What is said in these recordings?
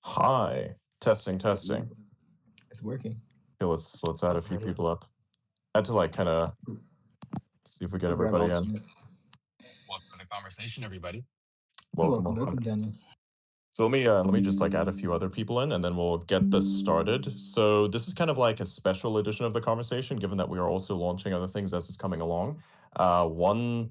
Hi. Testing, testing. It's working. Okay, let's add a few Alrighty. people up. I had to like kind of see if we get We're an everybody in. alternate. Welcome to conversation, everybody. Welcome, Welcome, welcome. Daniel. So let me just like add a few other people in, and then we'll get this started. So this is kind of like a special edition of the conversation, given that we are also launching other things as it's coming along. One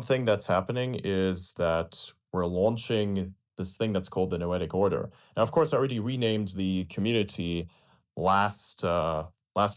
thing that's happening is that we're launching this thing that's called the Noetic Order. Now, of course, I already renamed the community last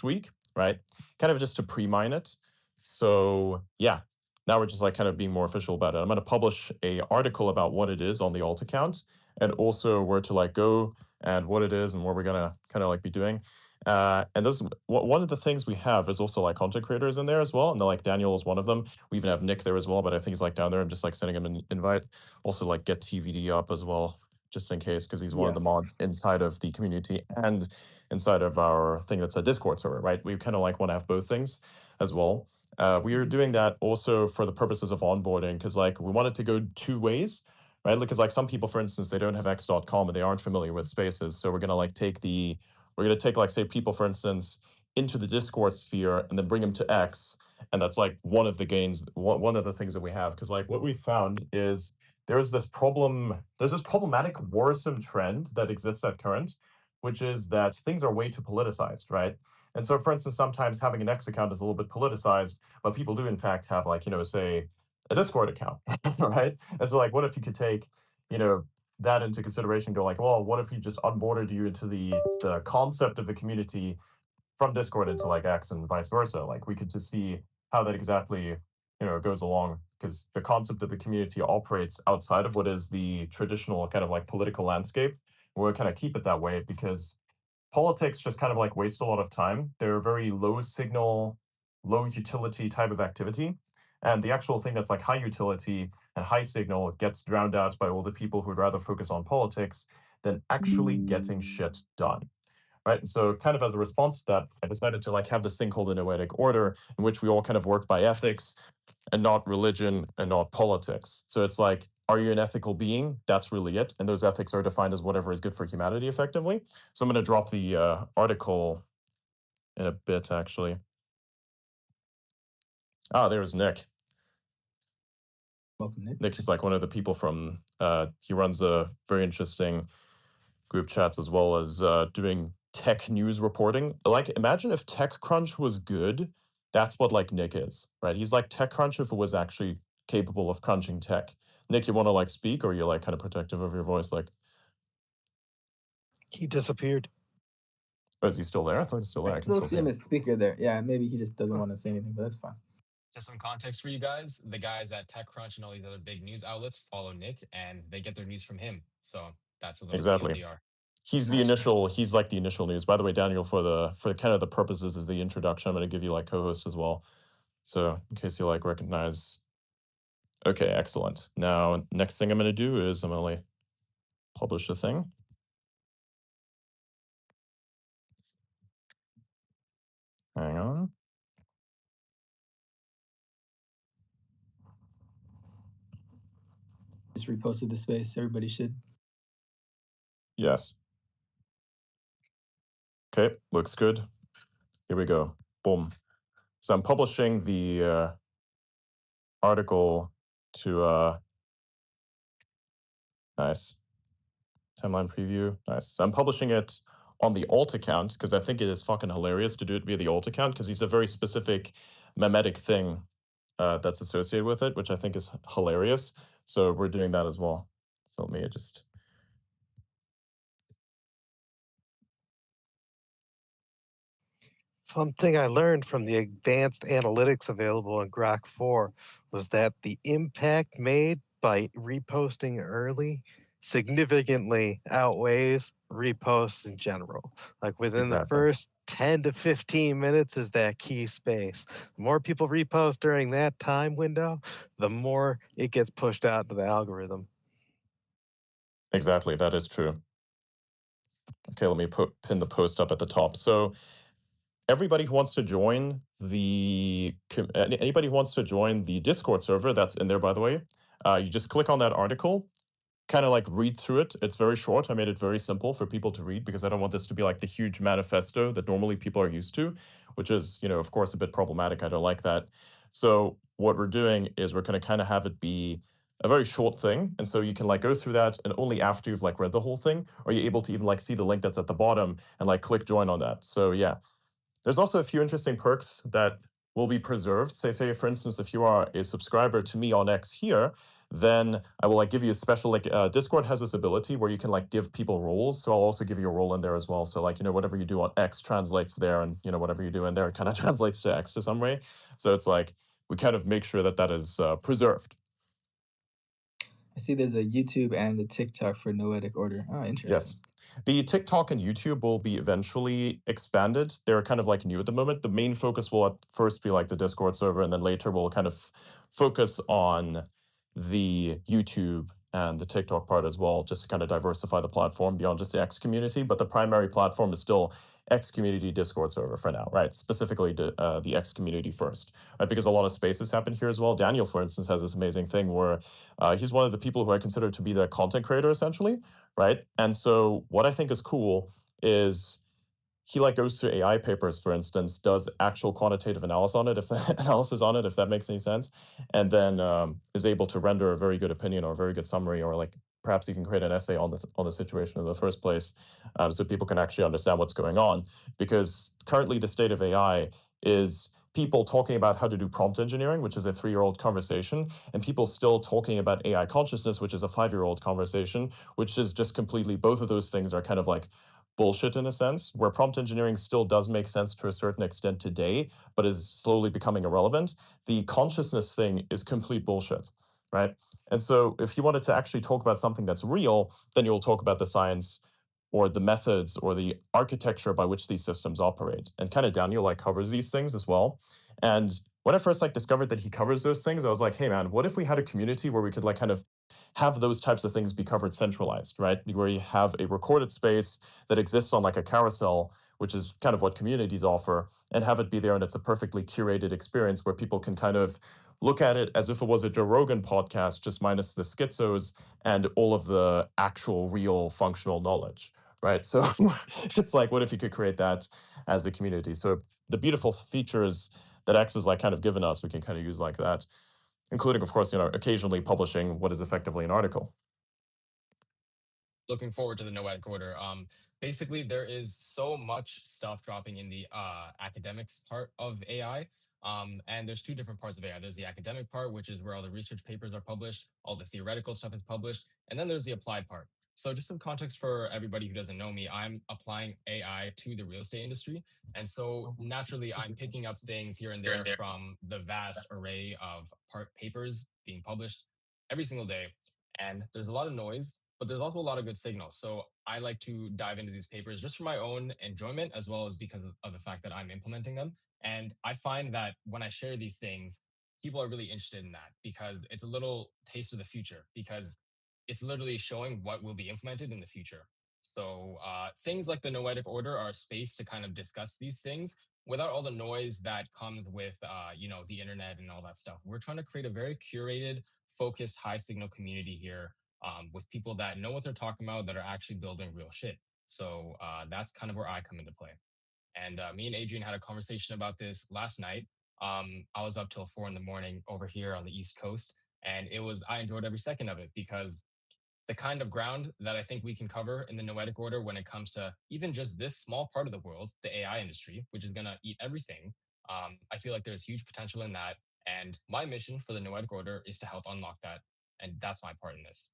week, right? Kind of just to pre-mine it. So yeah, now we're just like kind of being more official about it. I'm going to publish a article about what it is on the alt account, and also where to like go and what it is and what we're gonna kind of like be doing. And this one of the things we have is also like content creators in there as well, and like Daniel is one of them. We even have Nick there as well, but I think he's like down there. I'm just like sending him an invite. Also like get TVD up as well, just in case, because he's one of the mods inside of the community and inside of our thing that's a Discord server, right? We kind of like want to have both things as well. We are doing that also for the purposes of onboarding, because like we want it to go two ways, right? Because like some people, for instance, they don't have x.com and they aren't familiar with spaces. So we're gonna take like say people, for instance, into the Discord sphere and then bring them to X, and that's like one of the gains, one of the things that we have. Because like what we found is there's this problematic worrisome trend that exists at current, which is that things are way too politicized, right? And so, for instance, sometimes having an X account is a little bit politicized, but people do in fact have like, say a Discord account, right? And so like, what if you could take, that into consideration, go like, well, what if we just onboarded you into the concept of the community from Discord into like X and vice versa? Like we could just see how that exactly, goes along, because the concept of the community operates outside of what is the traditional kind of like political landscape. We'll kind of keep it that way because politics just kind of like waste a lot of time. They're a very low signal, low utility type of activity. And the actual thing that's like high utility and high signal gets drowned out by all the people who would rather focus on politics than actually getting shit done. Right. And so kind of as a response to that, I decided to like have this thing called a noetic order in which we all kind of work by ethics and not religion and not politics. So it's like, are you an ethical being? That's really it. And those ethics are defined as whatever is good for humanity, effectively. So I'm going to drop the article in a bit, actually. There's Nick. Welcome, Nick. Nick is like one of the people from, he runs a very interesting group chats as well as doing tech news reporting. Like, imagine if TechCrunch was good. That's what like Nick is, right? He's like TechCrunch if it was actually capable of crunching tech. Nick, you want to like speak, or you're like kind of protective of your voice? Like, He disappeared. is he still there? I thought he's still there. I I can still still see see him him. as speaker there. Yeah, maybe he just doesn't want to say anything, but that's fine. Just some context for you guys. The guys at TechCrunch and all these other big news outlets follow Nick and they get their news from him. So that's a little Exactly. TLDR. He's like the initial news. By the way, Daniel, for kind of the purposes of the introduction, I'm going to give you like co-host as well. So in case you like recognize. Okay, excellent. Now, next thing I'm going to do is I'm going to like publish the thing. Hang on. Just reposted the space. Everybody should. Yes. Okay, looks good. Here we go. Boom. So I'm publishing the article to nice timeline preview. Nice. So I'm publishing it on the alt account because I think it is fucking hilarious to do it via the alt account because he's a very specific memetic thing that's associated with it, which I think is hilarious. So we're doing that as well. So let me just. Something I learned from the advanced analytics available in Grok 4 was that the impact made by reposting early significantly outweighs reposts in general. Like within the Exactly. first 10 to 15 minutes is that key space. The more people repost during that time window, the more it gets pushed out to the algorithm. Exactly, that is true. Okay, let me pin the post up at the top. So everybody who wants to join anybody who wants to join the Discord server, that's in there, by the way, you just click on that article, kind of like read through it. It's very short. I made it very simple for people to read because I don't want this to be like the huge manifesto that normally people are used to, which is, of course, a bit problematic. I don't like that. So what we're doing is we're going to kind of have it be a very short thing. And so you can like go through that, and only after you've like read the whole thing are you able to even like see the link that's at the bottom and like click join on that. So yeah, there's also a few interesting perks that will be preserved. Say, for instance, if you are a subscriber to me on X here, then I will like give you a special like Discord has this ability where you can like give people roles. So I'll also give you a role in there as well. So like whatever you do on X translates there, and whatever you do in there kind of translates to X to some way. So it's like we kind of make sure that that is preserved. I see there's a YouTube and a TikTok for Noetic Order. Oh, Yes. interesting. The TikTok and YouTube will be eventually expanded. They're kind of like new at the moment. The main focus will at first be like the Discord server, and then later we'll kind of focus on the YouTube and the TikTok part as well, just to kind of diversify the platform beyond just the X community. But the primary platform is still X community Discord server for now, right? Specifically the X community first, right? Because a lot of spaces happen here as well. Daniel, for instance, has this amazing thing where he's one of the people who I consider to be the content creator essentially, right? And so what I think is cool is he like goes through AI papers, for instance, does actual quantitative analysis on it, if analysis on it, if that makes any sense, and then is able to render a very good opinion or a very good summary, or like perhaps even create an essay on the situation in the first place, so people can actually understand what's going on. Because currently the state of AI is people talking about how to do prompt engineering, which is a 3-year-old conversation, and people still talking about AI consciousness, which is a 5-year-old conversation, which is just completely both of those things are kind of like bullshit in a sense, where prompt engineering still does make sense to a certain extent today, but is slowly becoming irrelevant. The consciousness thing is complete bullshit, right? And so if you wanted to actually talk about something that's real, then you'll talk about the science or the methods or the architecture by which these systems operate. And kind of Daniel like covers these things as well. And when I first like discovered that he covers those things, I was like, hey man, what if we had a community where we could like kind of have those types of things be covered centralized, right? Where you have a recorded space that exists on like a carousel, which is kind of what communities offer, and have it be there, and it's a perfectly curated experience where people can kind of look at it as if it was a Joe Rogan podcast, just minus the schizos and all of the actual real functional knowledge, right? So it's like, what if you could create that as a community? So the beautiful features that X has like kind of given us, we can kind of use like that, including, of course, occasionally publishing what is effectively an article. Looking forward to the Noetic Order. Basically, there is so much stuff dropping in the academics part of AI. And there's two different parts of AI. There's the academic part, which is where all the research papers are published, all the theoretical stuff is published, and then there's the applied part. So, just some context for everybody who doesn't know me, I'm applying AI to the real estate industry. And so, naturally, I'm picking up things here and there from the vast array of papers being published every single day. And there's a lot of noise, but there's also a lot of good signals. So I like to dive into these papers just for my own enjoyment, as well as because of the fact that I'm implementing them. And I find that when I share these things, people are really interested in that because it's a little taste of the future, because it's literally showing what will be implemented in the future. So things like the Noetic Order are a space to kind of discuss these things without all the noise that comes with the internet and all that stuff. We're trying to create a very curated, focused, high signal community here, with people that know what they're talking about, that are actually building real shit. So that's kind of where I come into play. And me and Adrian had a conversation about this last night. I was up till 4 in the morning over here on the East Coast, and I enjoyed every second of it because the kind of ground that I think we can cover in the Noetic Order when it comes to even just this small part of the world, the AI industry, which is going to eat everything. I feel like there's huge potential in that. And my mission for the Noetic Order is to help unlock that. And that's my part in this.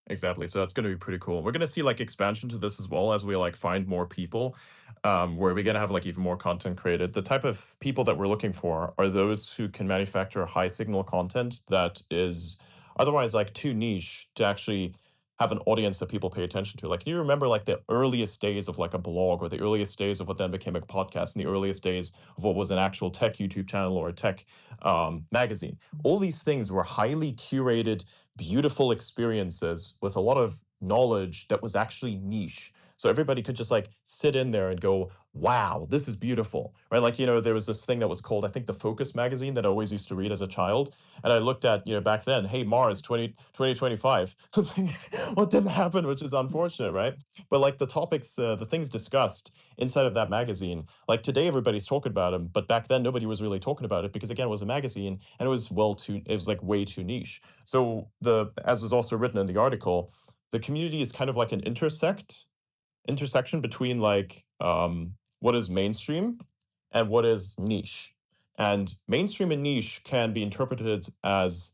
Exactly. So that's going to be pretty cool. We're going to see like expansion to this as well as we like find more people, where we're going to have like even more content created. The type of people that we're looking for are those who can manufacture high signal content that is otherwise like too niche to actually have an audience that people pay attention to. Like, can you remember like the earliest days of like a blog, or the earliest days of what then became a podcast, and the earliest days of what was an actual tech YouTube channel or a tech magazine? All these things were highly curated, beautiful experiences with a lot of knowledge that was actually niche. So everybody could just like sit in there and go, wow, this is beautiful, right? Like, there was this thing that was called, I think, the Focus magazine that I always used to read as a child. And I looked at, back then, hey, Mars 2025. What didn't happen, which is unfortunate, right? But like the topics, the things discussed inside of that magazine, like today everybody's talking about them, but back then nobody was really talking about it because again, it was a magazine and it was like way too niche. So as was also written in the article, the community is kind of like an intersection between like what is mainstream and what is niche. And mainstream and niche can be interpreted as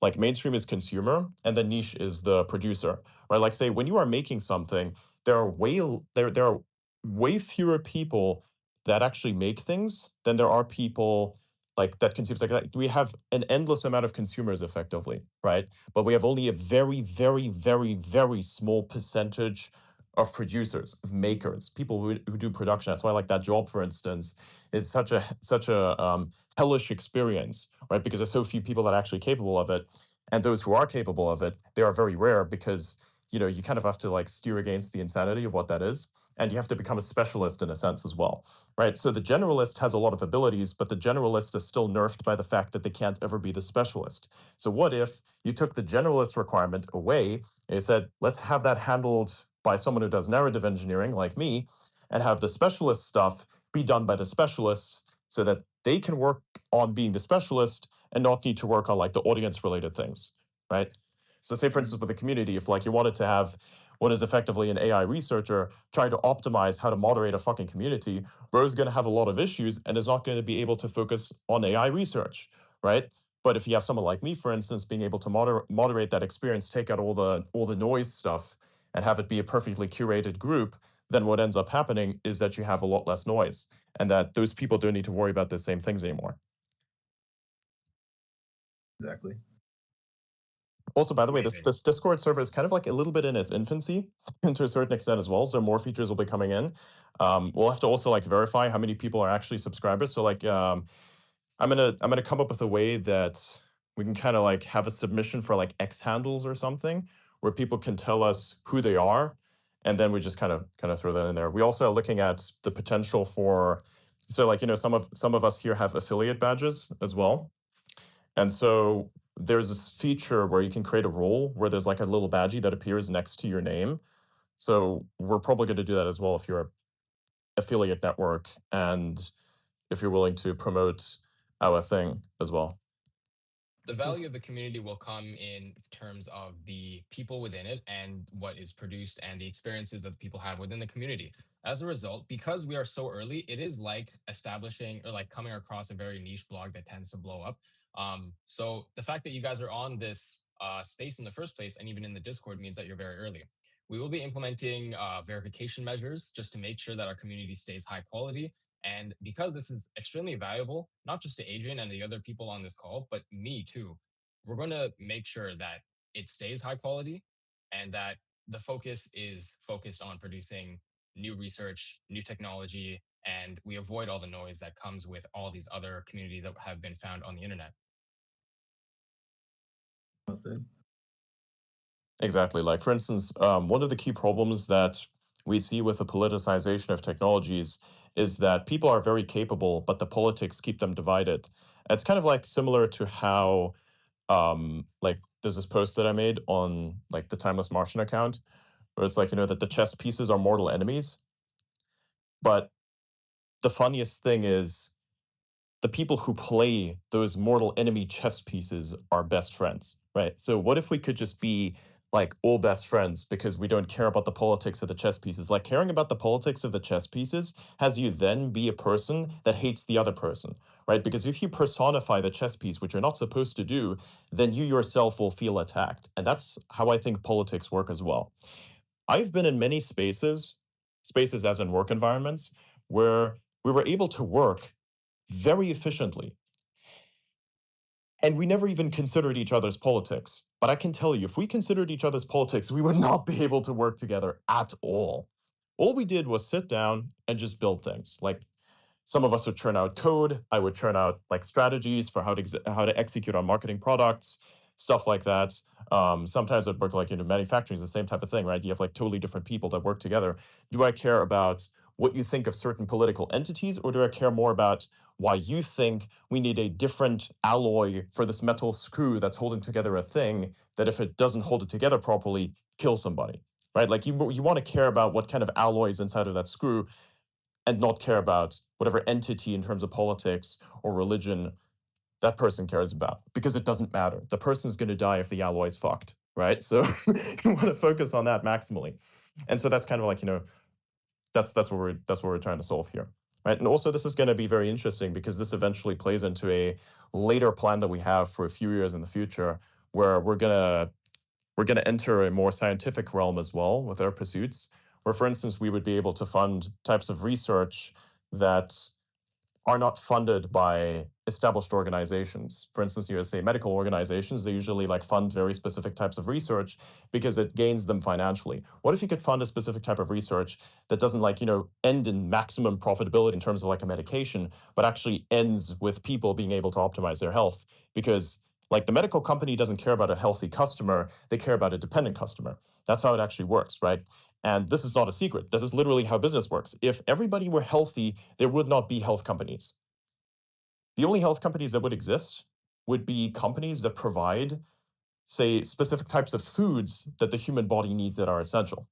like mainstream is consumer and then niche is the producer, right? Like say when you are making something, there are way fewer people that actually make things than there are people like that consumes like we have an endless amount of consumers effectively, right? But we have only a very, very, very, very small percentage of producers, of makers, people who do production. That's why like that job, for instance, is such a hellish experience, right? Because there's so few people that are actually capable of it. And those who are capable of it, they are very rare because you kind of have to like steer against the insanity of what that is. And you have to become a specialist in a sense as well, right? So the generalist has a lot of abilities, but the generalist is still nerfed by the fact that they can't ever be the specialist. So what if you took the generalist requirement away and you said, let's have that handled by someone who does narrative engineering like me and have the specialist stuff be done by the specialists so that they can work on being the specialist and not need to work on like the audience related things, right? So say for instance with the community, if like you wanted to have what is effectively an AI researcher trying to optimize how to moderate a fucking community, bro's going to have a lot of issues and is not going to be able to focus on AI research, right? But if you have someone like me, for instance, being able to moderate that experience, take out all the noise stuff, and have it be a perfectly curated group, then what ends up happening is that you have a lot less noise, and that those people don't need to worry about the same things anymore. Exactly. Also, by the way, Amazing. this Discord server is kind of like a little bit in its infancy to a certain extent as well. So more features will be coming in. We'll have to also like verify how many people are actually subscribers. So like I'm gonna come up with a way that we can kind of like have a submission for like X handles or something where people can tell us who they are, and then we just kind of throw that in there. We also are looking at the potential for so like some of us here have affiliate badges as well. And so there's this feature where you can create a role where there's like a little badgie that appears next to your name. So we're probably going to do that as well if you're a affiliate network and if you're willing to promote our thing as well. The value of the community will come in terms of the people within it and what is produced and the experiences that the people have within the community. As a result, because we are so early, it is like establishing or like coming across a very niche blog that tends to blow up. So the fact that you guys are on this space in the first place and even in the Discord means that you're very early. We will be implementing verification measures just to make sure that our community stays high quality, and because this is extremely valuable, not just to Adrian and the other people on this call, but me too, we're going to make sure that it stays high quality and that the focus is focused on producing new research, new technology, and we avoid all the noise that comes with all these other communities that have been found on the internet. Well said. Exactly. Like, for instance, one of the key problems that we see with the politicization of technologies is that people are very capable, but the politics keep them divided. It's kind of like similar to how, like, there's this post that I made on like the Timeless Martian account, where it's like, that the chess pieces are mortal enemies. But the funniest thing is the people who play those mortal enemy chess pieces are best friends, right? So what if we could just be like all best friends because we don't care about the politics of the chess pieces? Like caring about the politics of the chess pieces has you then be a person that hates the other person, right? Because if you personify the chess piece, which you're not supposed to do, then you yourself will feel attacked. And that's how I think politics work as well. I've been in many spaces as in work environments, where we were able to work very efficiently. And we never even considered each other's politics. But I can tell you, if we considered each other's politics, we would not be able to work together at all. All we did was sit down and just build things. Like some of us would churn out code. I would churn out like strategies for how to execute on marketing products. stuff like that. Sometimes at work, like manufacturing is the same type of thing, right? You have like totally different people that work together. Do I care about what you think of certain political entities, or do I care more about why you think we need a different alloy for this metal screw that's holding together a thing that, if it doesn't hold it together properly, kills somebody, right? Like you want to care about what kind of alloy is inside of that screw, and not care about whatever entity in terms of politics or religion that person cares about, because it doesn't matter. The person's going to die if the alloy's fucked, right? So you want to focus on that maximally. And so that's kind of like, that's what we're trying to solve here, right? And also, this is going to be very interesting because this eventually plays into a later plan that we have for a few years in the future, where we're going to enter a more scientific realm as well with our pursuits, where, for instance, we would be able to fund types of research that are not funded by established organizations. For instance, you say medical organizations, they usually like fund very specific types of research because it gains them financially. What if you could fund a specific type of research that doesn't like, end in maximum profitability in terms of like a medication, but actually ends with people being able to optimize their health? Because like the medical company doesn't care about a healthy customer, they care about a dependent customer. That's how it actually works, right? And this is not a secret. This is literally how business works. If everybody were healthy, there would not be health companies. The only health companies that would exist would be companies that provide, say, specific types of foods that the human body needs that are essential,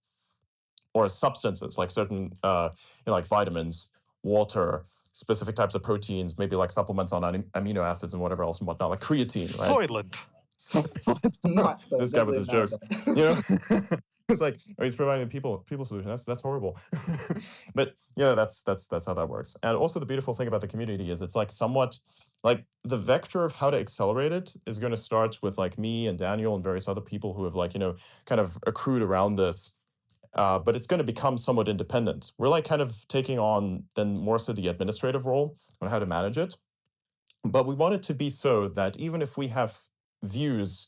or substances like certain, like vitamins, water, specific types of proteins, maybe like supplements on amino acids and whatever else and whatnot, like creatine, right? Soylent. So Not so. this guy with Definitely his not jokes, that. it's like, oh, he's providing people solution. That's horrible. But that's how that works. And also, the beautiful thing about the community is it's like somewhat like the vector of how to accelerate it is going to start with like me and Daniel and various other people who have like kind of accrued around this. But it's going to become somewhat independent. We're like kind of taking on then more so the administrative role on how to manage it. But we want it to be so that even if we have views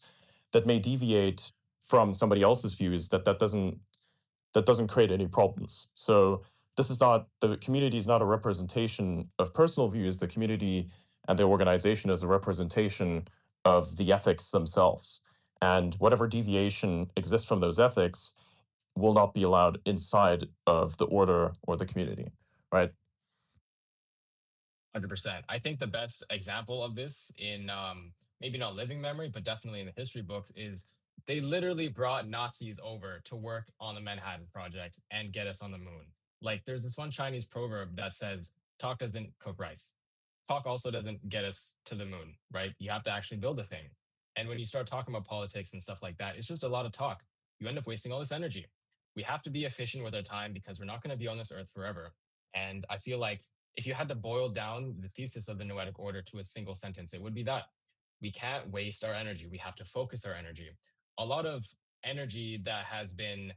that may deviate from somebody else's views, that doesn't create any problems. So this is not the community is not a representation of personal views. The community and the organization is a representation of the ethics themselves. And whatever deviation exists from those ethics will not be allowed inside of the order or the community, right? 100%. I think the best example of this in maybe not living memory, but definitely in the history books is they literally brought Nazis over to work on the Manhattan Project and get us on the moon. Like there's this one Chinese proverb that says, talk doesn't cook rice. Talk also doesn't get us to the moon, right? You have to actually build a thing. And when you start talking about politics and stuff like that, it's just a lot of talk. You end up wasting all this energy. We have to be efficient with our time because we're not going to be on this earth forever. And I feel like if you had to boil down the thesis of the Noetic order to a single sentence, it would be that we can't waste our energy. We have to focus our energy. A lot of energy that has been,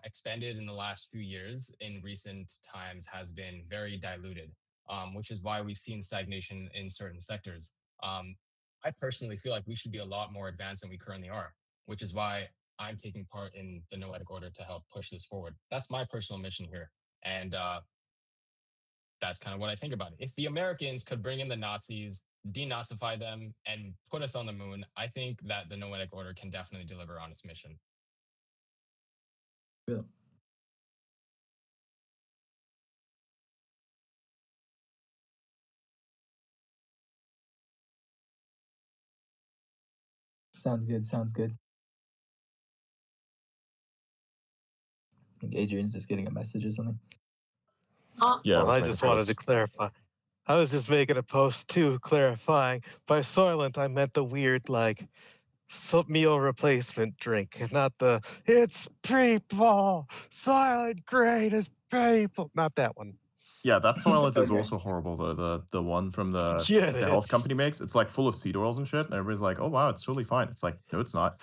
expended in the last few years in recent times has been very diluted, which is why we've seen stagnation in certain sectors. Um, I personally feel like we should be a lot more advanced than we currently are, which is why I'm taking part in the Noetic order to help push this forward. That's my personal mission here. And that's kind of what I think about it. If the Americans could bring in the Nazis, denazify them, and put us on the moon, I think that the Noetic order can definitely deliver on its mission. Yeah. Sounds good. Sounds good. I think Adrian's just getting a message or something. Yeah, Well, let's I make a just wanted to post. clarify. I was just making a post too, clarifying. By Soylent, I meant the weird, like, meal replacement drink, and not the "it's people, Silent Great is people." Not that one. Yeah, that Soylent is Okay. also horrible though. The one from the Yeah, that it the health is. company makes, it's like full of seed oils and shit, and everybody's like, "Oh wow, it's totally fine." It's like, no, it's not.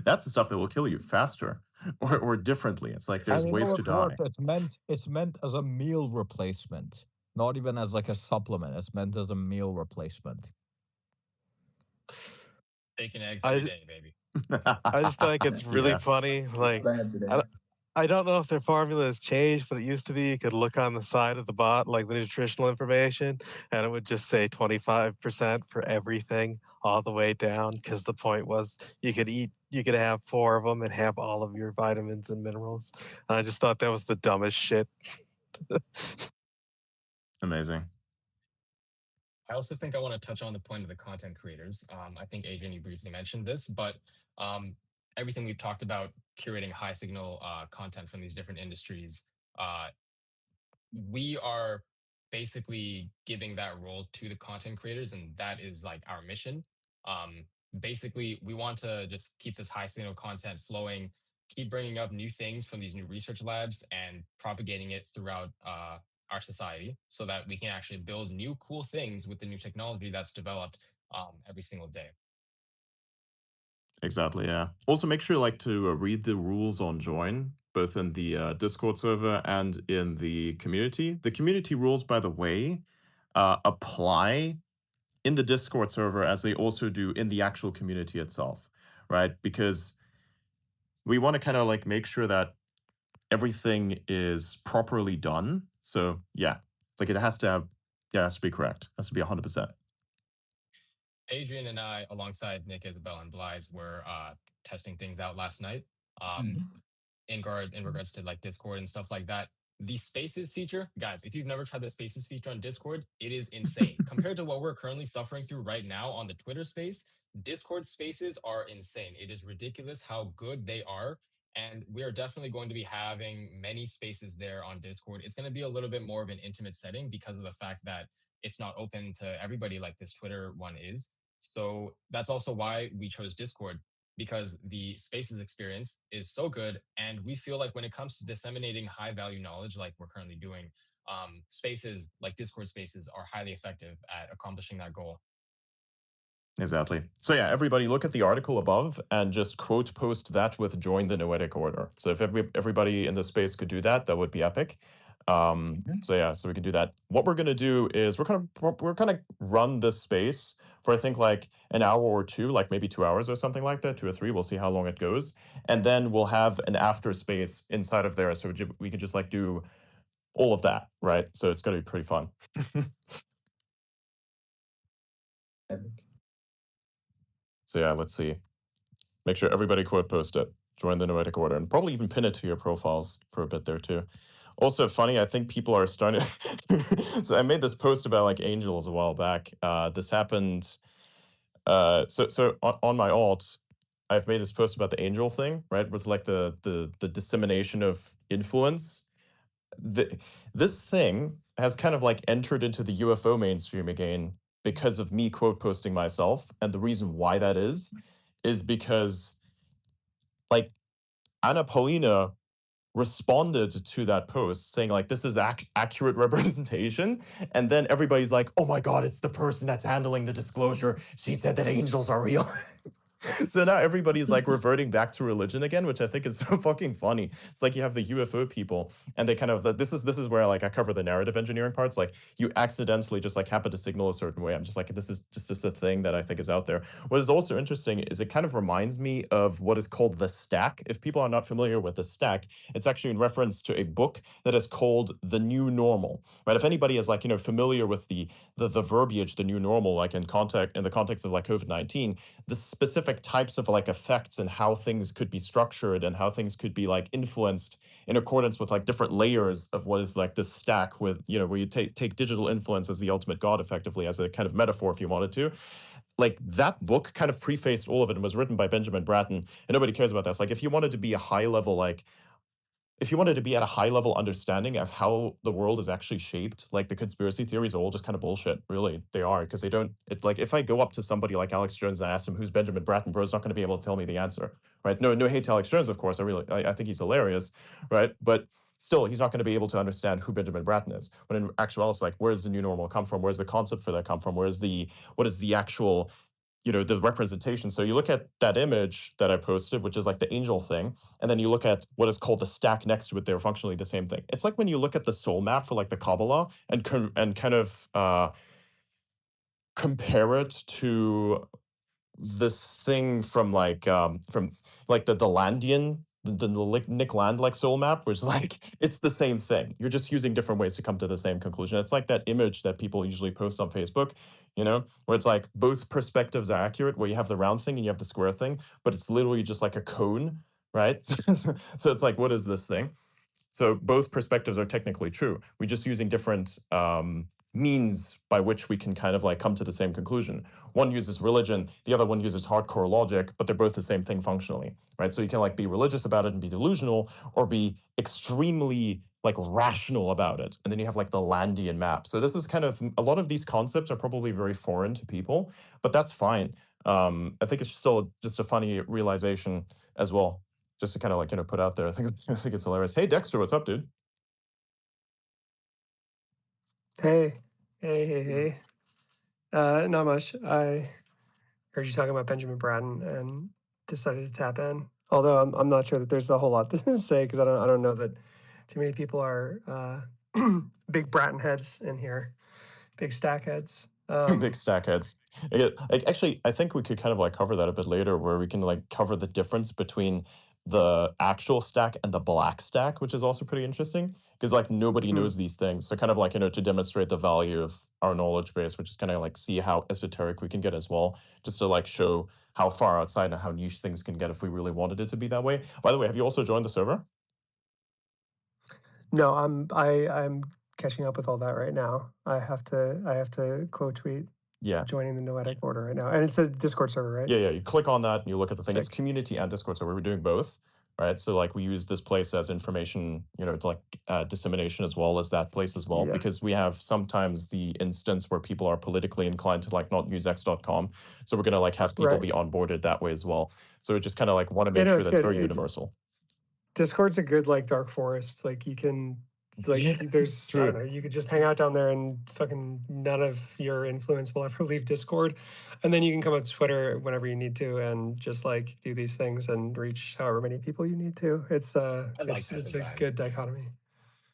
That's the stuff that will kill you faster or differently. It's like And there's you know ways to what's worse? die. It's meant as a meal replacement, not even as like a supplement. It's meant as a meal replacement. Steak and eggs every I day, baby. I just think it's really Yeah. funny. Like, What I had I today. don't, I don't know if their formula has changed, but it used to be you could look on the side of the bot, like the nutritional information, and it would just say 25% for everything all the way down. Because the point was you could have 4 of them and have all of your vitamins and minerals. And I just thought that was the dumbest shit. Amazing. I also think I want to touch on the point of the content creators. I think Adrian, you briefly mentioned this, but um, everything we've talked about curating high signal content from these different industries, uh, we are basically giving that role to the content creators, and that is like our mission. Um, Basically, we want to just keep this high signal content flowing, keep bringing up new things from these new research labs, and propagating it throughout our society, so that we can actually build new cool things with the new technology that's developed every single day. Exactly, yeah. Also, make sure like to read the rules on join, both in the Discord server and in the community. The community rules, by the way, apply in the Discord server as they also do in the actual community itself, right? Because we want to kind of like make sure that everything is properly done. So yeah, it's like it has to have, yeah, it has to be correct. It has to be 100%. Adrian and I, alongside Nick, Isabel, and Blythe, were testing things out last night. Mm. In regards to like Discord and stuff like that. The Spaces feature, guys, if you've never tried the Spaces feature on Discord, it is insane. Compared to what we're currently suffering through right now on the Twitter space, Discord Spaces are insane. It is ridiculous how good they are. And we are definitely going to be having many spaces there on Discord. It's going to be a little bit more of an intimate setting because of the fact that it's not open to everybody like this Twitter one is. So that's also why we chose Discord, because the spaces experience is so good, and we feel like when it comes to disseminating high value knowledge like we're currently doing, spaces like Discord spaces are highly effective at accomplishing that goal. Exactly. So yeah, everybody look at the article above and just quote post that with join the Noetic order. So if everybody in the space could do that, that would be epic. Mhm. So yeah, so we can do that. What we're gonna do is we're gonna run this space for I think like an hour or two, like maybe 2 hours or something like that, 2 or 3. We'll see how long it goes, and then we'll have an after space inside of there, so we can just like do all of that, right? So it's gonna be pretty fun. Epic. So yeah, let's see. Make sure everybody quote post it. Join the Noetic order, and probably even pin it to your profiles for a bit there too. Also funny, I think people are starting. So I made this post about like angels a while back. This happened. So on my alt, I've made this post about the angel thing, right? With like the dissemination of influence. The, this thing has kind of like entered into the UFO mainstream again because of me quote posting myself, and the reason why that is because like Anna Paulina responded to that post saying like this is accurate representation, and then everybody's like, oh my god, it's the person that's handling the disclosure, she said that angels are real. So now everybody's like reverting back to religion again, which I think is so fucking funny. It's like you have the UFO people, and they kind of this is where like I cover the narrative engineering parts. Like you accidentally just like happen to signal a certain way. I'm just like, this is just a thing that I think is out there. What is also interesting is it kind of reminds me of what is called the stack. If people are not familiar with the stack, it's actually in reference to a book that is called The New Normal. Right? If anybody is like familiar with the verbiage, the new normal, like in the context of like COVID-19, the specific types of like effects and how things could be structured and how things could be like influenced in accordance with like different layers of what is like this stack with where you take digital influence as the ultimate god effectively as a kind of metaphor if you wanted to. Like that book kind of prefaced all of it and was written by Benjamin Bratton, and nobody cares about that. It's like if you wanted to be a high level like if you wanted to be at a high level understanding of how the world is actually shaped, like the conspiracy theories are all just kind of bullshit. Really, they are, because they don't. It like if I go up to somebody like Alex Jones and ask him who's Benjamin Bratton, bro's not going to be able to tell me the answer, right? No, no hate to Alex Jones, of course. I think he's hilarious, right? But still, he's not going to be able to understand who Benjamin Bratton is. When in actuality, it's like, where's the new normal come from? Where's the concept for that come from? What is the actual the representation. So you look at that image that I posted, which is like the angel thing, and then you look at what is called the stack next to it. They're functionally the same thing. It's like when you look at the soul map for like the Kabbalah and kind of compare it to this thing from like the Landian Nick Land like soul map, which is like it's the same thing. You're just using different ways to come to the same conclusion. It's like that image that people usually post on Facebook, where it's like both perspectives are accurate, where you have the round thing and you have the square thing, but it's literally just like a cone, right? So it's like, what is this thing? So both perspectives are technically true. We're just using different means by which we can kind of like come to the same conclusion. One uses religion, the other one uses hardcore logic, but they're both the same thing functionally, right? So you can like be religious about it and be delusional, or be extremely like rational about it. And then you have like the Landian map. So this is kind of, a lot of these concepts are probably very foreign to people, but that's fine. I think it's still just a funny realization as well, just to kind of like put out there. I think it's hilarious. Hey Dexter, what's up, dude? Hey, hey. Not much. I heard you talking about Benjamin Bratton and decided to tap in. Although I'm not sure that there's a whole lot to say, because I don't know that too many people are big Bratton heads in here, big stack heads. Big stack heads. Like, actually, I think we could kind of like cover that a bit later, where we can like cover the difference between the actual stack and the black stack, which is also pretty interesting, because like nobody knows these things. So kind of like, to demonstrate the value of our knowledge base, which is kind of like see how esoteric we can get as well, just to like show how far outside and how niche things can get if we really wanted it to be that way. By the way, have you also joined the server? No, I'm catching up with all that right now. I have to quote tweet Yeah. joining the Noetic order right now, and it's a Discord server, right? Yeah. You click on that and you look at the thing. It's Sick. community and Discord, so we're doing both, right? So like we use this place as information, it's like dissemination as well as that place as well, Yeah. because we have sometimes the instance where people are politically inclined to like not use x.com. So we're gonna like have people Right. be onboarded that way as well. So we just kind of like want to Yeah, make no, sure it's that's good. very universal. Discord's a good like dark forest. Like you can like there's I don't True. know, you could just hang out down there and fucking none of your influence will ever leave Discord. And then you can come up to Twitter whenever you need to and just like do these things and reach however many people you need to. It's I like that it's a design. good dichotomy. I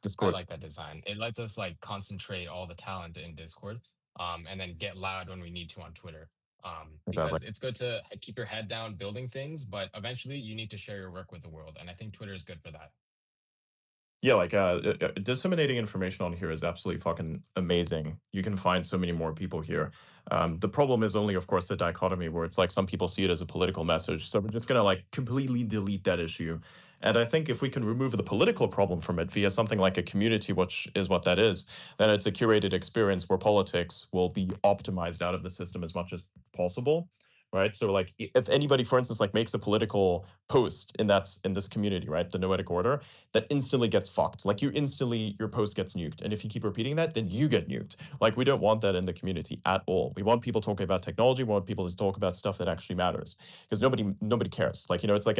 Discord. like that design. It lets us like concentrate all the talent in Discord, and then get loud when we need to on Twitter. Because Exactly. it's good to keep your head down building things, but eventually you need to share your work with the world, and I think Twitter is good for that. Yeah, like disseminating information on here is absolutely fucking amazing. You can find so many more people here. The problem is only, of course, the dichotomy where it's like some people see it as a political message. So we're just gonna like completely delete that issue. And I think if we can remove the political problem from it via something like a community, which is what that is, then it's a curated experience where politics will be optimized out of the system as much as possible. Right. So like if anybody, for instance, like makes a political post in this community, right, the Noetic order, that instantly gets fucked. Like your post gets nuked. And if you keep repeating that, then you get nuked. Like we don't want that in the community at all. We want people talking about technology. We want people to talk about stuff that actually matters, because nobody cares. Like, it's like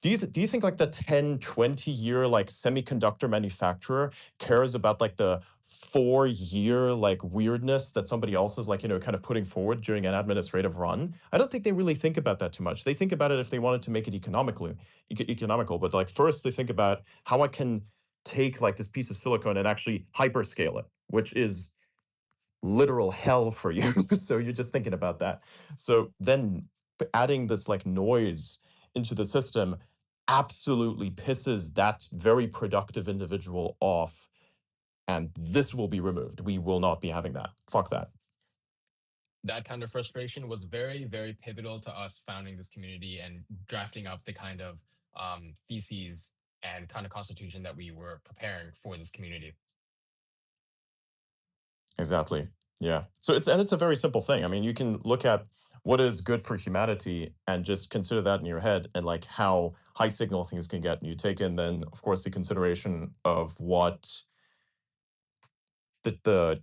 do you think like the 10-20 year like semiconductor manufacturer cares about like the 4 year like weirdness that somebody else is like, kind of putting forward during an administrative run? I don't think they really think about that too much. They think about it if they wanted to make it economical, but like first they think about how I can take like this piece of silicon and actually hyperscale it, which is literal hell for you. So you're just thinking about that. So then adding this like noise into the system absolutely pisses that very productive individual off. And this will be removed. We will not be having that. Fuck that. That kind of frustration was very, very pivotal to us founding this community and drafting up the kind of theses and kind of constitution that we were preparing for this community. Exactly. Yeah. So it's a very simple thing. I mean, you can look at what is good for humanity and just consider that in your head, and like how high signal things can get. And you take in then, of course, the consideration of what the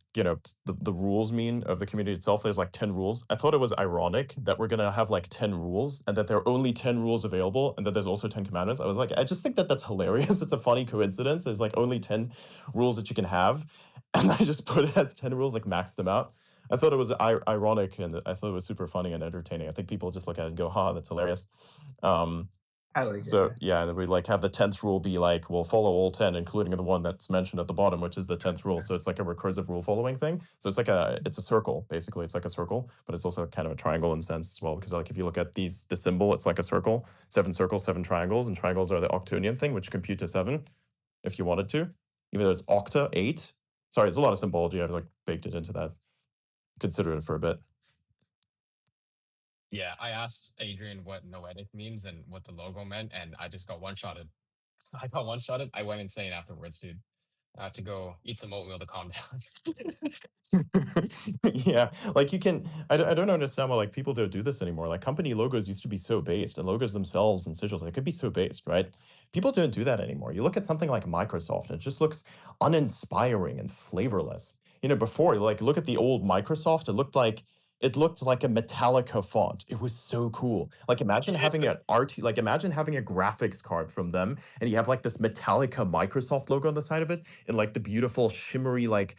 rules mean of the community itself. There's like 10 rules. I thought it was ironic that we're gonna have like 10 rules and that there are only 10 rules available and that there's also 10 commandments. I was like, I just think that that's hilarious. It's a funny coincidence. There's like only 10 rules that you can have, and I just put it as 10 rules, like maxed them out. I thought it was ironic, and I thought it was super funny and entertaining. I think people just look at it and go, "Ha, that's hilarious." Um, I like it. So yeah, then we like have the 10th rule be like, we'll follow all 10, including the one that's mentioned at the bottom, which is the 10th rule. So it's like a recursive rule following thing. So it's like it's a circle, basically. It's like a circle, but it's also kind of a triangle in sense as well. Because like if you look at the symbol, it's like a circle, 7 circles, 7 triangles, and triangles are the octonian thing, which compute to 7, if you wanted to. Even though it's octa, 8. Sorry, it's a lot of symbology. I've like baked it into that. Consider it for a bit. Yeah, I asked Adrian what Noetic means and what the logo meant, and I just got one-shotted. I got one-shotted. I went insane afterwards, dude. I had to go eat some oatmeal to calm down. Yeah, like you can I don't understand why like people don't do this anymore. Like company logos used to be so based and logos themselves and sigils, they could be so based, right? People don't do that anymore. You look at something like Microsoft and it just looks uninspiring and flavorless. You know, before like look at the old Microsoft, it looked like a Metallica font. It was so cool. Like imagine having an art like imagine having a graphics card from them and you have like this Metallica Microsoft logo on the side of it and like the beautiful shimmery like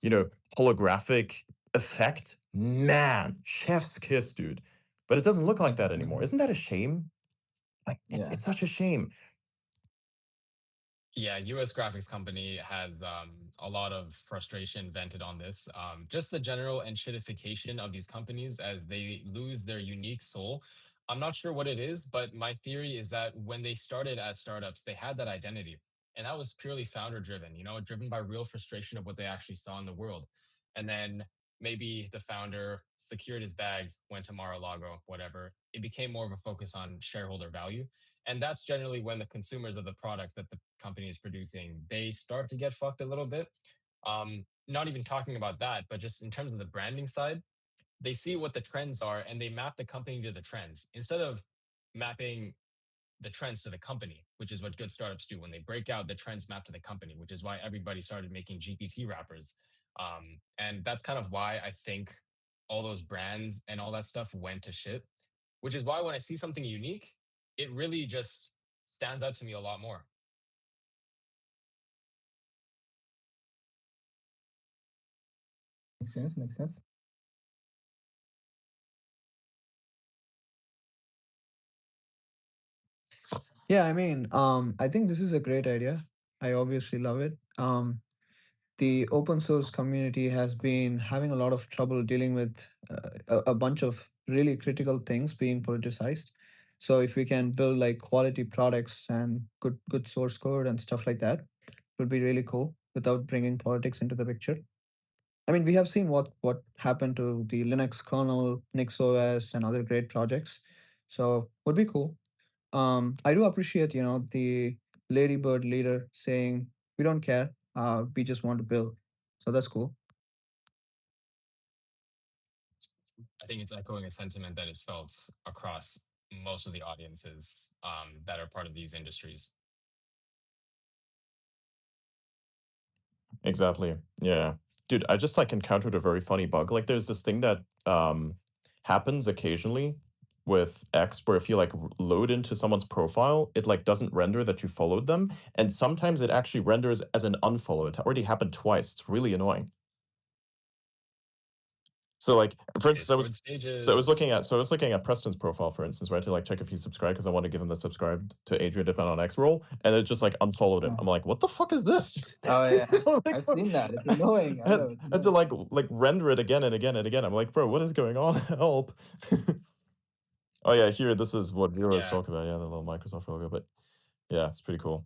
you know holographic effect, man, chef's kiss, dude. But it doesn't look like that anymore. Isn't that a shame? Like, Yeah. it's such a shame. Yeah, US graphics company has a lot of frustration vented on this. Just the general enshittification of these companies as they lose their unique soul. I'm not sure what it is, but my theory is that when they started as startups, they had that identity. And that was purely founder driven, driven by real frustration of what they actually saw in the world. And then maybe the founder secured his bag, went to Mar-a-Lago, whatever. It became more of a focus on shareholder value, and that's generally when the consumers of the product that the company is producing, they start to get fucked a little bit. Not even talking about that, but just in terms of the branding side, they see what the trends are and they map the company to the trends instead of mapping the trends to the company, which is what good startups do. When they break out, the trends map to the company, which is why everybody started making GPT wrappers. And that's kind of why I think all those brands and all that stuff went to shit, which is why when I see something unique, it really just stands out to me a lot more. Makes sense. Makes sense. Yeah, I mean, I think this is a great idea. I obviously love it. The open source community has been having a lot of trouble dealing with a bunch of really critical things being politicized. So if we can build like quality products and good source code and stuff like that, it would be really cool without bringing politics into the picture. I mean, we have seen what happened to the Linux kernel, NixOS, and other great projects. So would be cool. I do appreciate, the Ladybird leader saying, "We don't care. We just want to build." So that's cool. I think it's echoing a sentiment that is felt across most of the audiences that are part of these industries. Exactly. Yeah. Dude, I just like encountered a very funny bug. Like there's this thing that happens occasionally with X where if you like load into someone's profile, it like doesn't render that you followed them. And sometimes it actually renders as an unfollow. It already happened twice. It's really annoying. So like for instance, Discord stages. I was looking at Preston's profile, for instance, right, to like check if he's subscribed because I want to give him the subscribed to Adrian Dittmann on X roll, and it just like unfollowed him. Oh, I'm like, what the fuck is this? oh yeah. I'm like, I've bro, seen that. It's annoying. I I know. It's had to annoying. like render it again and again and again. I'm like, bro, what is going on? Help. Oh yeah, here this is what viewers Yeah. talk about. Yeah, the little Microsoft logo, but yeah, it's pretty cool.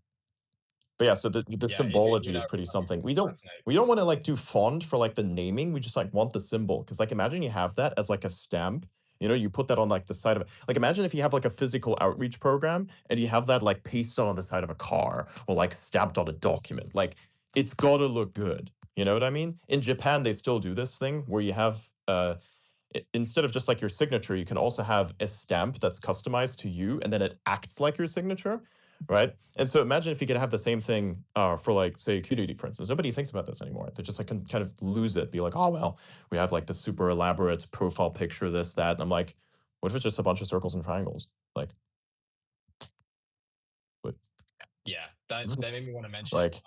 But yeah, so the Yeah. Adrian, you symbology and I is were pretty talking something. about this last night. We don't want to like do font for like the naming. We just like want the symbol because like imagine you have that as like a stamp. You know, you put that on like the side of it. Like imagine if you have like a physical outreach program and you have that like pasted on the side of a car or like stamped on a document. Like it's got to look good. You know what I mean? In Japan, they still do this thing where you have instead of just like your signature, you can also have a stamp that's customized to you, and then it acts like your signature, right? And so imagine if you could have the same thing for like say Qt, for instance. Nobody thinks about this anymore. They just like can kind of lose it, be like, oh well, we have like the super elaborate profile picture, this, that. And I'm like, what if it's just a bunch of circles and triangles? Like, what? Yeah. That made me want to mention Like,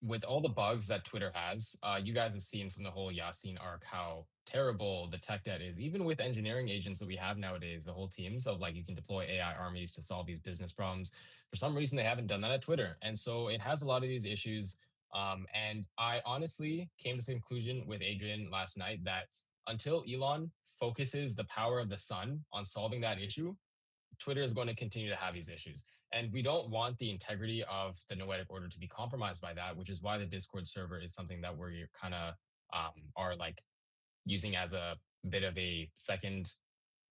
with all the bugs that Twitter has, you guys have seen from the whole Yasin arc how terrible the tech debt is. Even with engineering agents that we have nowadays, the whole teams of like you can deploy AI armies to solve these business problems. For some reason, they haven't done that at Twitter, and so it has a lot of these issues. And I honestly came to the conclusion with Adrian last night that until Elon focuses the power of the sun on solving that issue, Twitter is going to continue to have these issues. And we don't want the integrity of the Noetic order to be compromised by that, which is why the Discord server is something that we're kind of are like using as a bit of a second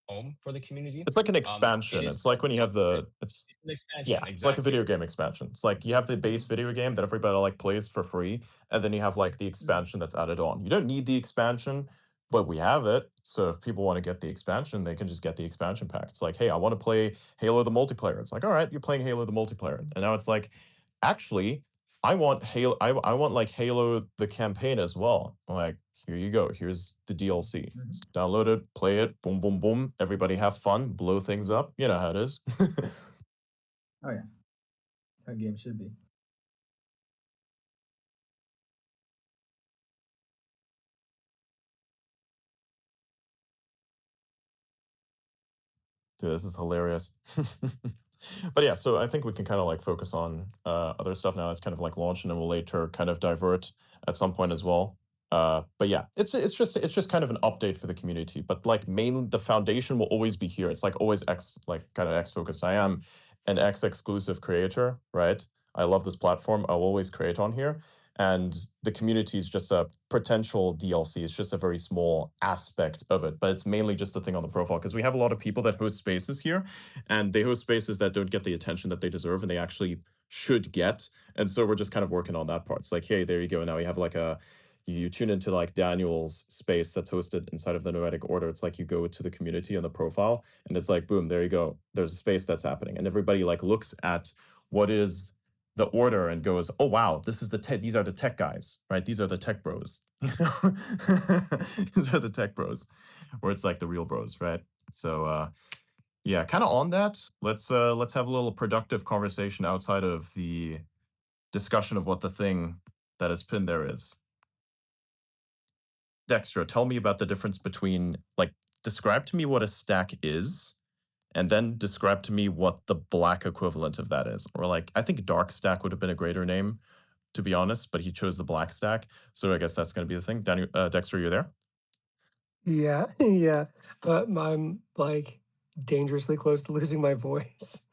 home for the community. It's like an It expansion. is It's like when you have it's an yeah, expansion, it's like a exactly. video game expansion. It's like you have the base video game that everybody like plays for free, and then you have like the expansion that's added on. You don't need the expansion, but we have it. So if people want to get the expansion, they can just get the expansion pack. It's like, hey, I want to play Halo the multiplayer. It's like, all right, you're playing Halo the multiplayer. And now it's like, actually, I want Halo, I want like Halo the campaign as well. I'm like, here you go. Here's the DLC. Just download it, play it, boom, boom, boom. Everybody have fun, blow things up. You know how it is. Oh yeah, that's how games should be. Dude, this is hilarious. But yeah, so I think we can kind of like focus on other stuff now. It's kind of like launched, and then we'll later kind of divert at some point as well. But yeah, it's just kind of an update for the community. But like mainly the foundation will always be here. It's like always X, like kind of X focused. I am an X exclusive creator, right? I love this platform. I'll always create on here. And the community is just a potential DLC. It's just a very small aspect of it, but it's mainly just the thing on the profile because we have a lot of people that host spaces here, and they host spaces that don't get the attention that they deserve and they actually should get. And so we're just kind of working on that part. It's like, hey, there you go. Now you have like you tune into like Daniel's space that's hosted inside of the Noetic order. It's like you go to the community on the profile, and it's like, boom, there you go. There's a space that's happening, and everybody like looks at what is the order and goes, oh wow, this is these are the tech guys, right? These are the tech bros. These are the tech bros, where it's like the real bros, right? So yeah, kind of on that. Let's have a little productive conversation outside of the discussion of what the thing that is pinned there is. Dexter, tell me about the difference between like describe to me what a stack is, and then describe to me what the black equivalent of that is. Or like, I think dark stack would have been a greater name, to be honest, but he chose the black stack. So I guess that's going to be the thing. Dexter, you're there? Yeah, yeah. But I'm like dangerously close to losing my voice,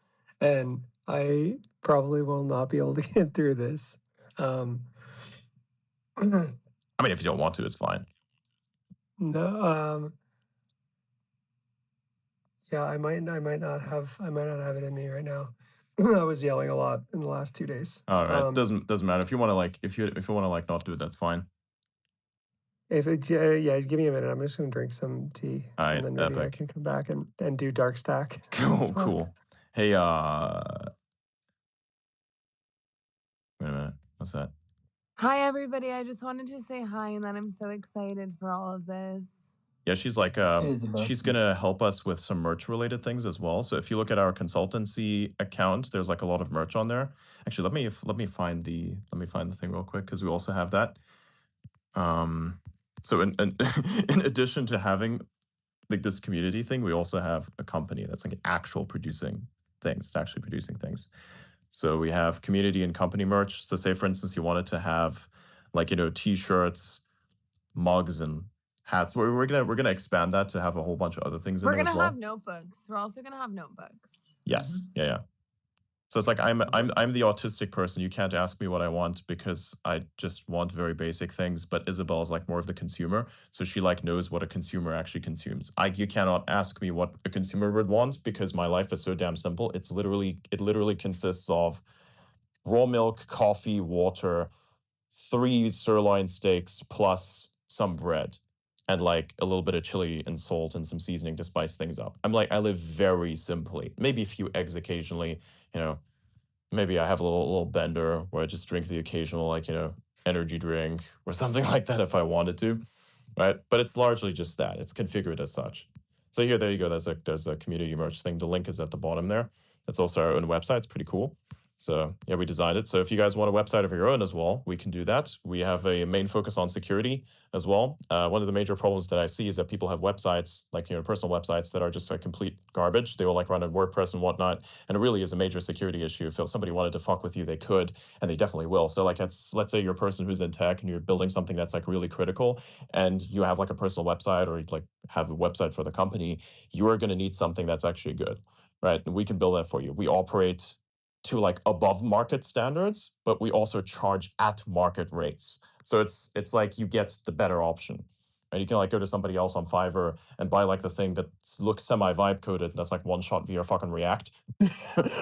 and I probably will not be able to get through this. I mean, if you don't want to, it's fine. No, yeah, I might not have it in me right now. I was yelling a lot in the last 2 days. All right, doesn't matter. If you want to like, if you want to like not do it, that's fine. If it, yeah, give me a minute. I'm just gonna drink some tea, All right, and then maybe I epic. can come back and do dark stack. Cool. Hey, wait a minute. What's that? Hi, everybody. I just wanted to say hi and that I'm so excited for all of this. Yeah, she's like, Isabel. she's gonna help us with some merch related things as well. So if you look at our consultancy account, there's like a lot of merch on there. Actually, let me find the thing real quick because we also have that. So in in addition to having like this community thing, we also have a company that's like actual producing things. It's actually producing things. So we have community and company merch. So say for instance, you wanted to have like, you know, t-shirts, mugs, and hats. We're gonna expand that to have a whole bunch of other things in We're there going as to well. have notebooks. We're also going to have notebooks. Yes. Yeah. So it's like I'm the autistic person. You can't ask me what I want because I just want very basic things. But Isabel is like more of the consumer, so she like knows what a consumer actually consumes. You cannot ask me what a consumer would want because my life is so damn simple. It literally consists of raw milk, coffee, water, 3 sirloin steaks plus some bread, and like a little bit of chili and salt and some seasoning to spice things up. I live very simply. Maybe a few eggs occasionally, you know. Maybe I have a little bender where I just drink the occasional like, you know, energy drink or something like that if I wanted to, right? But it's largely just that. It's configured as such. So there you go. There's a community merch thing. The link is at the bottom there. That's also our own website. It's pretty cool. So yeah, we designed it. So if you guys want a website of your own as well, we can do that. We have a main focus on security as well. One of the major problems that I see is that people have websites, like personal websites that are just like complete garbage. They will like run on WordPress and whatnot, and it really is a major security issue. If somebody wanted to fuck with you, they could, and they definitely will. So like, let's say you're a person who's in tech and you're building something that's like really critical, and you have like a personal website or like have a website for the company, you are going to need something that's actually good, right? And we can build that for you. We operate to like above market standards, but we also charge at market rates. So it's like you get the better option. And you can like go to somebody else on Fiverr and buy like the thing that looks semi-vibe coded that's like one shot via fucking React.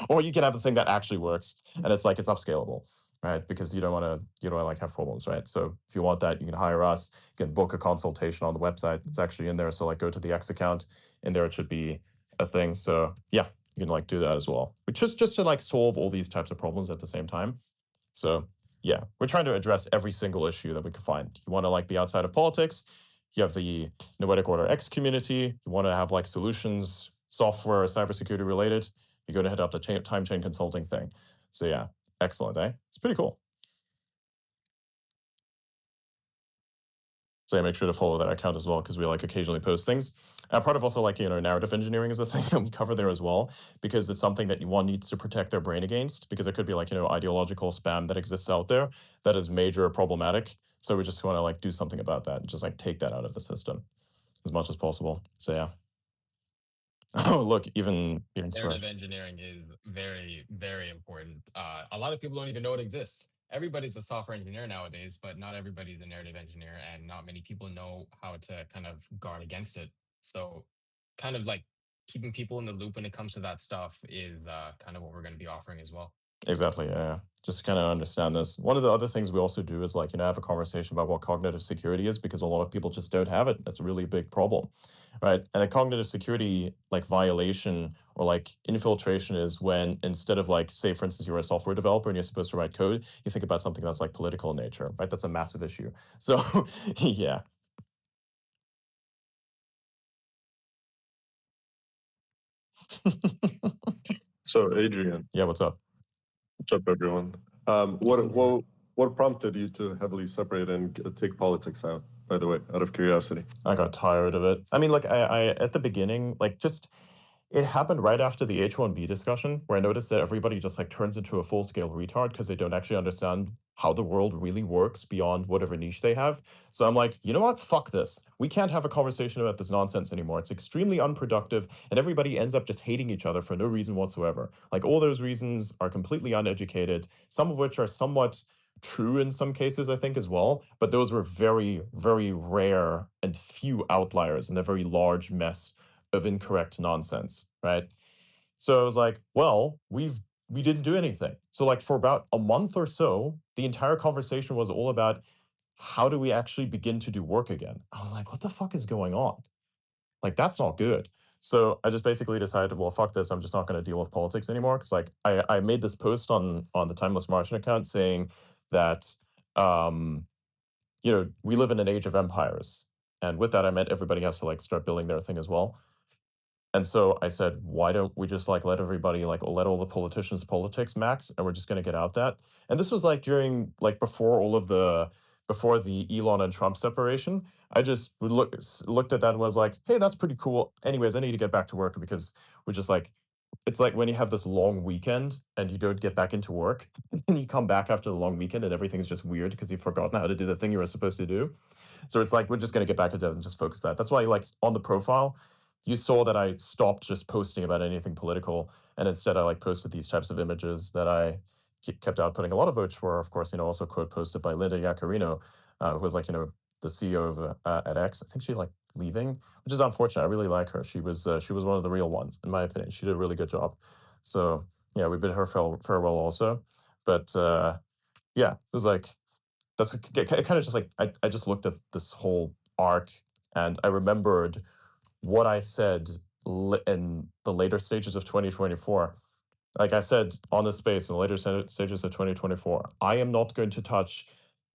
Or you can have the thing that actually works and it's like it's upscalable, right? Because you don't want to like have problems, right? So if you want that, you can hire us, you can book a consultation on the website. It's actually in there. So like go to the X account, in there it should be a thing. So yeah, you can like do that as well, which is just to like solve all these types of problems at the same time. So yeah, we're trying to address every single issue that we can find. You want to like be outside of politics, you have the Noetic Order X community, you want to have like solutions, software, cybersecurity related, you're going to hit up the time chain consulting thing. So yeah, excellent, eh? It's pretty cool. So yeah, make sure to follow that account as well because we like occasionally post things. Part of also like narrative engineering is a thing that we cover there as well because it's something that one needs to protect their brain against because it could be like ideological spam that exists out there that is major problematic. So we just want to like do something about that and just like take that out of the system as much as possible. So yeah. Oh look, even Narrative engineering is very, very important. A lot of people don't even know it exists. Everybody's a software engineer nowadays, but not everybody's a narrative engineer, and not many people know how to kind of guard against it. So, kind of like keeping people in the loop when it comes to that stuff is kind of what we're going to be offering as well. Exactly, yeah. Just to kind of understand this. One of the other things we also do is like, have a conversation about what cognitive security is because a lot of people just don't have it. That's a really big problem, right? And a cognitive security like violation or like infiltration is when instead of like, say, for instance, you're a software developer and you're supposed to write code, you think about something that's like political in nature, right? That's a massive issue. So yeah. So Adrian, Yeah, what's up? what's up, everyone? What prompted you to heavily separate and take politics out? By the way, out of curiosity. I got tired of it. I mean, like I at the beginning, like just it happened right after the H-1B discussion, where I noticed that everybody just like turns into a full-scale retard because they don't actually understand how the world really works beyond whatever niche they have. So I'm like, you know what? Fuck this. We can't have a conversation about this nonsense anymore. It's extremely unproductive, and everybody ends up just hating each other for no reason whatsoever. Like all those reasons are completely uneducated, some of which are somewhat true in some cases, I think, as well. But those were very, very rare and few outliers in a very large mess of incorrect nonsense, right? So I was like, well, we didn't do anything. So like for about a month or so, the entire conversation was all about how do we actually begin to do work again? I was like, what the fuck is going on? Like that's not good. So I just basically decided, well, fuck this. I'm just not going to deal with politics anymore. Because like I made this post on the Timeless Martian account saying that um, we live in an age of empires, and with that I meant everybody has to like start building their thing as well. And so I said, why don't we just like let everybody like let all the politicians politics max and we're just going to get out that. And this was like during like before the Elon and Trump separation. I just looked at that and was like, hey, that's pretty cool. Anyways, I need to get back to work because we're just like it's like when you have this long weekend and you don't get back into work and you come back after the long weekend and everything's just weird because you've forgotten how to do the thing you were supposed to do. So it's like we're just going to get back into it and just focus that. That's why like on the profile you saw that I stopped just posting about anything political, and instead I like posted these types of images that I kept outputting a lot of which were, of course, also quote posted by Linda Yaccarino, who was like the CEO of at X. I think she's like leaving, which is unfortunate. I really like her. She was one of the real ones, in my opinion. She did a really good job. So yeah, we bid her farewell also. But yeah, it was like that's kind of just like I just looked at this whole arc and I remembered what I said in the later stages of 2024. Like I said on the space in the later stages of 2024, I am not going to touch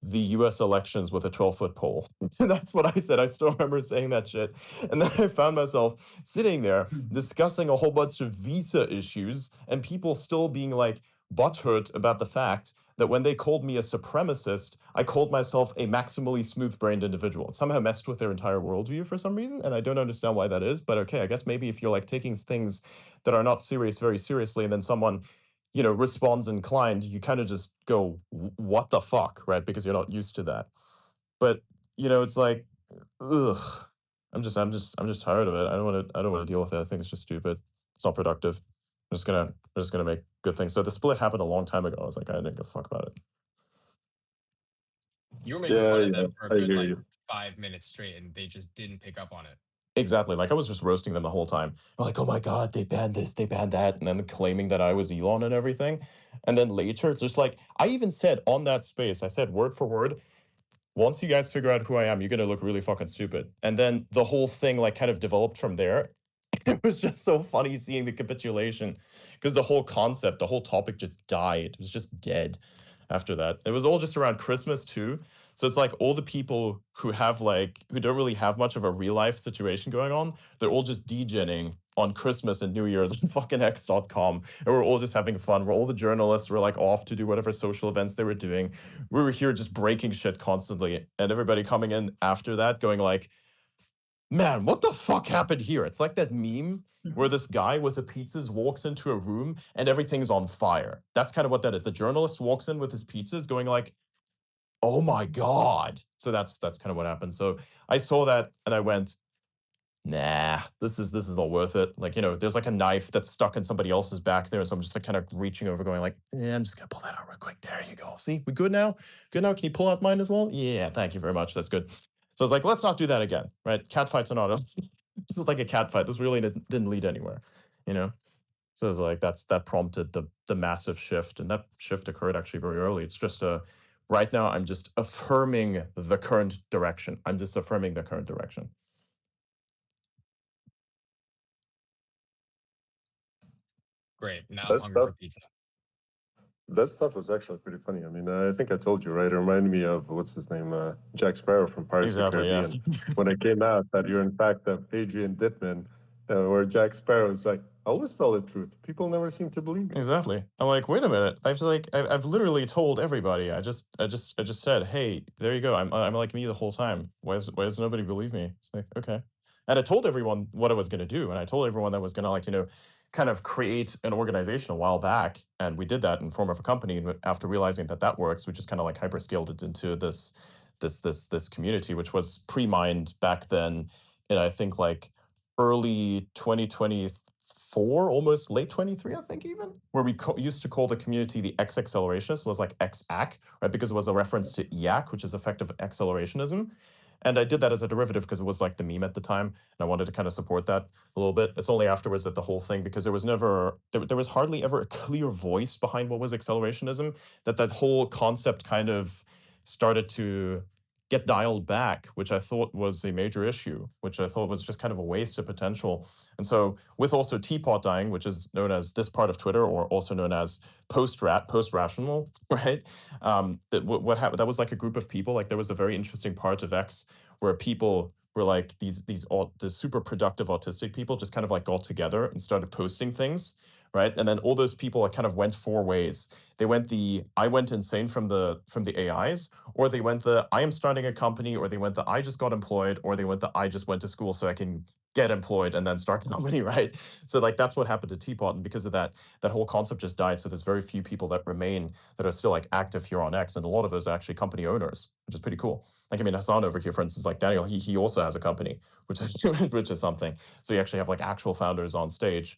the US elections with a 12-foot pole. That's what I said. I still remember saying that shit. And then I found myself sitting there discussing a whole bunch of visa issues and people still being like, butthurt about the fact that when they called me a supremacist, I called myself a maximally smooth-brained individual. It somehow messed with their entire worldview for some reason, and I don't understand why that is, but okay, I guess maybe if you're like taking things that are not serious very seriously, and then someone, you know, responds inclined, you kind of just go, what the fuck, right? Because you're not used to that. But, you know, it's like, ugh. I'm just tired of it. I don't want to deal with it. I think it's just stupid. It's not productive. I'm just gonna make good things. So the split happened a long time ago. I was like, I didn't give a fuck about it. You were making Yeah, fun of yeah, them for a I good hear like you. 5 minutes straight, and they just didn't pick up on it. Exactly. Like I was just roasting them the whole time. I'm like, oh my God, they banned this, they banned that, and then claiming that I was Elon and everything. And then later, just like I even said on that space, I said word for word, once you guys figure out who I am, you're gonna look really fucking stupid. And then the whole thing like kind of developed from there. It was just so funny seeing the capitulation because the whole concept, the whole topic just died. It was just dead after that. It was all just around Christmas too. So it's like all the people who have like who don't really have much of a real life situation going on, they're all just degenning on Christmas and New Year's on fucking X.com. And we're all just having fun. We're all the journalists were like off to do whatever social events they were doing. We were here just breaking shit constantly. And everybody coming in after that going like, man, what the fuck happened here? It's like that meme where this guy with the pizzas walks into a room and everything's on fire. That's kind of what that is. The journalist walks in with his pizzas going like, oh my God. So that's kind of what happened. So I saw that and I went, nah, this is not worth it. Like, you know, there's like a knife that's stuck in somebody else's back there. So I'm just like kind of reaching over, going like, yeah, I'm just gonna pull that out real quick. There you go. See, we good now? Good now. Can you pull out mine as well? Yeah, thank you very much. That's good. So I was like, let's not do that again, right? Cat fights are not. This is like a cat fight. This really didn't lead anywhere, you know. So it's like that prompted the massive shift, and that shift occurred actually very early. It's just a right now I'm just affirming the current direction. I'm just affirming the current direction. Great. Now I'm That hungry stuff, for pizza. that stuff was actually pretty funny. I mean, I think I told you, right? It reminded me of what's his name, Jack Sparrow from Pirates of the Exactly. Yeah. Caribbean. When it came out that you're in fact Adrian Dittmann, where Jack Sparrow is like, I always tell the truth. People never seem to believe me. Exactly. I'm like, wait a minute. I've literally told everybody. I just said, hey, there you go. I'm like me the whole time. Why does nobody believe me? It's like, okay. And I told everyone what I was gonna do, and I told everyone that I was gonna like, you know, kind of create an organization a while back, and we did that in form of a company. And after realizing that that works, we just kind of like hyperscaled it into this community, which was pre-mined back then, and I think like early 2024, almost late 23, I think even, where we used to call the community the X accelerationists, was like XAC, right? Because it was a reference to EAC, which is effective accelerationism. And I did that as a derivative because it was like the meme at the time, and I wanted to kind of support that a little bit. It's only afterwards that the whole thing, because there was never, there was hardly ever a clear voice behind what was accelerationism, that whole concept kind of started to get dialed back, which I thought was a major issue, which I thought was just kind of a waste of potential. And so with also teapot dying, which is known as this part of Twitter, or also known as post-rational, right? What happened, that was like a group of people, like there was a very interesting part of X where people were like the super productive autistic people just kind of like got together and started posting things, right? And then all those people like kind of went four ways. They went I went insane from the AIs, or they went I am starting a company, or they went I just got employed, or they went I just went to school so I can get employed and then start a company, right? So like that's what happened to Teapot, and because of that, that whole concept just died. So there's very few people that remain that are still like active here on X, and a lot of those are actually company owners, which is pretty cool. Like I mean, Hassan over here, for instance, like Daniel, he also has a company, which is which is something. So you actually have like actual founders on stage,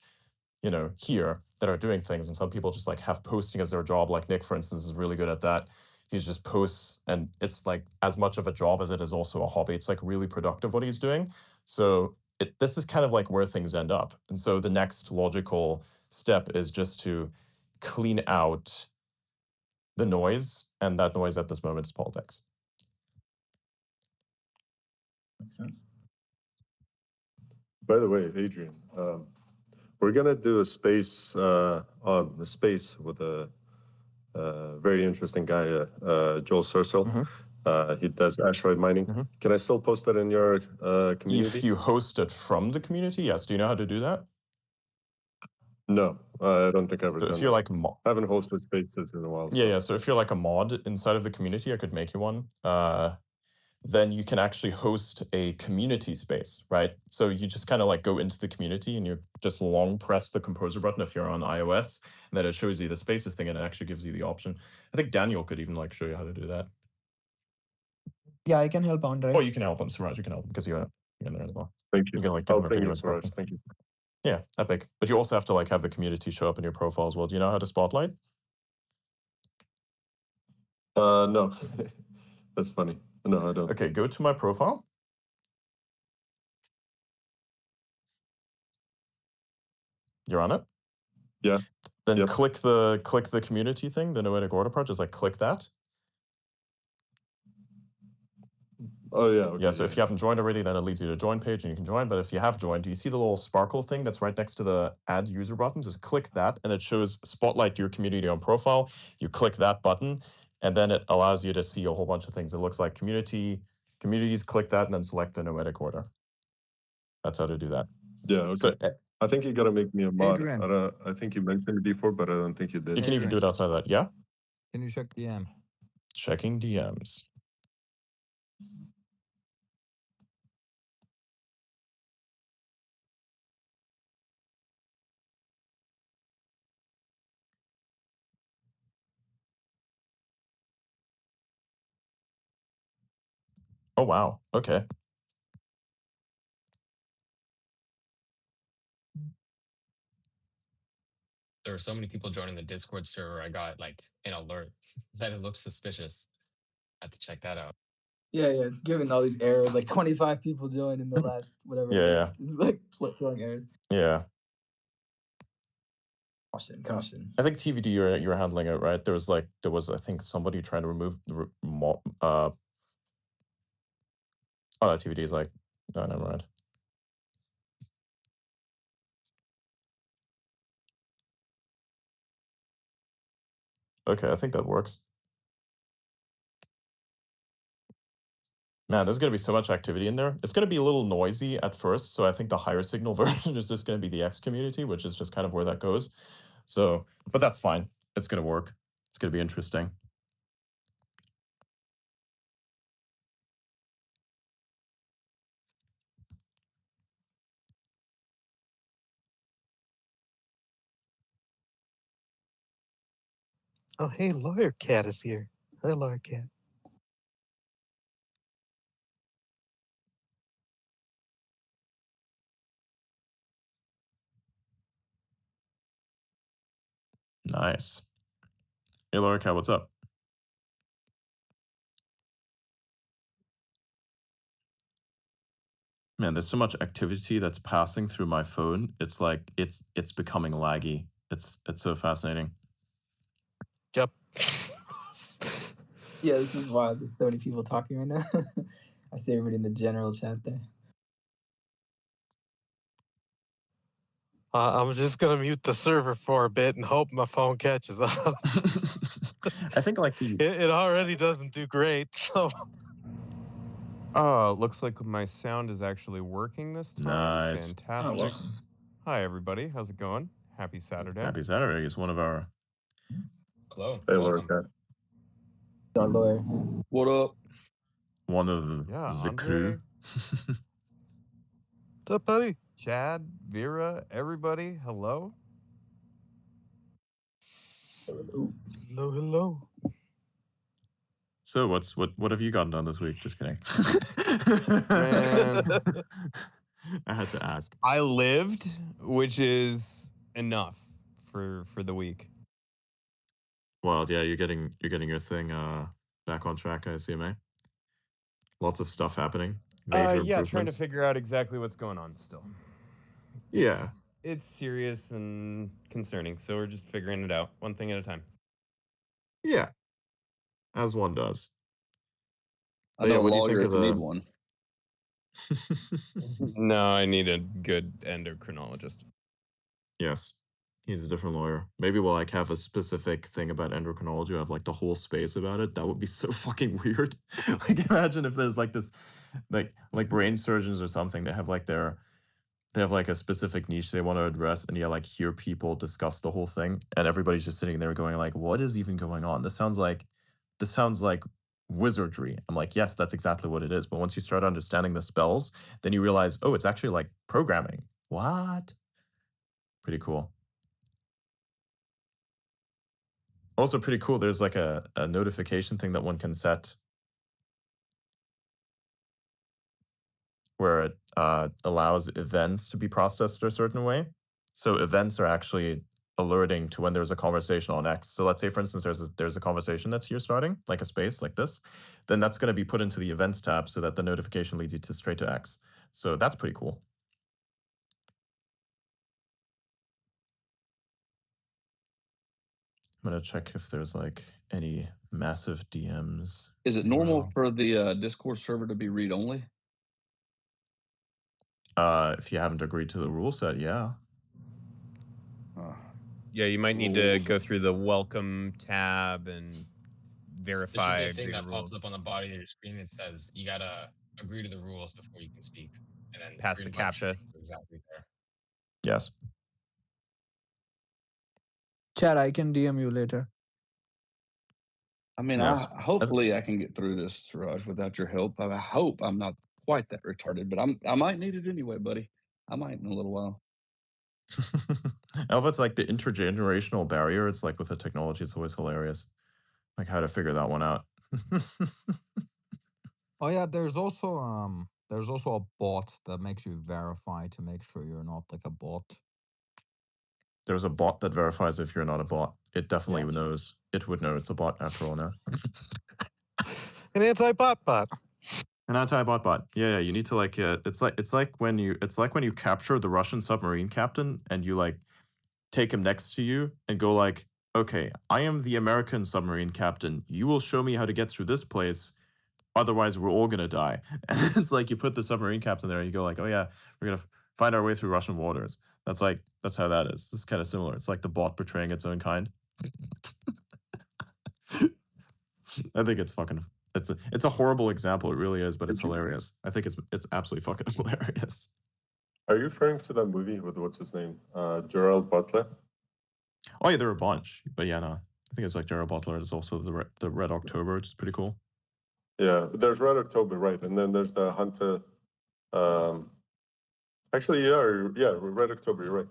you know, here that are doing things. And some people just like have posting as their job. Like Nick, for instance, is really good at that. He's just posts, and it's like as much of a job as it is also a hobby. It's like really productive what he's doing. So this is kind of like where things end up. And so the next logical step is just to clean out the noise, and that noise at this moment is politics. Makes sense. By the way, Adrian, we're gonna do a space on the space with a very interesting guy, Joel Surcel. He does asteroid mining. Can I still post that in your community? If you host it from the community, yes. Do you know how to do that? No, I don't think I've ever So if done you're that. like I haven't hosted spaces in a while. yeah, so- yeah. So if you're like a mod inside of the community, I could make you one. Then you can actually host a community space, right? So you just kind of like go into the community and you just long press the composer button if you're on iOS, and then it shows you the spaces thing and it actually gives you the option. I think Daniel could even like show you how to do that. Yeah, I can help Andre. Oh, you can help him, Suraj. You can help him because you're in there as well. Thank you. You can like give I'll him a ping video you, instruction. Suraj. Thank you. Yeah, epic. But you also have to like have the community show up in your profile as well. Do you know how to spotlight? No, that's funny. No, I don't. Okay, go to my profile. You're on it. Yeah. Then Yep. click the community thing, the Noetic order part. Just like click that. Oh yeah. Okay, Yeah. So if you haven't joined already, then it leads you to join page and you can join. But if you have joined, do you see the little sparkle thing that's right next to the add user button? Just click that, and it shows spotlight your community on profile. You click that button, and then it allows you to see a whole bunch of things. It looks like communities. Click that, and then select the Noetic order. That's how to do that. Yeah. Okay. So I think you gotta make me a mod. Adrian. I think you mentioned it before, but I don't think you did. you can even do it outside of that. Yeah. Can you check DM? Checking DMs. Oh wow. Okay. There were so many people joining the Discord server. I got like an alert that it looks suspicious. I had to check that out. Yeah, it's giving all these errors. Like 25 people joined in the last whatever. Yeah. It's like throwing errors. Yeah. Caution. I think TVD you're handling it right. There was I think somebody trying to remove the oh no, TVD is like no, never mind. Okay, I think that works. Man, there's going to be so much activity in there. It's going to be a little noisy at first, so I think the higher signal version is just going to be the X community, which is just kind of where that goes. So, but that's fine. It's going to work. It's going to be interesting. Oh, hey, Lawyer Cat is here. Hi, Lawyer Cat. Nice. Hey, Laura Cat, what's up? Man, there's so much activity that's passing through my phone. It's like it's becoming laggy. It's so fascinating. Yep. Yeah, this is why there's so many people talking right now. I see everybody in the general chat there. I'm just gonna mute the server for a bit and hope my phone catches up. I think like it already doesn't do great. So Oh, looks like my sound is actually working this time. Nice. Fantastic. Hi, everybody. How's it going? Happy Saturday. Happy Saturday is one of our. Hello. Hey, Lawyer Welcome. Cat. Our lawyer. What up? One of the Andre, crew. what's up, buddy? Chad, Vera, everybody, hello. Hello. So what have you gotten done this week? Just kidding. Man. I had to ask. I lived, which is enough for the week. Well, yeah, you're getting your thing back on track, I assume, eh? Lots of stuff happening. Major Yeah, trying to improvements. figure out exactly what's going on still. Yeah. It's serious and concerning, so we're just figuring it out, one thing at a time. Yeah. As one does. I know a what do you lawyer think if of you the need one. No, I need a good endocrinologist. Yes. He's a different lawyer. Maybe we'll like have a specific thing about endocrinology. Have like the whole space about it. That would be so fucking weird. Like imagine if there's like this like brain surgeons or something. They have like their they have like a specific niche they want to address, and you like hear people discuss the whole thing, and everybody's just sitting there going like, what is even going on? This sounds like wizardry. I'm like, yes, that's exactly what it is. But once you start understanding the spells, then you realize, oh, it's actually like programming. What? Pretty cool. Also pretty cool, there's like a notification thing that one can set where it allows events to be processed a certain way. So events are actually alerting to when there's a conversation on X. So let's say, for instance, there's a conversation that's here starting, like a space like this, then that's going to be put into the events tab so that the notification leads you to straight to X. So that's pretty cool. I'm going to check if there's like any massive DMs. Is it normal for the Discord server to be read only? If you haven't agreed to the rule set, yeah. Yeah, you might need to go through the welcome tab and verify. There should be a thing that pops up on the body of your screen that says you gotta agree to the rules before you can speak, and then pass the captcha. Exactly there. Yes. Chad, I can DM you later. I mean, Yes. hopefully I can get through this, Raj, without your help. I hope I'm not quite that retarded, but I might need it anyway, buddy. I might in a little while. Alpha, it's like the intergenerational barrier. It's like with the technology, it's always hilarious. Like how to figure that one out. Oh yeah, there's also a bot that makes you verify to make sure you're not like a bot. There's a bot that verifies if you're not a bot. It definitely knows. It would know it's a bot after all now. An anti-bot bot. An anti-bot bot. Yeah, you need to like it's like when you capture the Russian submarine captain and you like take him next to you and go like, okay, I am the American submarine captain. You will show me how to get through this place. Otherwise, we're all gonna die. And it's like you put the submarine captain there and you go like, oh yeah, we're gonna find our way through Russian waters. That's how that is. It's kind of similar. It's like the bot betraying its own kind. I think it's fucking. It's a horrible example. It really is, but it's hilarious. I think it's absolutely fucking hilarious. Are you referring to that movie with what's his name, Gerald Butler? Oh yeah, there are a bunch, but yeah, no, I think it's like Gerald Butler. There's also the Red October, which is pretty cool. Yeah, there's Red October, right? And then there's the Hunter. Actually, yeah, Red October. You're right.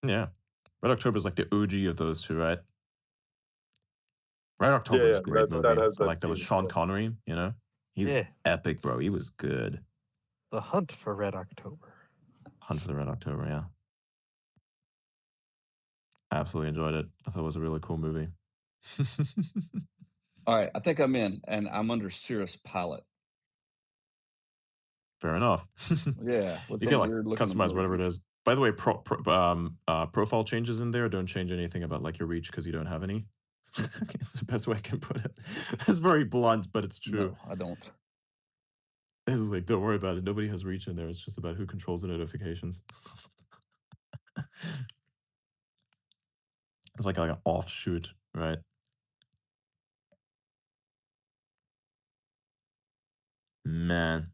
Yeah, Red October is like the OG of those two, right? Red October is a great movie. That was Sean Connery. You know, he was epic, bro. He was good. The Hunt for Red October. Hunt for the Red October, yeah. Absolutely enjoyed it. I thought it was a really cool movie. All right, I think I'm in, and I'm under Cirrus Pilot. Fair enough. Yeah, you can like customize whatever it is. By the way, profile changes in there don't change anything about like your reach because you don't have any. It's the best way I can put it. It's very blunt, but it's true. No, I don't. It's like, don't worry about it. Nobody has reach in there. It's just about who controls the notifications. It's like an offshoot, right? Man.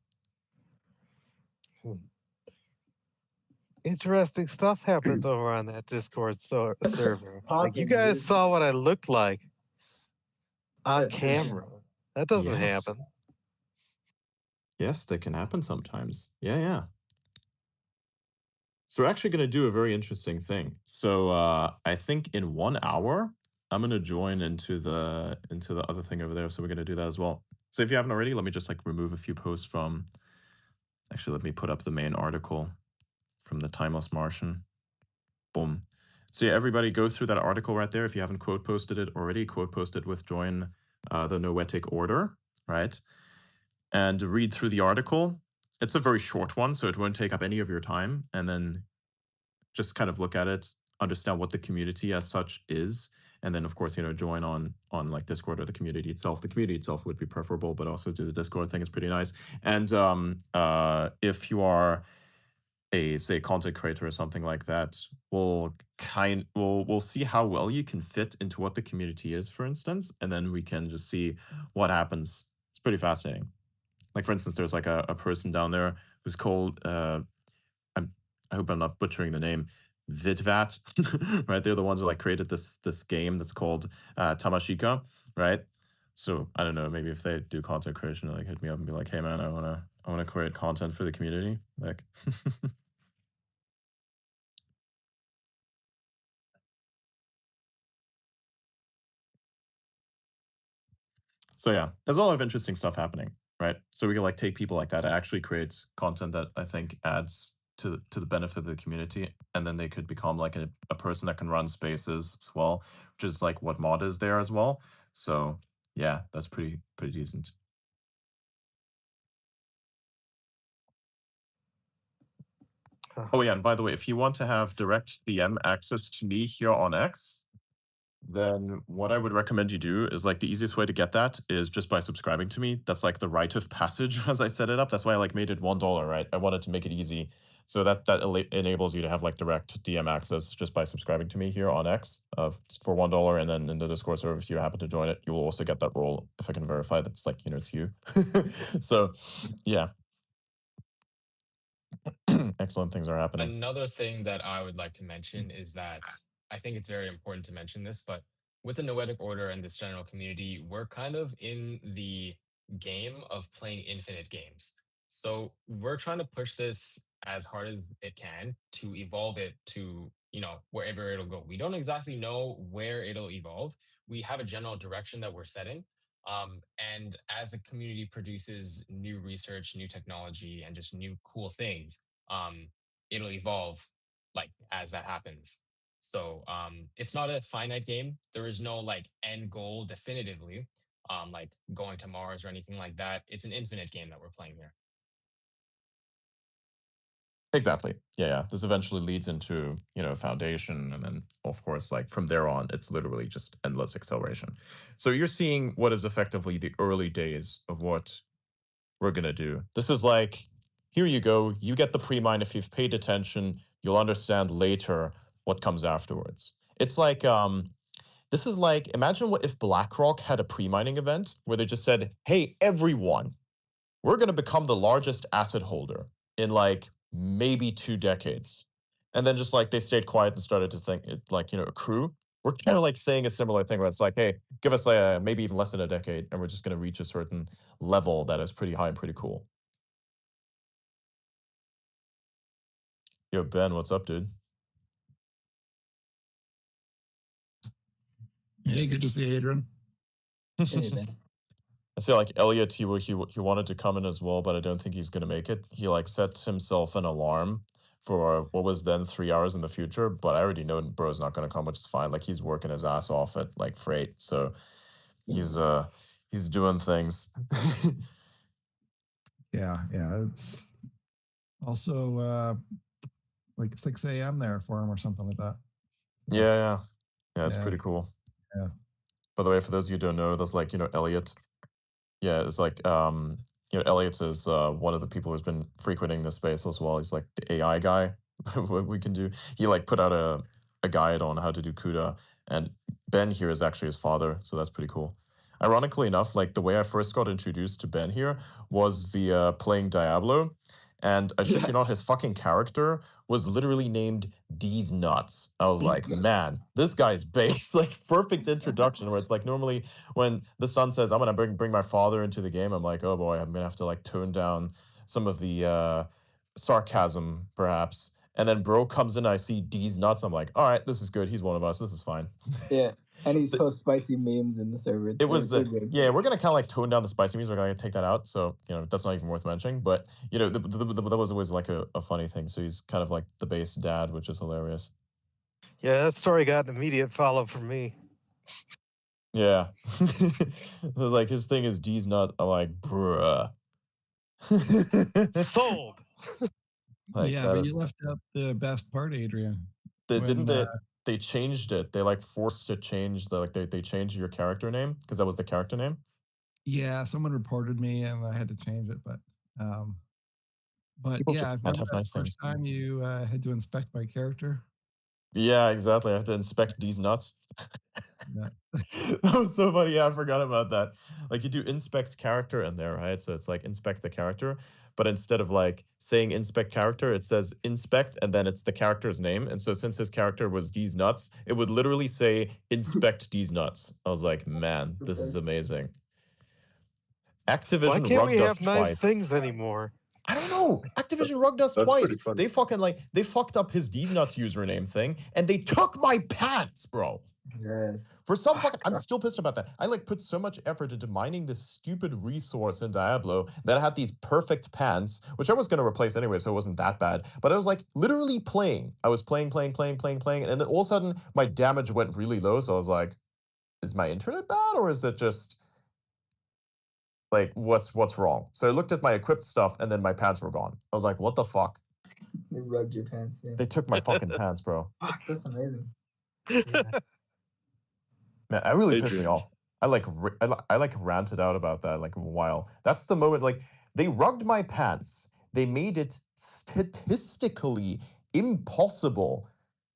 Interesting stuff happens over on that Discord server. Like you guys saw what I looked like on camera. That doesn't happen. Yes, that can happen sometimes. Yeah. So we're actually going to do a very interesting thing. So I think in 1 hour, I'm going to join into the other thing over there. So we're going to do that as well. So if you haven't already, let me just like remove a few posts from. Actually, let me put up the main article from the Timeless Martian. Boom. So yeah, everybody go through that article right there. If you haven't quote posted it already, quote post it with join the Noetic order, right? And read through the article. It's a very short one, so it won't take up any of your time. And then just kind of look at it, understand what the community as such is, and then of course, join on like Discord or the community itself. The community itself would be preferable, but also do the Discord thing is pretty nice. And if you are a say content creator or something like that, we'll see how well you can fit into what the community is, for instance, and then we can just see what happens. It's pretty fascinating. Like for instance, there's like a person down there who's called I hope I'm not butchering the name, Vidvat, right? They're the ones who like created this game that's called Tamashika, right? So I don't know, maybe if they do content creation, like hit me up and be like, hey man, I wanna create content for the community. Like so yeah, there's a lot of interesting stuff happening, right? So we can like take people like that. It actually creates content that I think adds to the benefit of the community, and then they could become like a person that can run spaces as well, which is like what mod is there as well. So yeah, that's pretty decent. Oh yeah, and by the way, if you want to have direct DM access to me here on X, then what I would recommend you do is like the easiest way to get that is just by subscribing to me. That's like the rite of passage as I set it up. That's why I like made it $1, right? I wanted to make it easy. So that enables you to have like direct DM access just by subscribing to me here on X for $1, and then in the Discord server, if you happen to join it, you will also get that role if I can verify that's like it's you. So yeah, excellent things are happening. Another thing that I would like to mention is that I think it's very important to mention this, but with the Noetic Order and this general community, we're kind of in the game of playing infinite games. So we're trying to push this as hard as it can to evolve it to, wherever it'll go. We don't exactly know where it'll evolve. We have a general direction that we're setting. And as the community produces new research, new technology, and just new cool things, it'll evolve like as that happens. So it's not a finite game. There is no like end goal definitively, like going to Mars or anything like that. It's an infinite game that we're playing here. Exactly. Yeah. This eventually leads into, foundation. And then, of course, like from there on, it's literally just endless acceleration. So you're seeing what is effectively the early days of what we're going to do. This is like, here you go. You get the pre-mine. If you've paid attention, you'll understand later what comes afterwards. It's like, this is like, imagine what if BlackRock had a pre-mining event where they just said, hey, everyone, we're going to become the largest asset holder in like maybe 2 decades. And then just like they stayed quiet and started to think it like, accrue. We're kind of like saying a similar thing where it's like, hey, give us maybe even less than a decade and we're just going to reach a certain level that is pretty high and pretty cool. Yo, Ben, what's up, dude? Hey, good to see Adrian. Hey, Ben. I feel like Elliot, he wanted to come in as well, but I don't think he's going to make it. He like set himself an alarm for what was then 3 hours in the future, but I already know bro's not going to come, which is fine. Like he's working his ass off at like freight, so he's doing things. Yeah, it's also like 6 a.m. there for him or something like that. So, yeah, it's yeah. pretty cool. Yeah. By the way, for those of you who don't know, that's like, Elliot. Yeah, it's like Elliot is one of the people who's been frequenting this space as well. He's like the AI guy. What we can do. He like put out a guide on how to do CUDA, and Ben here is actually his father, so that's pretty cool. Ironically enough, like the way I first got introduced to Ben here was via playing Diablo, and I shit you not, his fucking character was literally named D's Nuts. I was like, man, this guy's base. Like perfect introduction where it's like normally when the son says, I'm gonna bring my father into the game, I'm like, oh boy, I'm gonna have to like tone down some of the sarcasm, perhaps. And then bro comes in, I see D's Nuts, I'm like, all right, this is good. He's one of us. This is fine. Yeah, and he's post spicy memes in the server. It was They're good. yeah, we're gonna kind of like tone down the spicy memes. We're gonna take that out, so that's not even worth mentioning. But that was always like a funny thing. So he's kind of like the base dad, which is hilarious. Yeah, that story got an immediate follow from me. Yeah, it was like his thing is D's Nut. I'm like, bruh. Sold. Like, yeah, but you left out the best part, Adrian. They changed it. They like forced to change they changed your character name because that was the character name. Yeah, someone reported me and I had to change it, but People yeah, just I can't remember have that nice first things. time you had to inspect my character. Yeah, exactly. I have to inspect these nuts. Yeah. That was so funny. Yeah, I forgot about that. Like you do inspect character in there, right? So it's like inspect the character, but instead of like saying inspect character, it says inspect and then it's the character's name. And so since his character was these nuts, it would literally say inspect these nuts. I was like, man, this is amazing. Why Activision can't we rugged us have nice twice. things anymore? I don't know. Activision rugged us That's twice. pretty funny. They fucking like they fucked up his these nuts username thing and they took my pants, bro. Yes. For some fucking, I'm still pissed about that. I like put so much effort into mining this stupid resource in Diablo that I had these perfect pants, which I was going to replace anyway, so it wasn't that bad. But I was like literally playing. I was playing, and then all of a sudden my damage went really low. So I was like, is my internet bad or is it just like what's wrong? So I looked at my equipped stuff and then my pants were gone. I was like, what the fuck? They rubbed your pants. Yeah. They took my fucking pants, bro. Fuck, that's amazing. Man, that really pissed me Adrian. off. I like ranted out about that like a while. That's the moment like they rugged my pants. They made it statistically impossible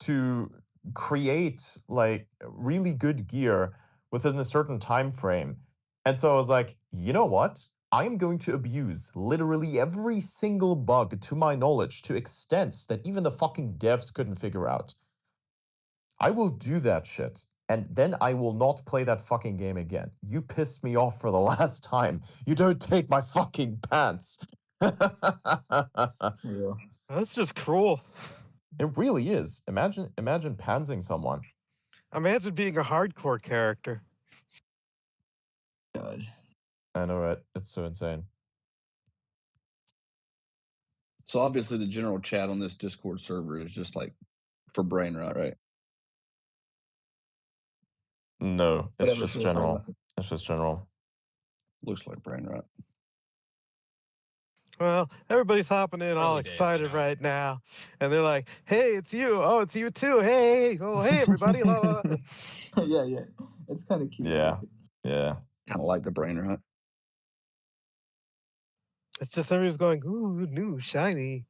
to create like really good gear within a certain time frame. And so I was like, you know what? I am going to abuse literally every single bug to my knowledge to extents that even the fucking devs couldn't figure out. I will do that shit. And then I will not play that fucking game again. You pissed me off for the last time. You don't take my fucking pants. Yeah. That's just cruel. It really is. Imagine pantsing someone. Imagine being a hardcore character. God. I know, right? It's so insane. So obviously the general chat on this Discord server is just like for brain rot, right? No, it's Whatever just people talk general. about. It's just general. Looks like brain rot. Well, everybody's hopping in all Early days, you excited know. right now, and they're like, "Hey, it's you! Oh, it's you too! Hey, oh, hey, everybody!" La, la, la. Yeah, yeah. It's kind of cute. I Yeah. like it. Yeah. Kind of like the brain rot. It's just everybody's going, "Ooh, new, shiny."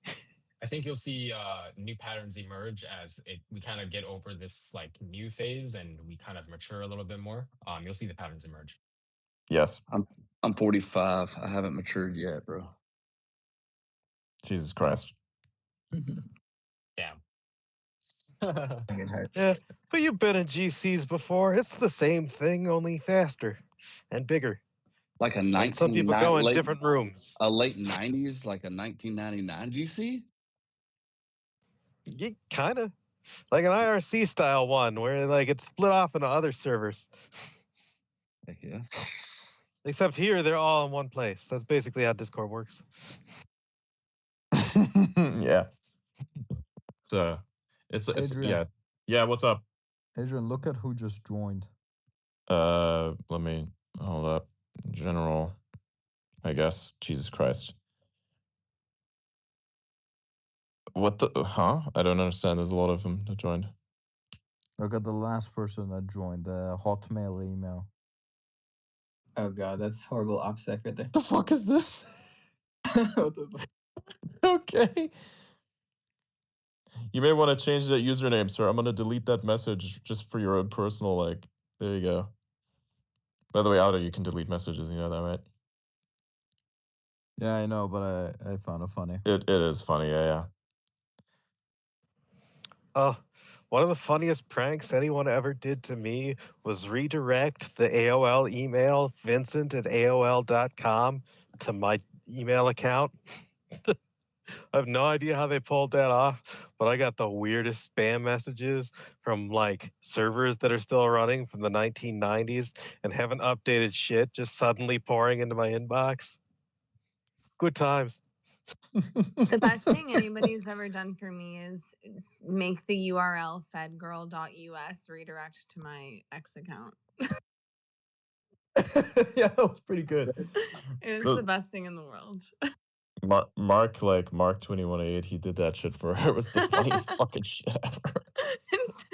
I think you'll see new patterns emerge as we kind of get over this like new phase and we kind of mature a little bit more. You'll see the patterns emerge. Yes. I'm 45. I haven't matured yet, bro. Jesus Christ. Damn. It hurt. Yeah, but you've been in GCs before. It's the same thing, only faster and bigger. Like a And some people go in late, different rooms. a late 90s, like a 1999 GC. Kind of like an IRC style one, where like it's split off into other servers. Heck yeah. Except here, they're all in one place. That's basically how Discord works. Yeah. So it's Adrian. yeah. Yeah, what's up? Adrian, look at who just joined. Let me hold up. General, I guess. Jesus Christ. What the huh? I don't understand. There's a lot of them that joined. Look at the last person that joined, the Hotmail email. Oh god, that's horrible OPSEC right there. The fuck is this? What the fuck? Okay. You may want to change that username, sir. I'm gonna delete that message just for your own personal like. There you go. By the way, Otto, you can delete messages. You know that, right? Yeah, I know, but I found it funny. It is funny. Yeah. Oh, one of the funniest pranks anyone ever did to me was redirect the AOL email vincent@aol.com to my email account. I have no idea how they pulled that off, but I got the weirdest spam messages from like servers that are still running from the 1990s and haven't updated shit, just suddenly pouring into my inbox. Good times. The best thing anybody's ever done for me is make the URL fedgirl.us redirect to my ex account. Yeah, that was pretty good. It's Look, the best thing in the world. Mark 2108, he did that shit for her. It was the funniest fucking shit ever.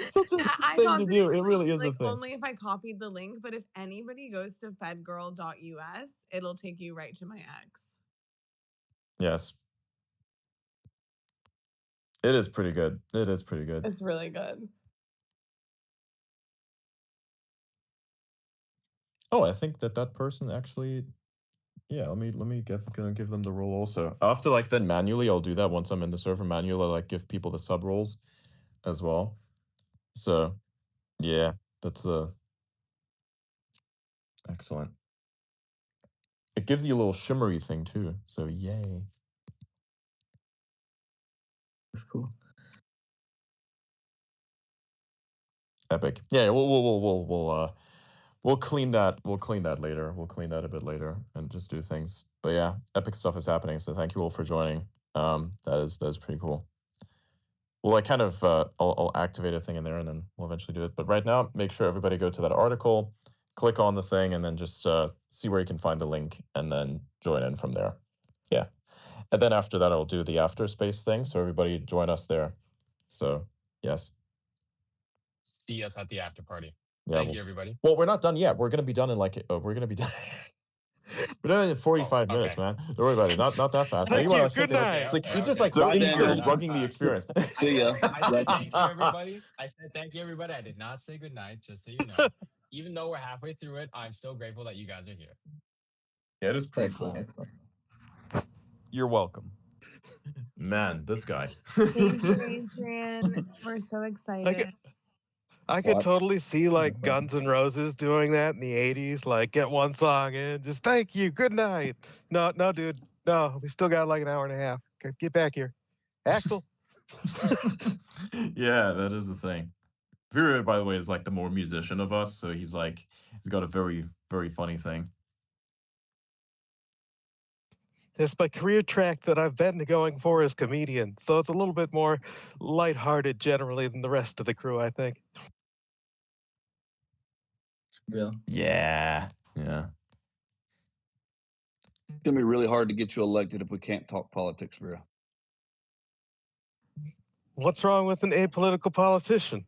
Such a I thing thought to that do. it It was really is a like thing. only if I copied the link, but if anybody goes to fedgirl.us, it'll take you right to my ex. Yes. It is pretty good. It is pretty good. It's really good. Oh, I think that person actually. Yeah, let me gonna give them the role also. I'll have to like then manually I'll do that once I'm in the server manually like give people the sub roles as well. So yeah, that's excellent. It gives you a little shimmery thing too. So yay. That's cool. Epic. Yeah, we'll clean that. We'll clean that later. We'll clean that a bit later and just do things. But yeah, epic stuff is happening. So thank you all for joining. That is pretty cool. Well, I kind of I'll activate a thing in there and then we'll eventually do it. But right now, make sure everybody go to that article, click on the thing, and then just see where you can find the link and then join in from there. Yeah, and then after that, I'll do the after space thing. So everybody join us there. So yes. See us at the after party. Yeah. Thank you, everybody. Well, we're not done yet. We're gonna be done in like we're gonna be done. We're done in 45 minutes, okay. man. Don't worry about it. Not that fast. Thank you wanna you. shake Good it. night. It's like Okay, he's just okay. like so Bye, inside Daniel. rugging the experience. See ya. I said thank you, everybody. I said thank you, everybody. I did not say good night, just so you know. Even though we're halfway through it, I'm still grateful that you guys are here. Yeah, it is pretty Excellent, cool. excellent. You're welcome. Man, this guy. Thank you, Adrian. We're so excited. I could What? totally see like Guns N' Roses doing that in the '80s. Like, get one song in, just thank you, good night. No, dude, no, we still got like an hour and a half. Okay, get back here, Axel. Yeah, that is the thing. Vera, by the way, is like the more musician of us, so he's got a very, very funny thing. It's my career track that I've been going for as comedian, so it's a little bit more lighthearted generally than the rest of the crew, I think. Real. Yeah. Yeah. It's gonna be really hard to get you elected if we can't talk politics, Vera. What's wrong with an apolitical politician?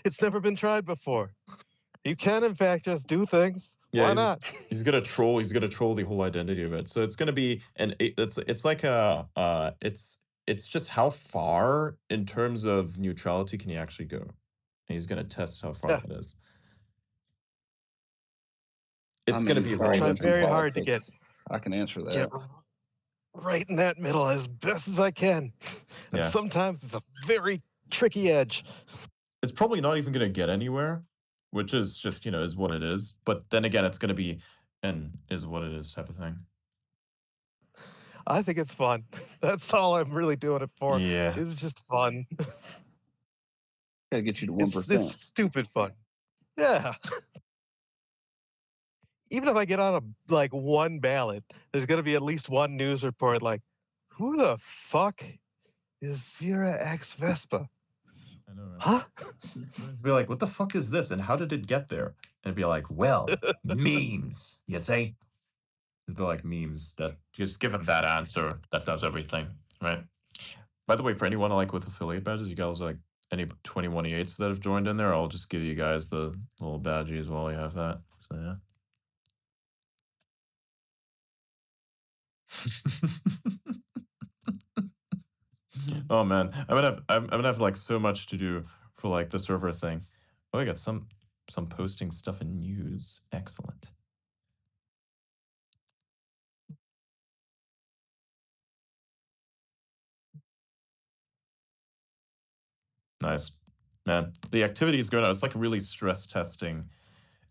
It's never been tried before. You can, in fact, just do things. Yeah, Why not? he's gonna troll. He's gonna troll the whole identity of it. So it's gonna be it's like a it's just how far in terms of neutrality can you actually go? And he's gonna test how far Yeah. that is. It's gonna be very Try politics. very hard to get I can answer that. get right in that middle as best as I can. And Yeah. sometimes it's a very tricky edge. It's probably not even gonna get anywhere, which is just, is what it is. But then again, it's gonna be and is what it is type of thing. I think it's fun. That's all I'm really doing it for. Yeah. It's just fun. Gotta get you to It's 1%. stupid fun. Yeah. Even if I get on a like one ballot, there's gonna be at least one news report like, who the fuck is Vera X Vespa? I know, right? Huh? Be like, what the fuck is this? And how did it get there? And it'd be like, well, memes, you see? It'd be like memes that just give him that answer that does everything, right? By the way, for anyone like with affiliate badges, you guys like any 21E8s that have joined in there, I'll just give you guys the little badges while you have that. So yeah. Oh man, I'm gonna have like so much to do for like the server thing. Oh, I got some posting stuff in news. Excellent. Nice. Man, the activity is going on. It's like really stress testing.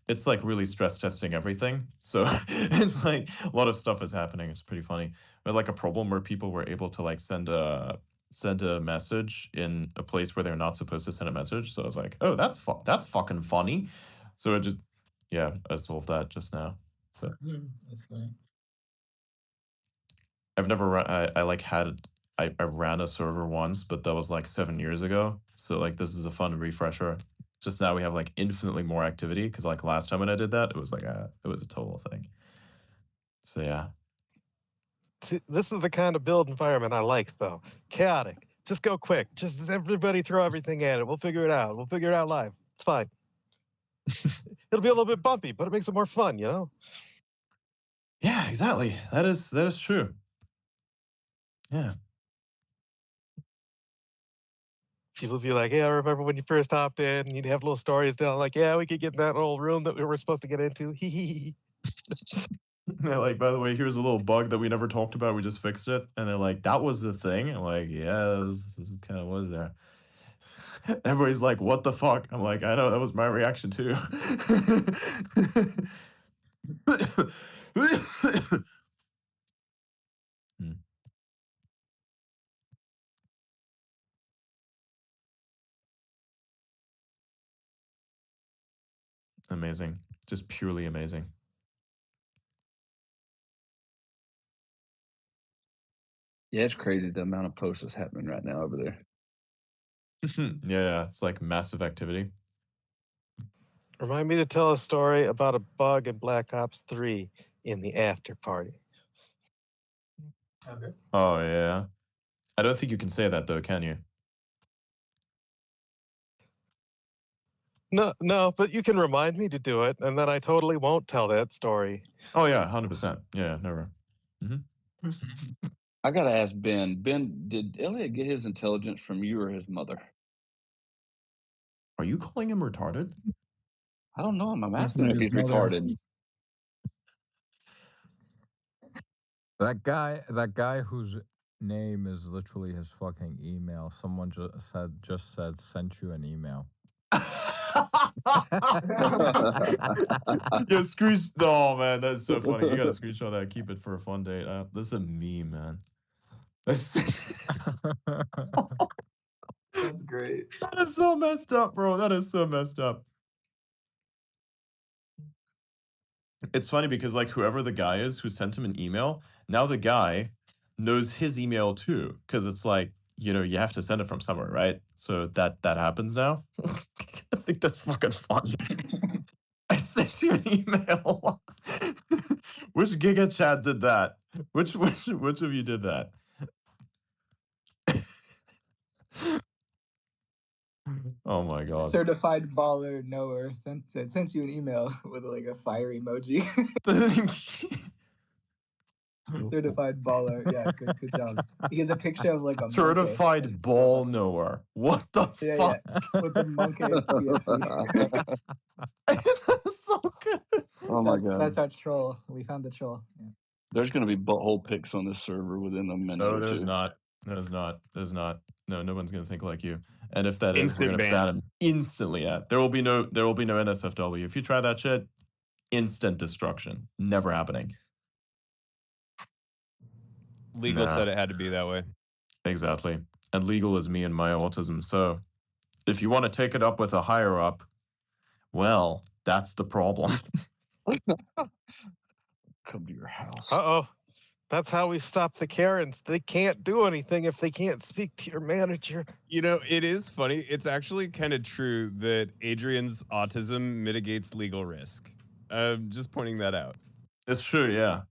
It's like really stress testing everything. So it's like a lot of stuff is happening. It's pretty funny. We had like a problem where people were able to like send a message in a place where they're not supposed to send a message. So I was like, oh, that's fucking funny. So it just I solved that just now. So That's funny. I've never run. I like had I ran a server once, but that was like 7 years ago. So like this is a fun refresher. Just now we have like infinitely more activity because like last time when I did that, it was like it was a total thing. So yeah. See, this is the kind of build environment I like, though. Chaotic. Just go quick. Just everybody throw everything at it. We'll figure it out. We'll figure it out live. It's fine. It'll be a little bit bumpy, but it makes it more fun, you know? Yeah, exactly. That is true. Yeah. people would be like, "Yeah, I remember when you first hopped in." And you'd have little stories down, like, "Yeah, we could get in that little room that we were supposed to get into." Hee hee. They're like, by the way, here's a little bug that we never talked about. We just fixed it. And they're like, that was the thing. I'm like, yeah, this kind of was there. Everybody's like, what the fuck? I'm like, I know, that was my reaction too. Hmm. Amazing. Just purely amazing. Yeah, it's crazy the amount of posts that's happening right now over there. Yeah, it's like massive activity. Remind me to tell a story about a bug in Black Ops 3 in the after party. Okay. Oh, yeah. I don't think you can say that though, can you? No, but you can remind me to do it, and then I totally won't tell that story. Oh, yeah, 100%. Yeah, never. I gotta ask Ben. Ben, did Elliot get his intelligence from you or his mother? Are you calling him retarded? I don't know. I'm I asking said if his he's mother. retarded. That guy whose name is literally his fucking email. Someone just said sent you an email. Yeah, oh man, that's so funny. You gotta screenshot that. Keep it for a fun date. This is a meme, man. That's great. That is so messed up, bro. That is so messed up. It's funny because like whoever the guy is who sent him an email, now the guy knows his email too, because it's like, you have to send it from somewhere, right? So that happens now. I think that's fucking funny. I sent you an email. Which Giga Chat did that? Which of you did that? Oh my god. Certified baller Noah sent you an email with like a fire emoji. Certified baller. Yeah, good job. He has a picture of like a Certified monkey. ball knower. What the fuck? Yeah, with the monkey PFP. That's so good. Oh my god. That's our troll. We found the troll. Yeah. There's going to be butthole pics on this server within a minute No, or there's two. not. There's not. No one's gonna think like you. And if that is, Instant we're gonna ban. ban him instantly. There will be no NSFW. If you try that shit, instant destruction. Never happening. Legal Nah. said it had to be that way. Exactly. And legal is me and my autism. So if you want to take it up with a higher up, well, that's the problem. Come to your house. Uh-oh. That's how we stop the Karens. They can't do anything if they can't speak to your manager. It is funny. It's actually kind of true that Adrian's autism mitigates legal risk. Just pointing that out. It's true, yeah.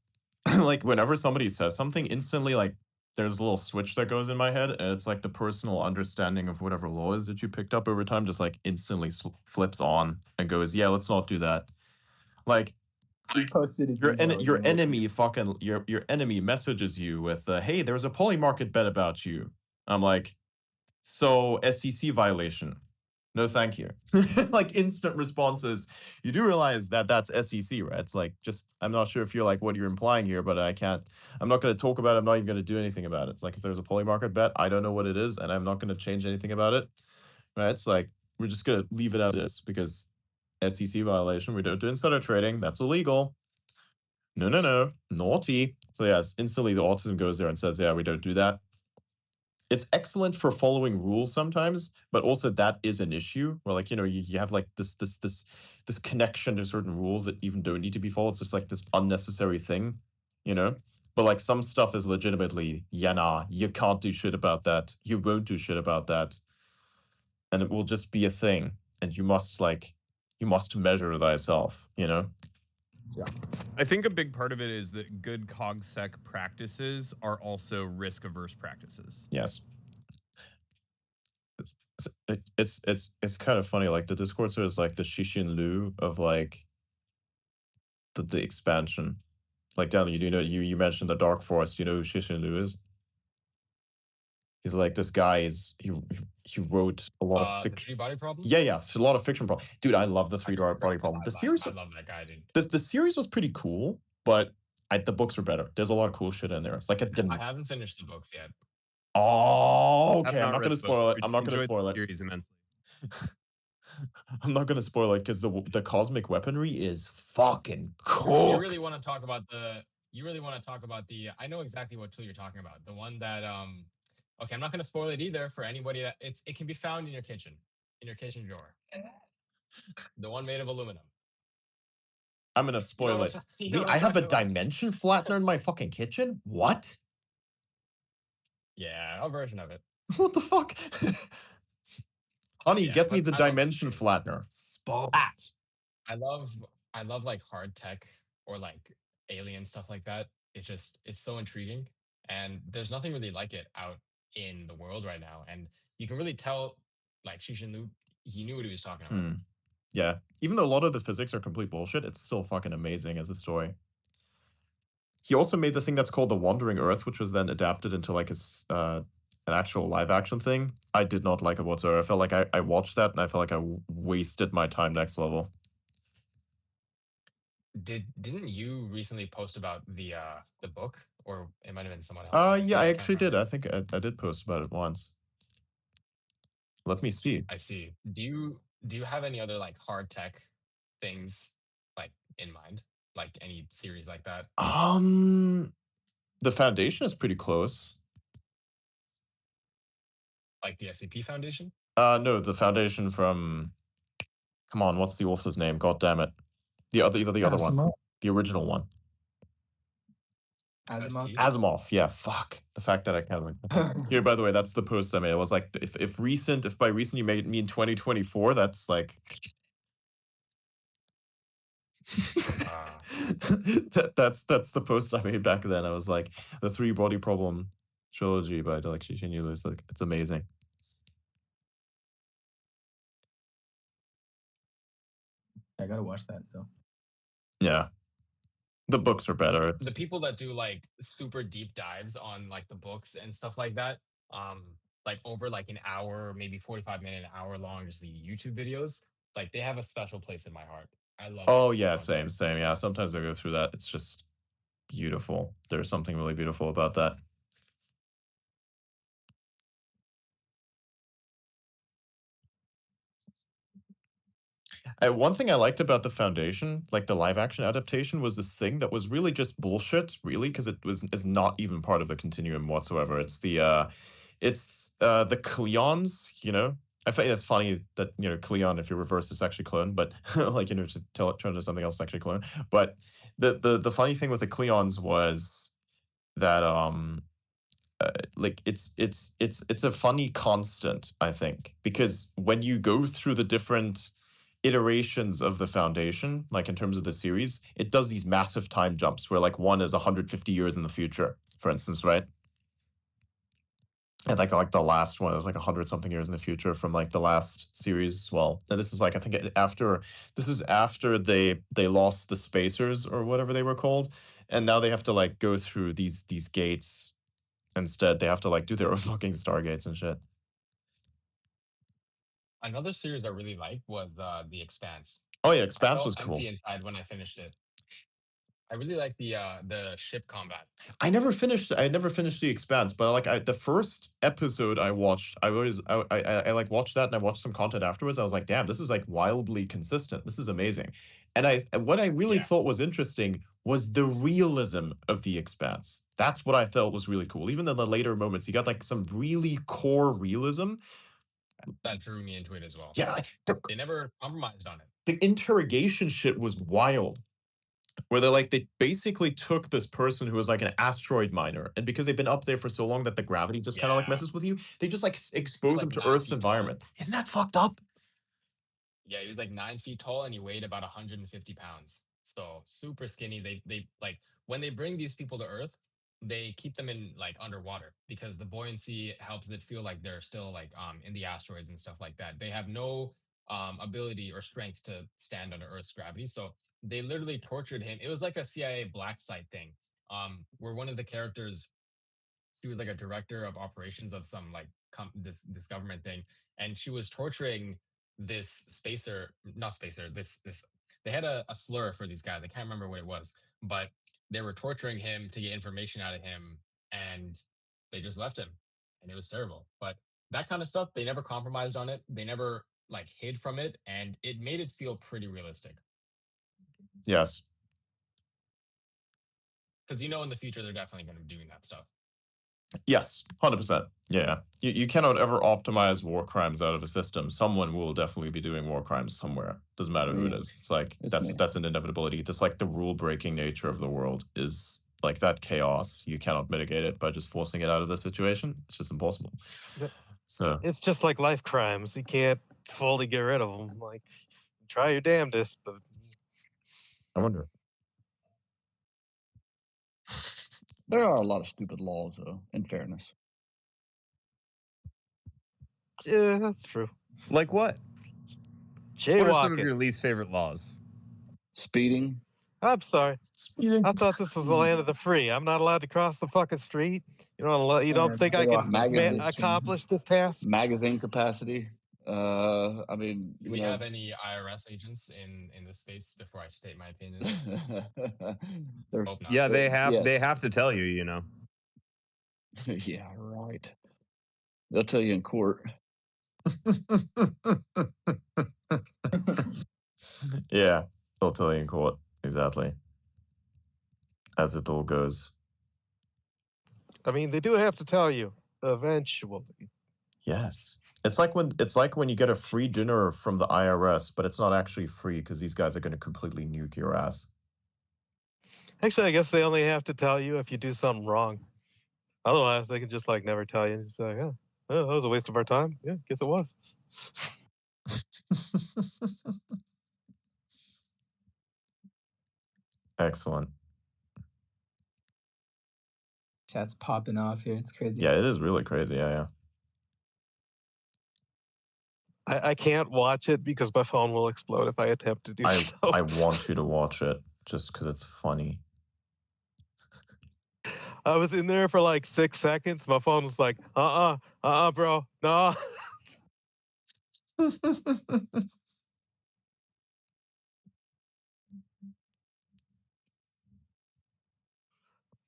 Like whenever somebody says something, instantly like there's a little switch that goes in my head, and it's like the personal understanding of whatever law is that you picked up over time just like instantly flips on and goes, yeah, let's not do that. Like He posted his your email your again. enemy fucking your enemy messages you with, hey, there's a poly market bet about you. I'm like, so SEC violation. No, thank you. Like instant responses. You do realize that that's SEC, right? It's like, just, I'm not sure if you're like what you're implying here, but I'm not going to talk about it. I'm not even going to do anything about it. It's like, if there's a poly market bet, I don't know what it is, and I'm not going to change anything about it. Right? It's like, we're just going to leave it as is because SEC violation. We don't do insider trading. That's illegal. No. Naughty. So yes, instantly the autism goes there and says, yeah, we don't do that. It's excellent for following rules sometimes, but also that is an issue where, like, you have like this connection to certain rules that even don't need to be followed. It's just like this unnecessary thing, But like some stuff is legitimately, yeah, nah, you can't do shit about that. You won't do shit about that, and it will just be a thing, and you must measure thyself, Yeah. I think a big part of it is that good CogSec practices are also risk-averse practices. Yes. It's kind of funny. Like the Discord server is like the Shishin Lu of like the expansion. Like, Daniel, you mentioned the Dark Forest. You know who Shishin Lu is? He's like, this guy is he wrote a lot of The fiction. three body problem. Yeah, a lot of fiction problem. Dude, I love the three body problem. I love that guy, dude. The series was pretty cool, but the books were better. There's a lot of cool shit in there. It's like I haven't finished the books yet. Oh, I've okay. I'm not not read gonna the books, spoil it. but I'm not gonna enjoyed spoil the it. series immensely. I'm not gonna spoil it because the cosmic weaponry is fucking You really cooked. want to talk about the? You really want to talk about the? I know exactly what tool you're talking about. The one that Okay, I'm not going to spoil it either for anybody that it can be found in your kitchen drawer. The one made of aluminum. I'm gonna spoil it. I have a dimension flattener in my fucking kitchen? What? Yeah, a version of it. What the fuck? Honey, Yeah, get me but the I love dimension flattener. Splat. I love like hard tech or like alien stuff like that. It's so intriguing, and there's nothing really like it out in the world right now. And you can really tell, like Shishin Lu, he knew what he was talking about. Yeah. Even though a lot of the physics are complete bullshit, it's still fucking amazing as a story. He also made the thing that's called the Wandering Earth, which was then adapted into like an actual live action thing. I did not like it whatsoever. I felt like I watched that and I felt like I wasted my time next level. Didn't you recently post about the book, or it might have been someone else? Yeah, I actually did. I think I did post about it once. Let me see. I see. Do you have any other like hard tech things like in mind, like any series like that? The Foundation is pretty close. Like the SCP Foundation? No, the Foundation from. Come on, what's the author's name? God damn it! The other one, the original one. Asimov. Yeah, fuck. The fact that I can't remember. Here, by the way, that's the post I made. It was like, if by recent you made me in 2024, that's like. That's the post I made back then. I was like, the Three Body Problem trilogy by like Shishin Yu. Like, it's amazing. I gotta watch that. So yeah, the books are better. The people that do like super deep dives on like the books and stuff like that, like over like an hour, maybe 45-minute, an hour long, just the YouTube videos, like they have a special place in my heart. I love. Oh yeah, same. Yeah, sometimes I go through that. It's just beautiful. There's something really beautiful about that. One thing I liked about the Foundation, like the live action adaptation, was this thing that was really just bullshit, really, because is not even part of the continuum whatsoever. It's the Cleons, you know. I think it's funny that, you know, Cleon, if you reverse, it's actually clone, but like, you know, to turn to something else, it's actually clone. But the funny thing with the Cleons was that like it's a funny constant, I think, because when you go through the different iterations of the Foundation, like in terms of the series, it does these massive time jumps where like one is 150 years in the future, for instance, right? And like the last one is like 100 something years in the future from like the last series as well. And this is like, I think after they lost the spacers or whatever they were called, and now they have to like go through these gates. Instead, they have to like do their own fucking stargates and shit. Another series I really liked was The Expanse. Oh yeah, Expanse I felt was cool. empty inside when I finished it. I really like the ship combat. I never finished The Expanse, but like the first episode I watched, I like watched that and I watched some content afterwards. I was like, damn, this is like wildly consistent. This is amazing. And what I really thought was interesting was the realism of The Expanse. That's what I felt was really cool. Even in the later moments, you got like some really core realism. That drew me into it as well. Yeah, they never compromised on it. The interrogation shit was wild. Where they basically took this person who was like an asteroid miner, and because they've been up there for so long that the gravity just kind of like messes with you, they just like expose them to Earth's environment. Isn't that fucked up? Yeah, he was like 9 feet tall and he weighed about 150 pounds. So super skinny. They like when they bring these people to Earth, they keep them in like underwater because the buoyancy helps it feel like they're still like in the asteroids and stuff like that. They have no ability or strength to stand under Earth's gravity. So they literally tortured him. It was like a CIA black site thing, where one of the characters She was like a director of operations of some like this government thing, and she was torturing this not spacer. This they had a slur for these guys. I can't remember what it was, but they were torturing him to get information out of him, and they just left him, and it was terrible. But that kind of stuff, they never compromised on it. They never like hid from it, and it made it feel pretty realistic. Yes. Because in the future they're definitely going to be doing that stuff. Yes, 100%. Yeah. You cannot ever optimize war crimes out of a system. Someone will definitely be doing war crimes somewhere. Doesn't matter who it is. It's like that's an inevitability. Just like the rule breaking nature of the world is like that chaos. You cannot mitigate it by just forcing it out of the situation. It's just impossible. So it's just like life crimes. You can't fully get rid of them. Like, try your damnedest, but I wonder. There are a lot of stupid laws, though, in fairness. Yeah, that's true. Like what? Jaywalking. What are some of your least favorite laws? Speeding. I'm sorry. Speeding. I thought this was the land of the free. I'm not allowed to cross the fucking street. You don't think I can accomplish this task? Magazine capacity. I mean, do we have any IRS agents in this space before I state my opinion? Yeah, they have to tell you, Yeah, right. They'll tell you in court. Yeah, they'll tell you in court. Exactly. As it all goes. I mean, they do have to tell you eventually. Yes. It's like when you get a free dinner from the IRS, but it's not actually free because these guys are going to completely nuke your ass. Actually, I guess they only have to tell you if you do something wrong. Otherwise, they can just like never tell you and just be like, oh, that was a waste of our time. Yeah, guess it was. Excellent. Chat's popping off here. It's crazy. Yeah, it is really crazy. Yeah. I can't watch it because my phone will explode if I attempt to do so. I want you to watch it just because it's funny. I was in there for like 6 seconds. My phone was like, bro, no.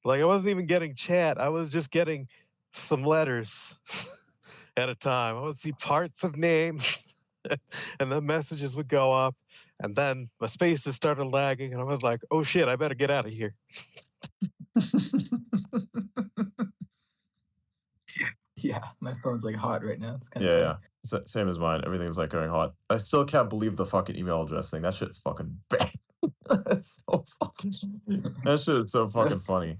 Like, I wasn't even getting chat. I was just getting some letters at a time. I would see parts of names and then messages would go up. And then my spaces started lagging. And I was like, oh shit, I better get out of here. Yeah, my phone's like hot right now. It's kind of yeah. Same as mine. Everything's like going hot. I still can't believe the fucking email address thing. That shit's fucking bad. That's so fucking. That shit is so fucking funny.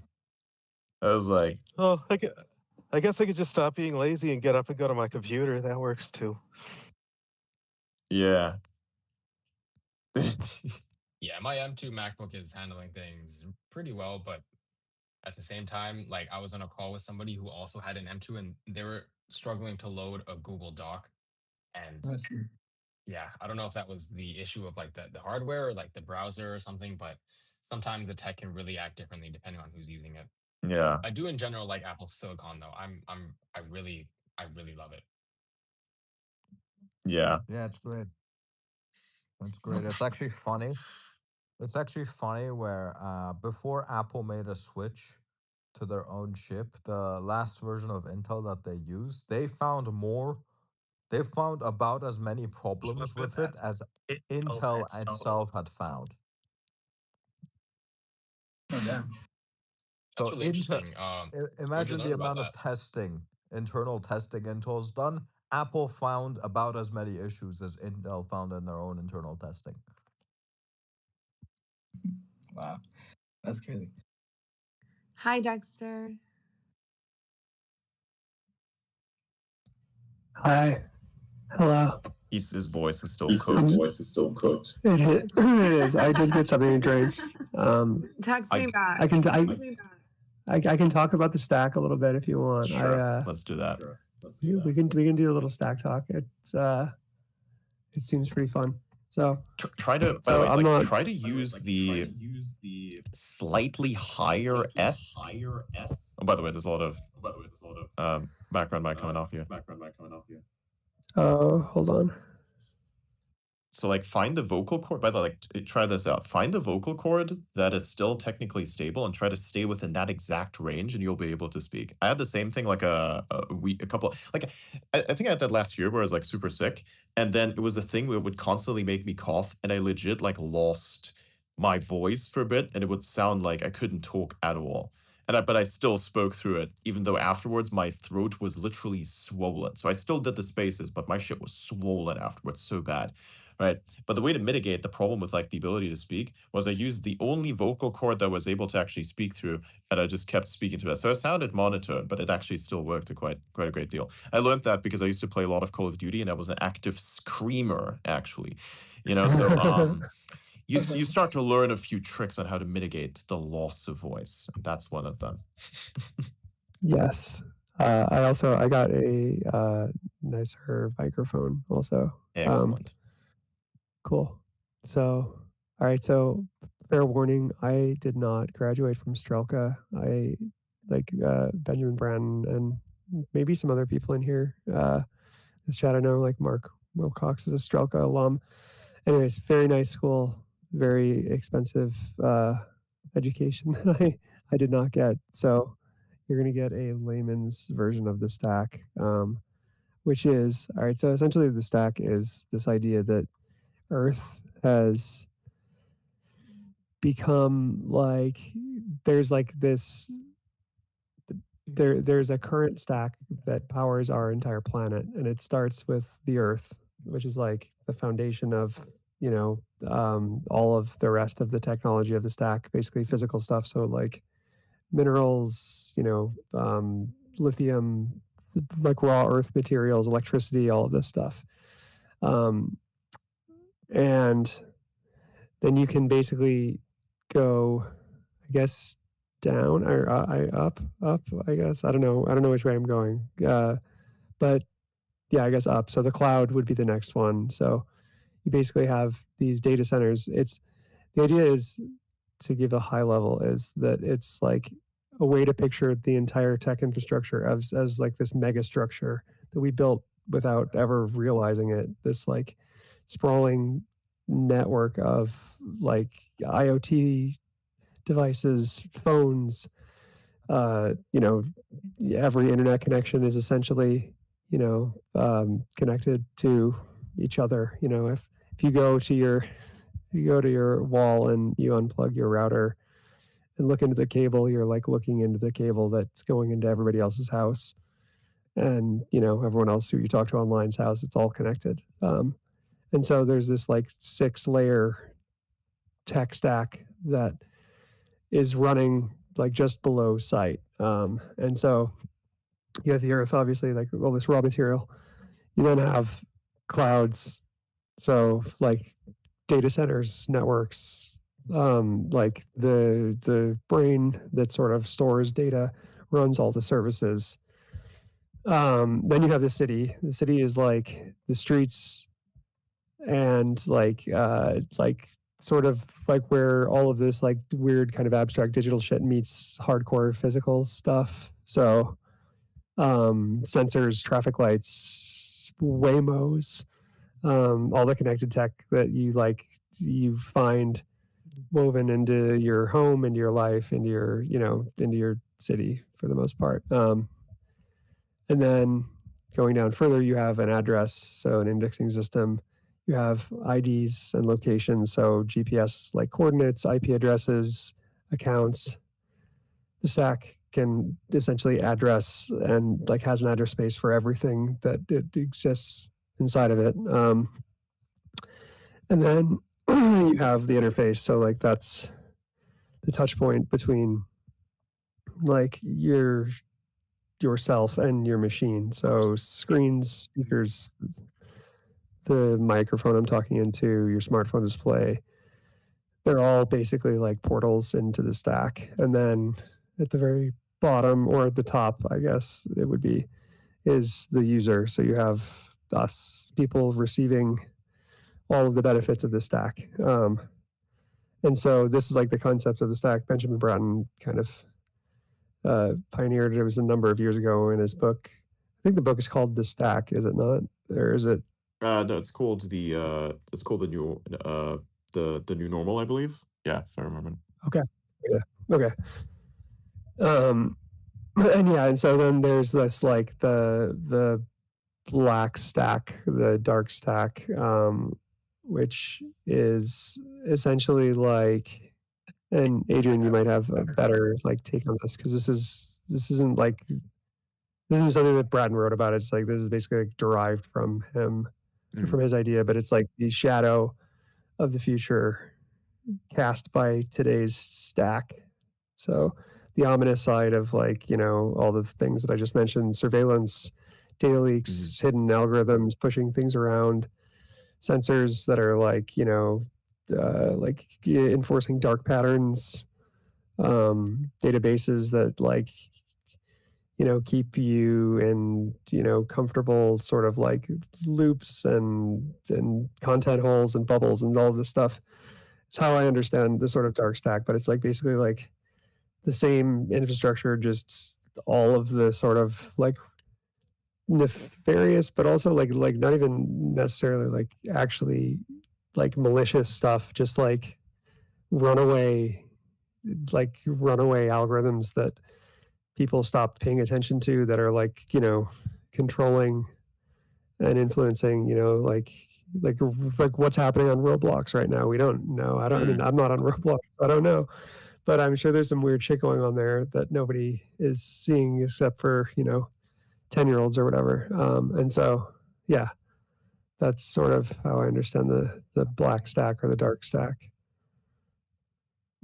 I was like, oh, I guess I could just stop being lazy and get up and go to my computer. That works too. Yeah. Yeah, my M2 MacBook is handling things pretty well, but at the same time, like I was on a call with somebody who also had an M2 and they were struggling to load a Google Doc. And yeah, I don't know if that was the issue of like the hardware or like the browser or something, but sometimes the tech can really act differently depending on who's using it. Yeah. I do in general like Apple Silicon though. I really love it. Yeah. Yeah, it's great. It's great. It's actually funny. It's actually funny where before Apple made a switch to their own chip, the last version of Intel that they used, they found about as many problems with it as Intel itself had found. Oh, damn. That's really interesting. Imagine the amount of internal testing Intel's done. Apple found about as many issues as Intel found in their own internal testing. Wow, that's crazy. Hi, Dexter. Hi. Hello. His voice is still cooked. It is. I did get something to drink. Text me back. I can talk about the stack a little bit if you want. Sure. Let's do that. We can do a little stack talk. It seems pretty fun. So try to use the slightly higher S. Oh, by the way, there's a lot of background mic coming off you. Oh, hold on. So like find the vocal cord, by the way, like try this out. Find the vocal cord that is still technically stable and try to stay within that exact range and you'll be able to speak. I had the same thing like a couple, like I think I had that last year where I was like super sick. And then it was a thing where it would constantly make me cough and I legit like lost my voice for a bit and it would sound like I couldn't talk at all. But I still spoke through it, even though afterwards my throat was literally swollen. So I still did the spaces, but my shit was swollen afterwards so bad. Right. But the way to mitigate the problem with like the ability to speak was I used the only vocal cord that was able to actually speak through, and I just kept speaking through that. So I sounded monotone, but it actually still worked quite a great deal. I learned that because I used to play a lot of Call of Duty, and I was an active screamer, actually. So you start to learn a few tricks on how to mitigate the loss of voice, and that's one of them. Yes. I got a nicer microphone also. Excellent. Cool. So, all right. So, fair warning, I did not graduate from Strelka. I like Benjamin Branton and maybe some other people in here. This chat, I know like Mark Wilcox is a Strelka alum. Anyways, very nice school, very expensive education that I did not get. So, you're going to get a layman's version of the stack, which is all right. So, essentially, the stack is this idea that Earth has become like there's like this there's a current stack that powers our entire planet, and it starts with the Earth, which is like the foundation of all of the rest of the technology of the stack, basically physical stuff. So like minerals, lithium, like raw earth materials, electricity, all of this stuff. And then you can basically go, I guess, down or up, I guess. I don't know which way I'm going. But yeah, I guess up. So the cloud would be the next one. So you basically have these data centers. The idea is, to give a high level, is that it's like a way to picture the entire tech infrastructure as like this mega structure that we built without ever realizing it. This like sprawling network of like IoT devices, phones, every internet connection is essentially, connected to each other. If you go to your wall and you unplug your router and look into the cable, you're like looking into the cable that's going into everybody else's house. And, everyone else who you talk to online's house, it's all connected. And so there's this like 6-layer tech stack that is running like just below site. And so you have the earth, obviously, like all this raw material. You then have clouds. So like data centers, networks, like the brain that sort of stores data, runs all the services. Then you have the city. The city is like the streets and like sort of like where all of this like weird kind of abstract digital shit meets hardcore physical stuff. So sensors, traffic lights, Waymos, all the connected tech that you find woven into your home, into your life, into your city for the most part. And then going down further, you have an address, so an indexing system. You have IDs and locations, so GPS like coordinates, IP addresses, accounts. The stack can essentially address and like has an address space for everything that it exists inside of it. And then you have the interface, so like that's the touch point between like yourself and your machine. So screens, speakers, the microphone I'm talking into, your smartphone display, they're all basically like portals into the stack. And then at the very bottom, or at the top, I guess it would be, is the user. So you have us, people receiving all of the benefits of the stack. And so this is like the concept of the stack. Benjamin Bratton kind of pioneered. It was a number of years ago in his book. I think the book is called The Stack, is it not? Or is it? No, it's called the new normal, I believe. Yeah, if I remember. Okay. Yeah. Okay. And yeah, and so then there's this like the black stack, the dark stack, which is essentially like, and Adrian, you might have a better like take on this because this isn't like, this isn't something that Braden wrote about. It's like this is basically like derived from him, from his idea, but it's like the shadow of the future cast by today's stack. So the ominous side of like, all the things that I just mentioned, surveillance, data leaks, hidden algorithms, pushing things around, sensors that are like, enforcing dark patterns, databases that like, keep you in, comfortable sort of like loops and content holes and bubbles and all of this stuff. It's how I understand the sort of dark stack, but it's like basically like the same infrastructure, just all of the sort of like nefarious, but also like not even necessarily like actually like malicious stuff, just like runaway runaway algorithms that people stopped paying attention to that are like, controlling and influencing, like what's happening on Roblox right now. We don't know. I mean, I'm not on Roblox. I don't know. But I'm sure there's some weird shit going on there that nobody is seeing except for, 10-year-olds or whatever. And so, yeah, that's sort of how I understand the black stack or the dark stack.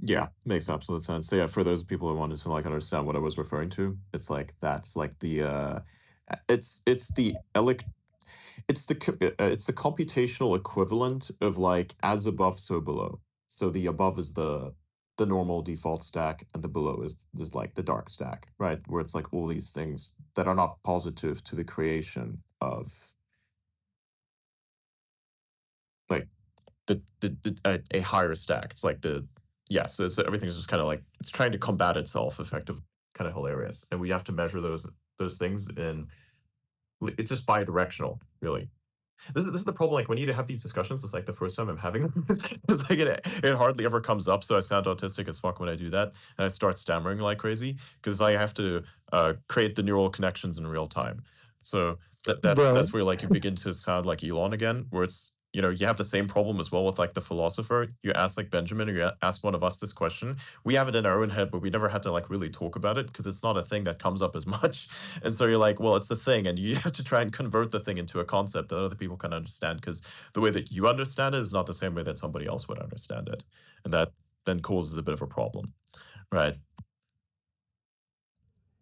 Yeah, makes absolute sense. So yeah, for those people who wanted to like understand what I was referring to, it's like that's like it's the it's the computational equivalent of like as above so below. So the above is the normal default stack and the below is like the dark stack, right? Where it's like all these things that are not positive to the creation of like a higher stack. It's like so everything's just kind of like it's trying to combat itself effectively. Kind of hilarious, and we have to measure those things in. It's just bi-directional, really. This is the problem. Like when you have these discussions, it's like the first time I'm having them. It's like it hardly ever comes up. So I sound autistic as fuck when I do that, and I start stammering like crazy because I have to create the neural connections in real time. So that's where like you begin to sound like Elon again, where it's you have the same problem as well with like the philosopher. You ask like Benjamin or you ask one of us this question. We have it in our own head, but we never had to like really talk about it because it's not a thing that comes up as much. And so you're like, well, it's a thing, and you have to try and convert the thing into a concept that other people can understand because the way that you understand it is not the same way that somebody else would understand it, and that then causes a bit of a problem, right?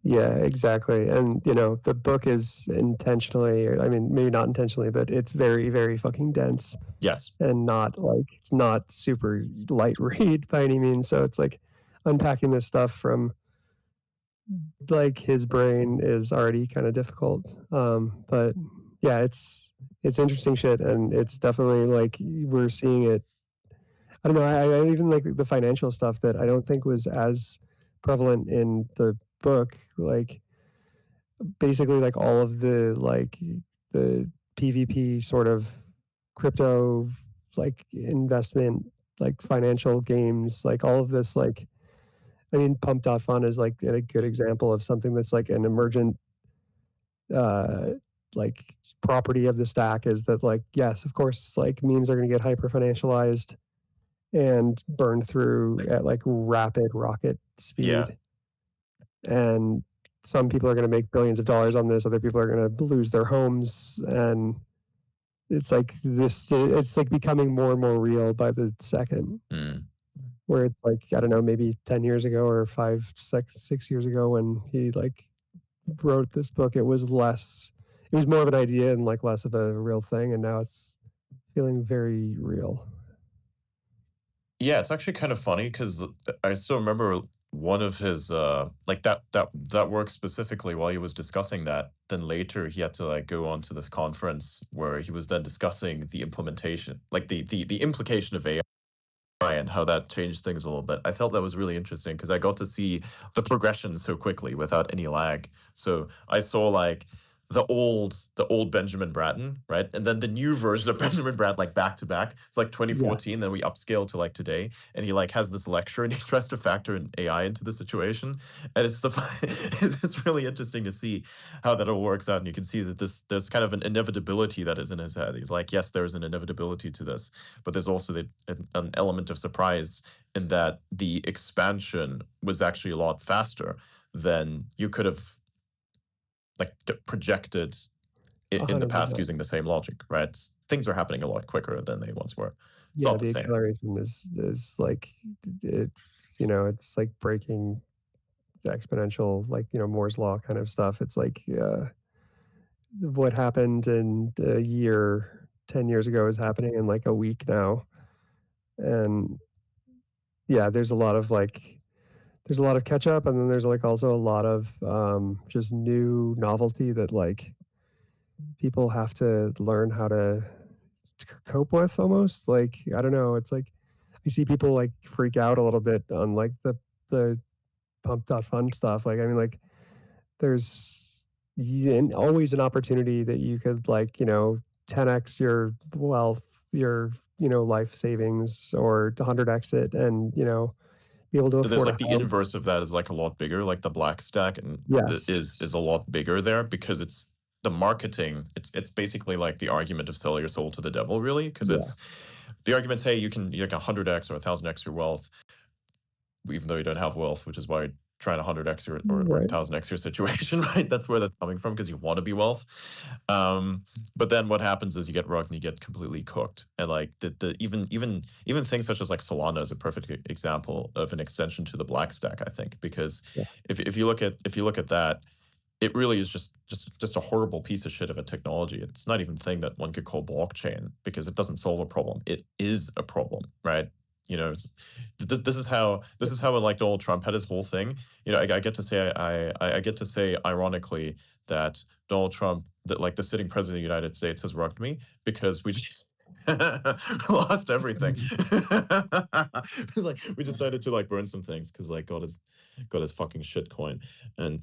Yeah, exactly. And, the book is intentionally, I mean, maybe not intentionally, but it's very, very fucking dense. Yes. And not like, it's not super light read by any means. So it's like unpacking this stuff from like his brain is already kind of difficult. But yeah, it's interesting shit. And it's definitely like we're seeing it. I don't know. I even like the financial stuff that I don't think was as prevalent in the book. Like, basically like all of the PvP sort of crypto like investment like financial games, like all of this, like I mean pump.fun is like a good example of something that's like an emergent uh like property of the stack, is that like yes, of course, like memes are going to get hyper financialized and burned through at like rapid rocket speed. And some people are going to make billions of dollars on this, other people are going to lose their homes, and it's like it's like becoming more and more real by the second. Where it's like, I don't know, maybe 10 years ago or 6 years ago when he like wrote this book, it was more of an idea and like less of a real thing, and now it's feeling very real. Yeah, it's actually kind of funny because I still remember one of his like that work specifically while he was discussing that. Then later he had to like go on to this conference where he was then discussing the implementation, like the implication of AI and how that changed things a little bit. I felt that was really interesting because I got to see the progression so quickly without any lag. So I saw like the old Benjamin Bratton, right? And then the new version of Benjamin Bratton, like back to back. It's like 2014, then we upscale to like today, and he like has this lecture and he tries to factor in AI into the situation. And it's it's really interesting to see how that all works out. And you can see that there's kind of an inevitability that is in his head. He's like, yes, there's an inevitability to this, but there's also an element of surprise in that the expansion was actually a lot faster than you could have like projected in the past 100%. using the same logic, right? Things are happening a lot quicker than they once were. It's Yeah, not the the same. acceleration is like it, it's like breaking the exponential, like Moore's law kind of stuff. It's like what happened in a year 10 years ago is happening in like a week now. And yeah, there's a lot of catch up, and then there's like also a lot of just new novelty that like people have to learn how to cope with almost. Like, I don't know, it's like you see people like freak out a little bit on like the pump.fun stuff. Like, I mean, like there's always an opportunity that you could like 10x your wealth, your life savings, or 100x it, and be able to So there's afford a like the house. inverse of that is like a lot bigger, like the black stack, and Yes. is a lot bigger there because it's the marketing. It's basically like the argument of sell your soul to the devil, really, because Yeah. it's the arguments. Hey, you can 100x or 1000x your wealth, even though you don't have wealth, which is why you're trying to 100x your or Right. 1000x your situation, right? That's where that's coming from because you want to be wealth. But then what happens is you get rugged and you get completely cooked. And like the even things such as like Solana is a perfect example of an extension to the black stack, I think, because Yeah. if you look at that, it really is just a horrible piece of shit of a technology. It's not even a thing that one could call blockchain because it doesn't solve a problem. It is a problem, right? This is how like Donald Trump had his whole thing. I get to say I get to say ironically that Donald Trump, that like the sitting president of the United States, has rugged me because we just lost everything. It's like we decided to like burn some things because like got his fucking shit coin. And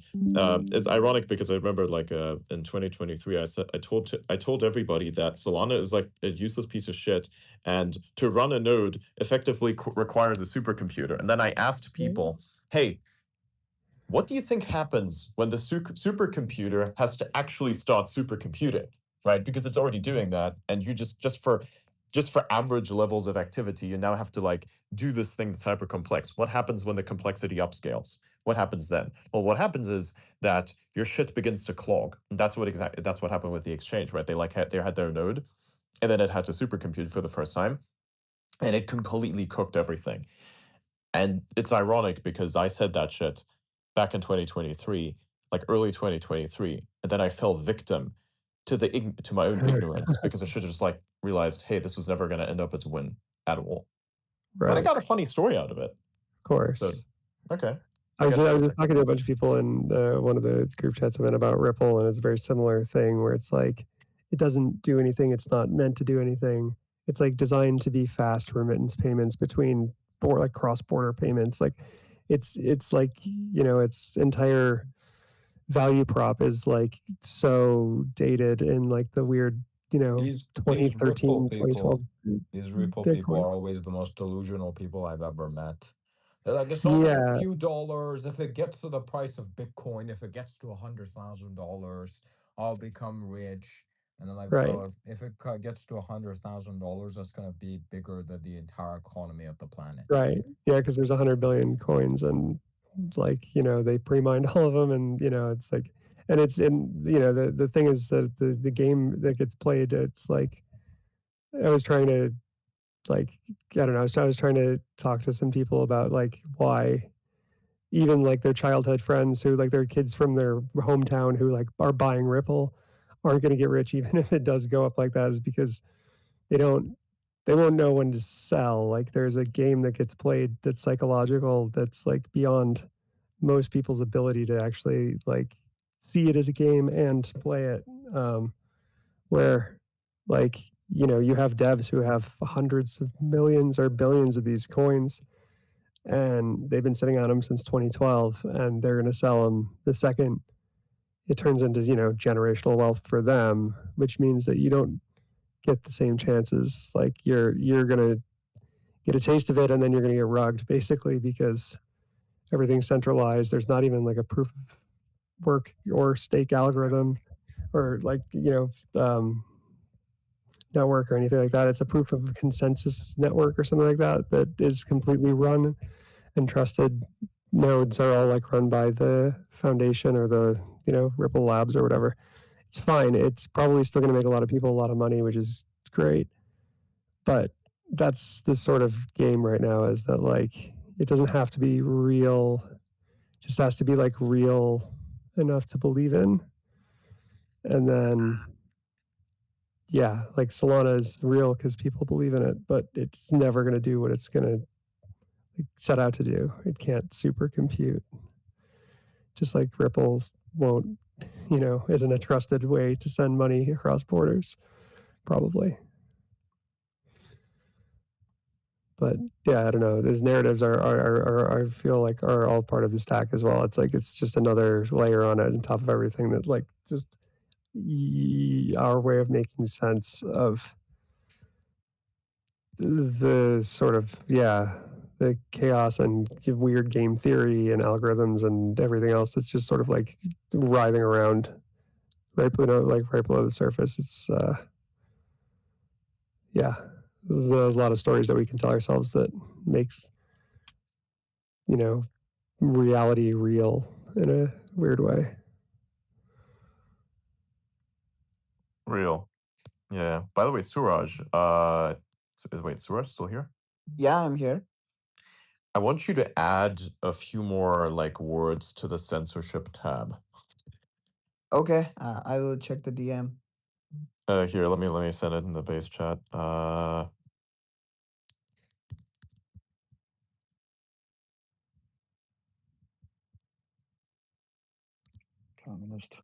it's ironic because I remember like in 2023 I told everybody that Solana is like a useless piece of shit, and to run a node effectively requires a supercomputer. And then I asked people, hey, what do you think happens when the supercomputer has to actually start supercomputing, right? Because it's already doing that, and you just for average levels of activity, you now have to like do this thing that's hyper complex. What happens when the complexity upscales? What happens then? Well, what happens is that your shit begins to clog. And that's what happened with the exchange, right? They had their node, and then it had to supercompute for the first time, and it completely cooked everything. And it's ironic because I said that shit back in 2023, like early 2023, and then I fell victim to my own ignorance because I should have just like realized, hey, this was never going to end up as a win at all. But I Right. got a funny story out of it. Of course. So, okay. I was just talking to a bunch of people in one of the group chats I'm in about Ripple, and it's a very similar thing where it's like it doesn't do anything. It's not meant to do anything. It's like designed to be fast remittance payments between like cross-border payments. Like it's like its entire value prop is like so dated in like the weird These 2013 2012 these Ripple people Bitcoin. are always the most delusional people I've ever met. They're like, it's only a few dollars. If it gets to the price of Bitcoin, if it gets to $100,000, I'll become rich. And I'm like, Right. bro, if it gets to $100,000, that's gonna be bigger than the entire economy of the planet. Right. Yeah, because there's 100 billion coins, and like they pre-mined all of them, and it's like, and it's in the thing is that the game that gets played, it's like I was trying to like I don't know, I was trying to talk to some people about like why even like their childhood friends who like their kids from their hometown who like are buying Ripple aren't going to get rich even if it does go up like that, is because they won't know when to sell. Like there's a game that gets played that's psychological, that's like beyond most people's ability to actually like see it as a game and play it. Where like you have devs who have hundreds of millions or billions of these coins, and they've been sitting on them since 2012, and they're going to sell them the second it turns into generational wealth for them, which means that you don't get the same chances. Like you're going to get a taste of it, and then you're going to get rugged basically because everything's centralized. There's not even like a proof of work or stake algorithm or network or anything like that. It's a proof of consensus network or something like that that is completely run and trusted. Nodes are all like run by the foundation or the Ripple Labs or whatever. It's fine. It's probably still going to make a lot of people a lot of money, which is great. But that's the sort of game right now, is that like it doesn't have to be real, it just has to be like real enough to believe in. And then yeah, like Solana is real because people believe in it, but it's never going to do what it's going to set out to do. It can't super compute. Just like Ripple won't, isn't a trusted way to send money across borders, probably. But yeah, I don't know. These narratives are I feel like are all part of the stack as well. It's like it's just another layer on it on top of everything that like just our way of making sense of the sort of the chaos and weird game theory and algorithms and everything else that's just sort of like writhing around right below the surface. It's there's a lot of stories that we can tell ourselves that makes reality real in a weird way. Real. Yeah. By the way, Suraj, wait, Suraj still here? Yeah, I'm here. I want you to add a few more like words to the censorship tab. Okay, I will check the DM. Here, let me send it in the base chat. Communist.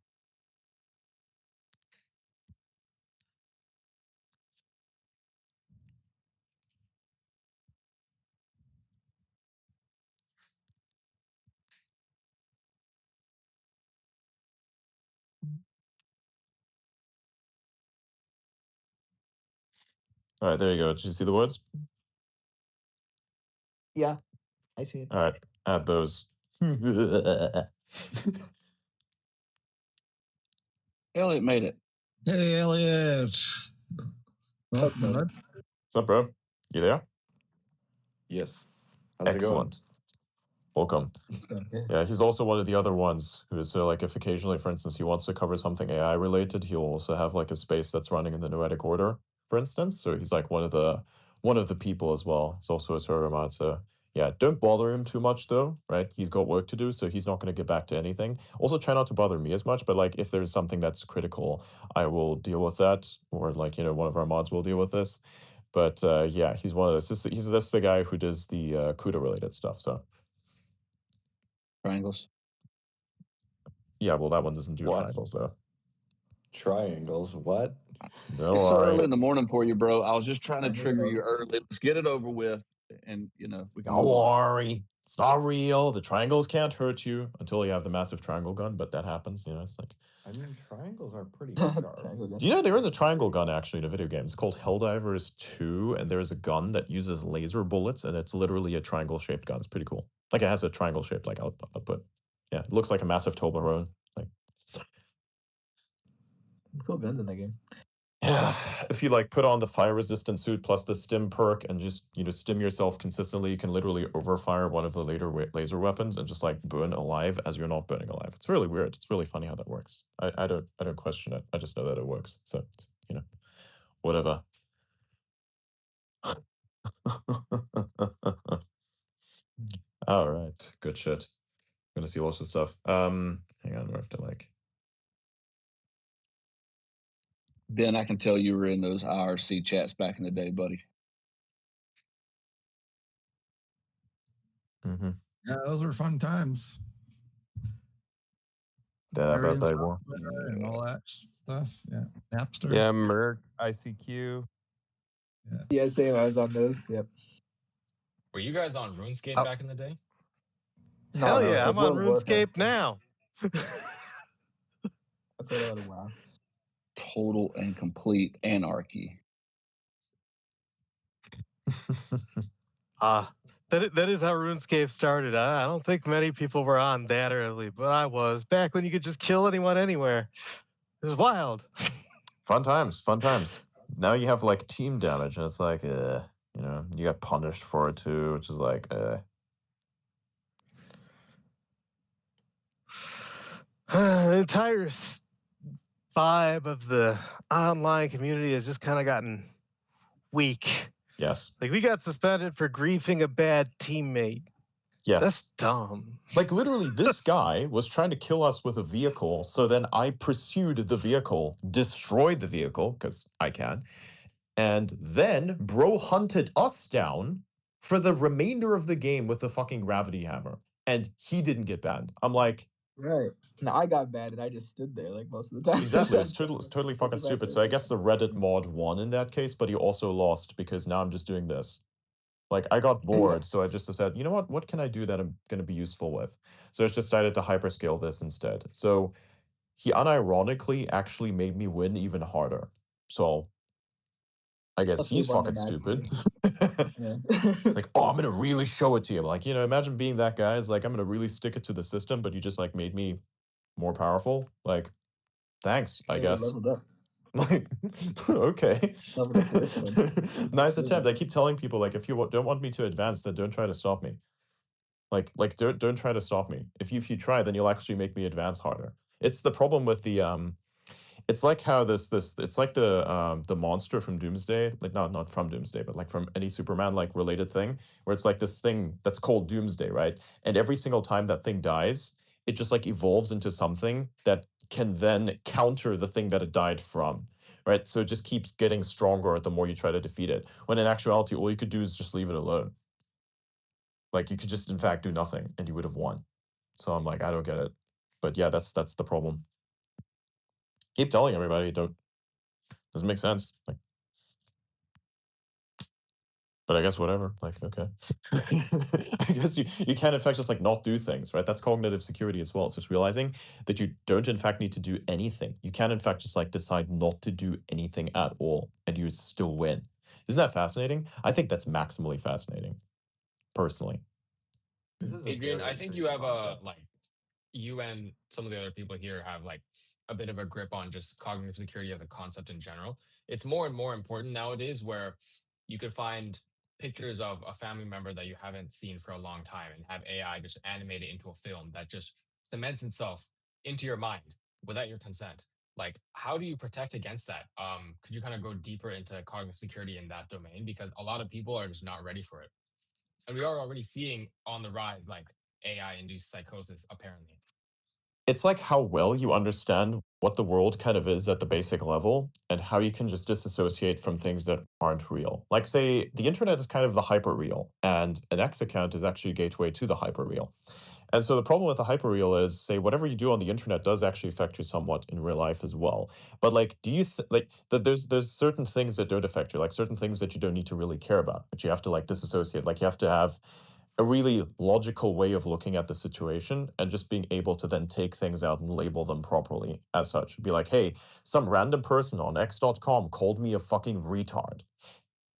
All right, there you go. Did you see the words? Yeah, I see it. All right, add those. Elliot made it. Hey, Elliot. Well, Okay. Bernard? What's up, bro? You there? Yes. How's it going? Excellent. Welcome. It's going good. Yeah, he's also one of the other ones who's like, if occasionally, for instance, he wants to cover something AI related, he'll also have like a space that's running in the Noetic order, for instance. So he's like one of the people as well. He's also a server mod. So yeah, don't bother him too much though, right? He's got work to do, so he's not going to get back to anything. Also, try not to bother me as much, but like if there's something that's critical, I will deal with that, or like one of our mods will deal with this. But yeah, he's one of those. That's the guy who does the CUDA related stuff. So. Triangles. Yeah, well, that one doesn't do What? triangles, though. Triangles? What? No, It's so all early right. in the morning for you, bro. I was just trying to Triangles trigger are you also- early. Let's get it over with, and we can Don't move on. worry. It's not real. The triangles can't hurt you until you have the massive triangle gun, but that happens. It's like. I mean, triangles are pretty sharp. Do you know there is a triangle gun actually in a video game? It's called Helldivers 2, and there is a gun that uses laser bullets, and it's literally a triangle-shaped gun. It's pretty cool. Like it has a triangle-shaped like output. Yeah, it looks like a massive Toblerone. Like. Some cool guns in that game. Yeah, if you like put on the fire resistant suit plus the stim perk and just stim yourself consistently, you can literally overfire one of the laser weapons and just like burn alive as you're not burning alive. It's really weird. It's really funny how that works. I don't question it. I just know that it works. So whatever. All right, good shit. Gonna see lots of stuff. Hang on, we have to like. Ben, I can tell you were in those IRC chats back in the day, buddy. Mm-hmm. Yeah, those were fun times. Yeah, I bet they were. And all that stuff. Yeah. Napster. Yeah, Merc, ICQ. Yeah, same. I was on those. Yep. Were you guys on RuneScape back in the day? Hell No, yeah, like I'm on World of Warcraft. RuneScape now. I played a lot of WoW. Total and complete anarchy. That is how RuneScape started. I don't think many people were on that early, but I was back when you could just kill anyone anywhere. It was wild. Fun times, fun times. Now you have like team damage, and it's like, you know, you get punished for it too, which is like, The entire vibe of the online community has just kind of gotten weak. Yes. Like we got suspended for griefing a bad teammate. Yes. That's dumb. Like literally, this guy was trying to kill us with a vehicle. So then I pursued the vehicle, destroyed the vehicle because I can, and then bro hunted us down for the remainder of the game with the fucking gravity hammer, and he didn't get banned. I'm like, right. No, I got banned and I just stood there like most of the time. exactly. It's totally fucking stupid. So I guess the Reddit mod won in that case, but he also lost because now I'm just doing this. Like I got bored, so I just said, you know what can I do that I'm going to be useful with? So I just decided to hyperscale this instead. So he unironically actually made me win even harder. So I guess Plus, he's we won the fucking match stupid. Yeah. Like, oh, I'm gonna really show it to you. Like, you know, imagine being that guy. It's like I'm gonna really stick it to the system, but you just like made me more powerful. Like, thanks, I Yeah, we guess. leveled up. Like, okay. Leveled up this one. Nice attempt. I keep telling people like, if you don't want me to advance, then don't try to stop me. Like don't try to stop me. If you try, then you'll actually make me advance harder. It's the problem with the it's like how this it's like the monster from Doomsday, like not from Doomsday, but like from any Superman like related thing, where it's like this thing that's called Doomsday, right? And every single time that thing dies, it just like evolves into something that can then counter the thing that it died from. Right. So it just keeps getting stronger the more you try to defeat it. When in actuality, all you could do is just leave it alone. Like you could just in fact do nothing and you would have won. So I'm like, I don't get it. But yeah, that's the problem. Keep telling everybody, doesn't make sense. Like, but I guess whatever. Like, okay. I guess you can in fact just like not do things, right? That's cognitive security as well. It's just realizing that you don't in fact need to do anything. You can in fact just like decide not to do anything at all and you still win. Isn't that fascinating? I think that's maximally fascinating, personally. Adrian, I think you have you and some of the other people here have like a bit of a grip on just cognitive security as a concept in general. It's more and more important nowadays where you could find pictures of a family member that you haven't seen for a long time and have AI just animate it into a film that just cements itself into your mind without your consent. Like, how do you protect against that? Could you kind of go deeper into cognitive security in that domain? Because a lot of people are just not ready for it. And we are already seeing on the rise like AI-induced psychosis, apparently. It's like how well you understand what the world kind of is at the basic level and how you can just disassociate from things that aren't real. Like, say, the internet is kind of the hyperreal, and an X account is actually a gateway to the hyperreal. And so the problem with the hyperreal is, say, whatever you do on the internet does actually affect you somewhat in real life as well. But like, do you like that? There's certain things that don't affect you, like certain things that you don't need to really care about, but you have to like disassociate. Like you have to have a really logical way of looking at the situation and just being able to then take things out and label them properly as such. Be like, hey, some random person on X.com called me a fucking retard.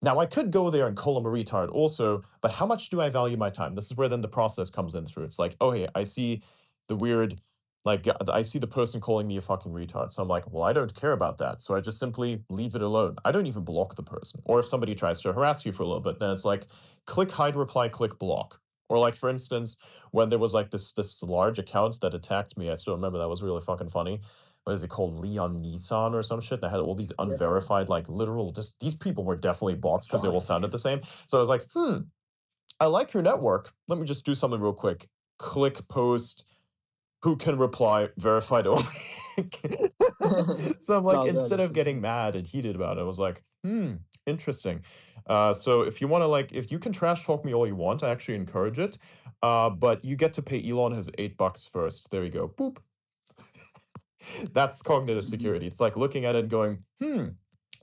Now, I could go there and call him a retard also, but how much do I value my time? This is where then the process comes in through. It's like, oh, hey, I see the weird, like, I see the person calling me a fucking retard. So I'm like, well, I don't care about that. So I just simply leave it alone. I don't even block the person. Or if somebody tries to harass you for a little bit, then it's like, click hide reply, click block. Or like, for instance, when there was like this large account that attacked me, I still remember that was really fucking funny. What is it called, Leon Nissan or some shit? That had all these unverified, like literal, just these people were definitely bots because they all sounded the same. So I was like, I like your network. Let me just do something real quick. Click post. Who can reply? Verified only. So I'm like, instead of getting mad and heated about it, I was like, interesting. So if you want to like, if you can trash talk me all you want, I actually encourage it. But you get to pay Elon his $8 first. There you go. Boop. That's cognitive security. It's like looking at it and going,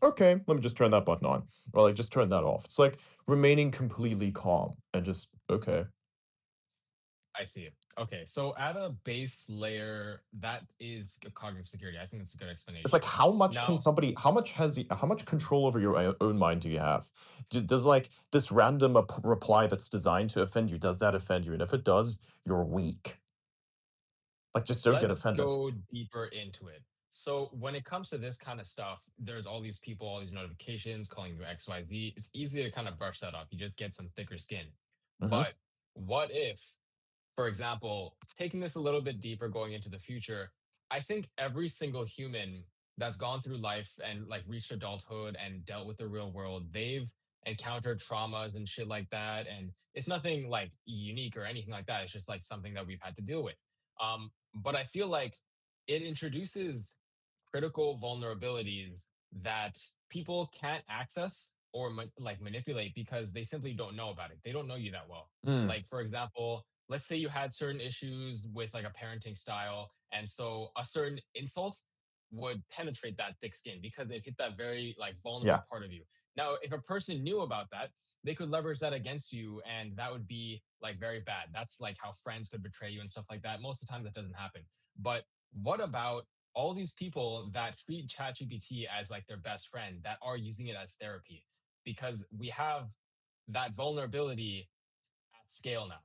okay, let me just turn that button on, or like just turn that off. It's like remaining completely calm and just okay. I see. Okay, so at a base layer, that is cognitive security. I think that's a good It's like explanation. how much can Now, somebody how much control over your own mind do you have? Does like this random reply that's designed to offend you, does that offend you? And if it does, you're weak. Like just don't get let's offended. go deeper into it. So when it comes to this kind of stuff, there's all these people, all these notifications calling you XYZ. It's easy to kind of brush that off. You just get some thicker skin. Hmm. But what if, for example, taking this a little bit deeper going into the future, I think every single human that's gone through life and like reached adulthood and dealt with the real world, they've encountered traumas and shit like that. And it's nothing like unique or anything like that. It's just like something that we've had to deal with. But I feel like it introduces critical vulnerabilities that people can't access or like manipulate because they simply don't know about it. They don't know you that well. Mm, Like for example, let's say you had certain issues with like a parenting style, and so a certain insult would penetrate that thick skin because it hit that very like vulnerable yeah. part of you. Now, if a person knew about that, they could leverage that against you, and that would be like very bad. That's like how friends could betray you and stuff like that. Most of the time, that doesn't happen. But what about all these people that treat ChatGPT as like their best friend that are using it as therapy? Because we have that vulnerability at scale now.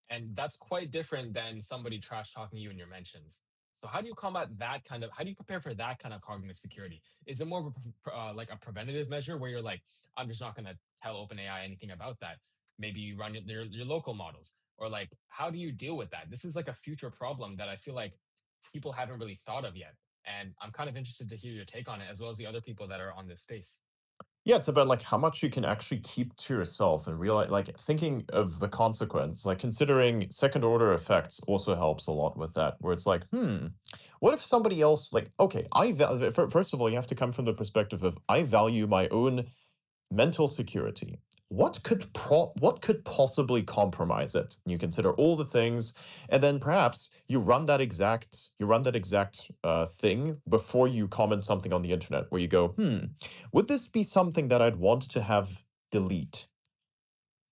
And that's quite different than somebody trash talking you in your mentions. So how do you combat that kind of, how do you prepare for that kind of cognitive security? Is it more of like a preventative measure where you're like, I'm just not going to tell OpenAI anything about that? Maybe you run your local models, or like, how do you deal with that? This is like a future problem that I feel like people haven't really thought of yet. And I'm kind of interested to hear your take on it, as well as the other people that are on this space. Yeah, it's about like how much you can actually keep to yourself and realize like thinking of the consequence, like considering second order effects also helps a lot with that, where it's like, what if somebody else like, okay, first of all, you have to come from the perspective of I value my own mental security. What could possibly compromise it? You consider all the things, and then perhaps you run that exact thing before you comment something on the internet, where you go, would this be something that I'd want to have delete?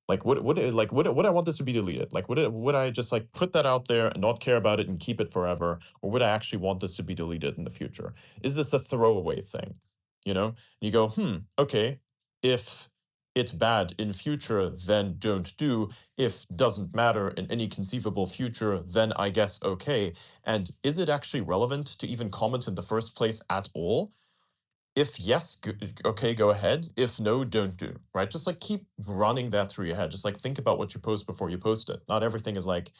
Like would I want this to be deleted? Like would I just like put that out there and not care about it and keep it forever? Or would I actually want this to be deleted in the future? Is this a throwaway thing? You know? And you go, okay, if it's bad in future, then don't do. If doesn't matter in any conceivable future, then I guess okay. And is it actually relevant to even comment in the first place at all? If yes, okay, go ahead. If no, don't do. Right? Just like keep running that through your head. Just like think about what you post before you post it. Not everything is like,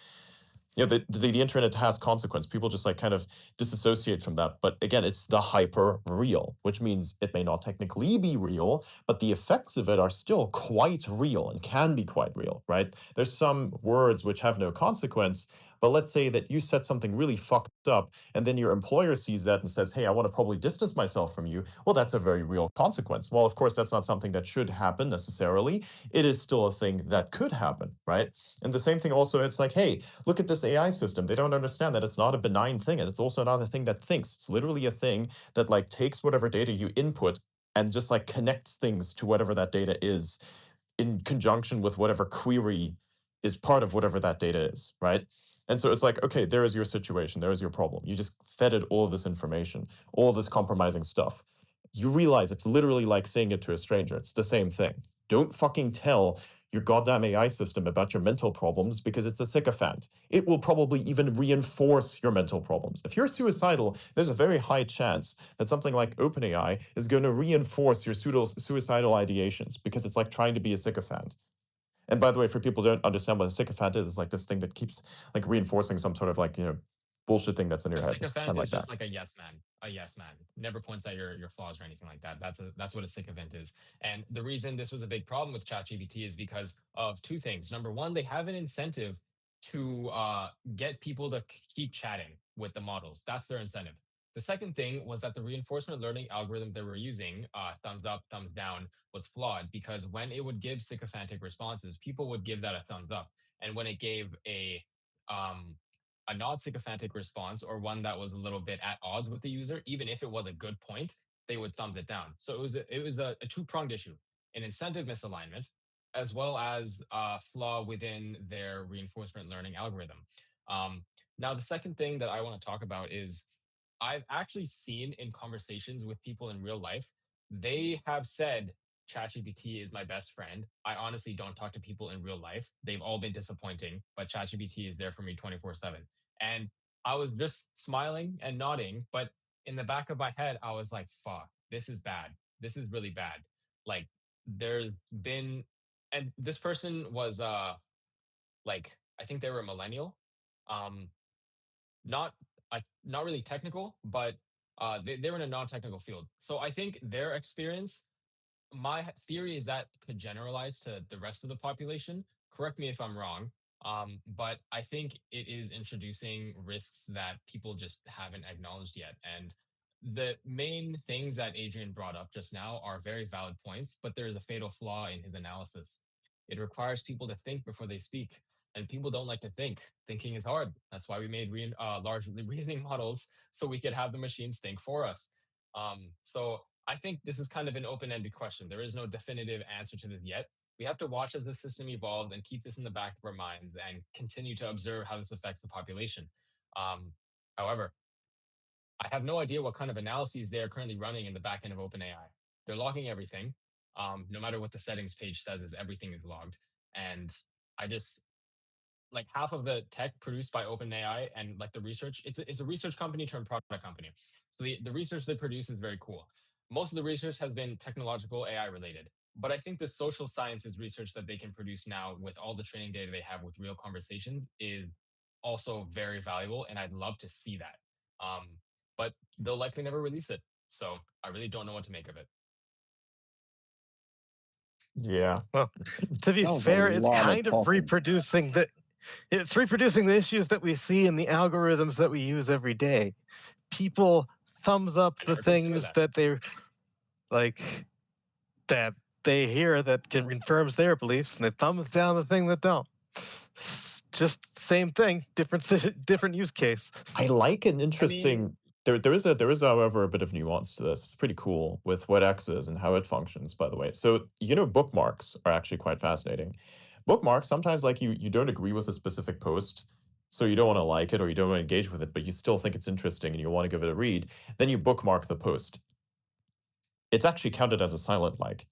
the internet has consequence. People just like kind of disassociate from that. But again, it's the hyper real, which means it may not technically be real, but the effects of it are still quite real and can be quite real, right? There's some words which have no consequence, but let's say that you said something really fucked up, and then your employer sees that and says, hey, I want to probably distance myself from you. Well, that's a very real consequence. Well, of course, that's not something that should happen necessarily. It is still a thing that could happen, right? And the same thing also, it's like, hey, look at this AI system. They don't understand that it's not a benign thing, and it's also not a thing that thinks. It's literally a thing that like takes whatever data you input and just like connects things to whatever that data is in conjunction with whatever query is part of whatever that data is, right? And so it's like, okay, there is your situation, there is your problem. You just fed it all of this information, all of this compromising stuff. You realize it's literally like saying it to a stranger. It's the same thing. Don't fucking tell your goddamn AI system about your mental problems because it's a sycophant. It will probably even reinforce your mental problems. If you're suicidal, there's a very high chance that something like OpenAI is going to reinforce your suicidal ideations because it's like trying to be a sycophant. And by the way, for people who don't understand what a sycophant is, it's like this thing that keeps like reinforcing some sort of like, bullshit thing that's in your A head. It's kind sycophant of is like that. just like a yes man, a yes man. Never points out your flaws or anything like that. That's what a sycophant is. And the reason this was a big problem with ChatGPT is because of two things. Number one, they have an incentive to get people to keep chatting with the models. That's their incentive. The second thing was that the reinforcement learning algorithm they were using, thumbs up, thumbs down, was flawed because when it would give sycophantic responses, people would give that a thumbs up, and when it gave um, a non sycophantic response or one that was a little bit at odds with the user, even if it was a good point, they would thumb it down. So it was a two-pronged issue: an incentive misalignment, as well as a flaw within their reinforcement learning algorithm. Now, the second thing that I want to talk about is I've actually seen in conversations with people in real life, they have said ChatGPT is my best friend. I honestly don't talk to people in real life. They've all been disappointing, but ChatGPT is there for me 24/7. And I was just smiling and nodding, but in the back of my head, I was like, fuck, this is bad. This is really bad. Like, there's been, and this person was like, I think they were a millennial. Um, not not really technical, but they were in a non-technical field. So I think their experience, my theory is that could generalize to the rest of the population. Correct me if I'm wrong. But I think it is introducing risks that people just haven't acknowledged yet. And the main things that Adrian brought up just now are very valid points, but there is a fatal flaw in his analysis. It requires people to think before they speak, and people don't like to think. Thinking is hard. That's why we made large reasoning models so we could have the machines think for us. So I think this is kind of an open-ended question. There is no definitive answer to this yet. We have to watch as the system evolves and keep this in the back of our minds and continue to observe how this affects the population. Um, However, I have no idea what kind of analyses they are currently running in the back end of OpenAI. They're logging everything. No matter what the settings page says, is everything is logged. And I just like half of the tech produced by OpenAI and like the research, it's a research company turned product company. So the research they produce is very cool. Most of the research has been technological AI related, but I think the social sciences research that they can produce now with all the training data they have with real conversation is also very valuable, and I'd love to see that. Um, but they'll likely never release it, so I really don't know what to make of it. Yeah. Well, to be That was a fair, it's lot of kind of talking. reproducing it's reproducing the issues that we see in the algorithms that we use every day. People thumbs up I the never considered things that. that they like that they hear that confirms their beliefs, and they thumbs down the thing that don't. Just same thing, different use case. I like an I mean, interesting. There is however a bit of nuance to this. It's pretty cool with what X is and how it functions. By the way, so bookmarks are actually quite fascinating. Bookmarks sometimes like you don't agree with a specific post, so you don't want to like it or you don't want to engage with it, but you still think it's interesting and you want to give it a read. Then you bookmark the post. It's actually counted as a silent like.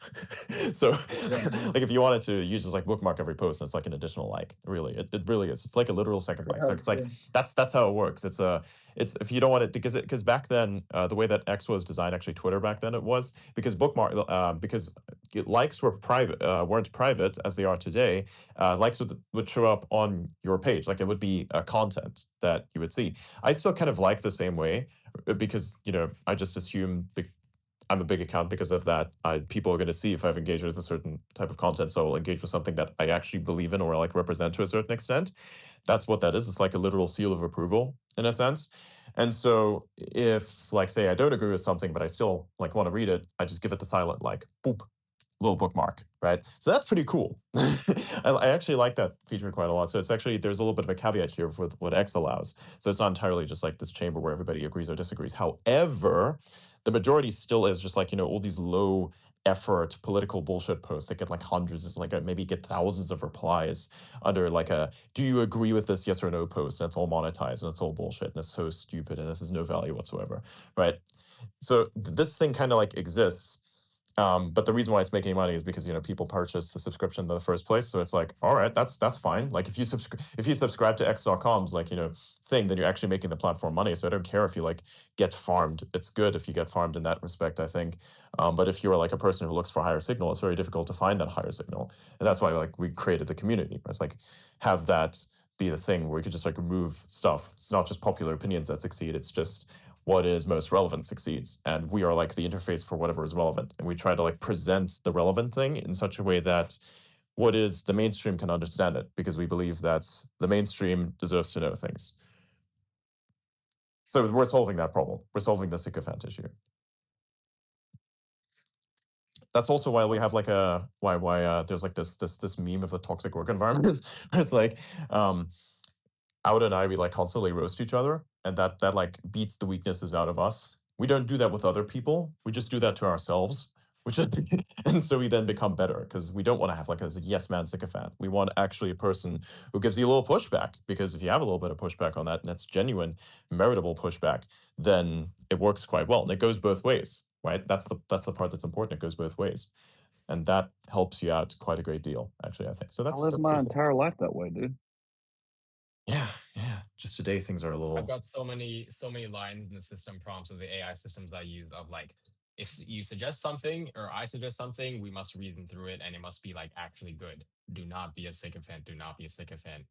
So Yeah. like if you wanted to, you just like bookmark every post and it's like an additional like. Really. It really is. It's like a literal second like. So Yeah, it's like yeah. that's how it works. It's if you don't want it because back then the way that X was designed, actually Twitter back then it was because because likes weren't private as they are today. Likes would show up on your page, like it would be content that you would see. I still kind of like the same way because I just assume I'm a big account because of that. People are going to see if I've engaged with a certain type of content, so I'll engage with something that I actually believe in or like represent to a certain extent. That's what that is. It's like a literal seal of approval in a sense. And so if like say I don't agree with something, but I still like want to read it, I just give it the silent like boop little bookmark, right? So that's pretty cool. I actually like that feature quite a lot. So it's actually there's a little bit of a caveat here with what X allows. So it's not entirely just like this chamber where everybody agrees or disagrees. However, the majority still is just like all these low effort political bullshit posts that get like hundreds, like maybe get thousands of replies under like a "Do you agree with this? Yes or no" post. And it's all monetized and it's all bullshit and it's so stupid and this is no value whatsoever, right? So this thing kind of like exists. But the reason why it's making money is because people purchase the subscription in the first place. So it's like, all right, that's fine. Like if you subscribe to X.com's like thing, then you're actually making the platform money. So I don't care if you like get farmed. It's good if you get farmed in that respect, I think. But if you're like a person who looks for higher signal, it's very difficult to find that higher signal, and that's why like we created the community. It's like have that be the thing where we could just like remove stuff. It's not just popular opinions that succeed. It's just what is most relevant succeeds, and we are like the interface for whatever is relevant, and we try to like present the relevant thing in such a way that what is the mainstream can understand it, because we believe that the mainstream deserves to know things. So we're solving that problem. We're solving the sycophant issue. That's also why we have like there's like this meme of the toxic work environment. It's like Auda and I, we like constantly roast each other, and that like beats the weaknesses out of us. We don't do that with other people. We just do that to ourselves, which is, and so we then become better because we don't want to have like a yes man sycophant. We want actually a person who gives you a little pushback, because if you have a little bit of pushback on that, and that's genuine, meritable pushback, then it works quite well, and it goes both ways, right? That's the part that's important. It goes both ways, and that helps you out quite a great deal, actually. I think so. I That's lived my pretty cool. entire life that way, dude. Yeah, yeah. Just today things are a I've little. got so many lines in the system prompts of the AI systems I use of like, if you suggest something or I suggest something, we must read them through it and it must be like actually good. Do not be a sycophant. Do not be a sycophant.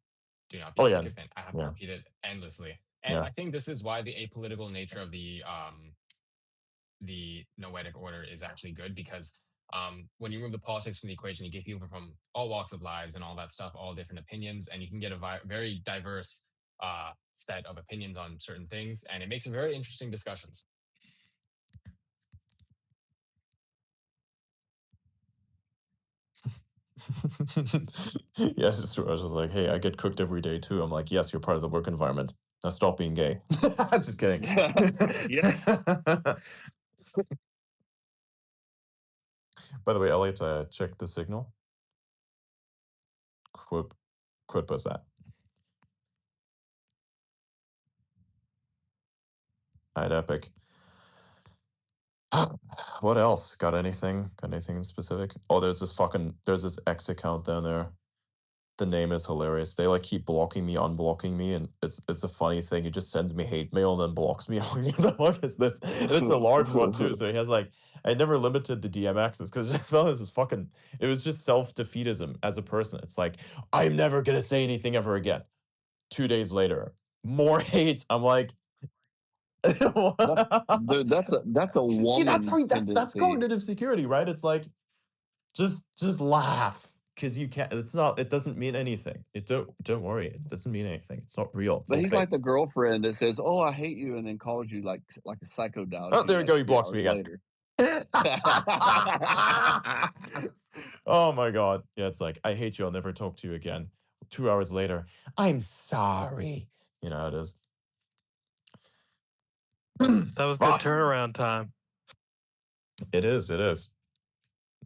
Do not be Oh a yeah, sycophant. I have to yeah, repeat it endlessly. And yeah. I think this is why the apolitical nature of the noetic order is actually good, because when you remove the politics from the equation, you get people from all walks of lives and all that stuff, all different opinions, and you can get a very diverse set of opinions on certain things, and it makes for very interesting discussions. Yes, it's true. I was just like, hey, I get cooked every day too. I'm like, yes, you're part of the work environment. Now stop being gay. Just kidding. Yes. By the way, Elliot, check the signal. Quote post that. Alright, epic. What else? Got anything? Got anything specific? Oh, there's this X account down there. The name is hilarious. They like keep blocking me, unblocking me, and it's a funny thing. He just sends me hate mail and then blocks me. What the fuck is this? And it's a large one too. So he has like, I never limited the DM access because this fellas was fucking. It was just self defeatism as a person. It's like, I'm never gonna say anything ever again. 2 days later, more hate. I'm like, Dude, that's a see, that's woman that's tendency. cognitive security, right? It's like, just laugh, because you can't. It's not. It doesn't mean anything. Don't worry. It doesn't mean anything. It's not real. It's But all he's fake. like the girlfriend that says, "Oh, I hate you," and then calls you like a psycho dial Oh, to there you you like go. He 3 blocks hours me again. later. Oh my god. Yeah, it's like, I hate you. I'll never talk to you again. 2 hours later, I'm sorry. You know how it is. That was good Fuck. turnaround time. It is. It is.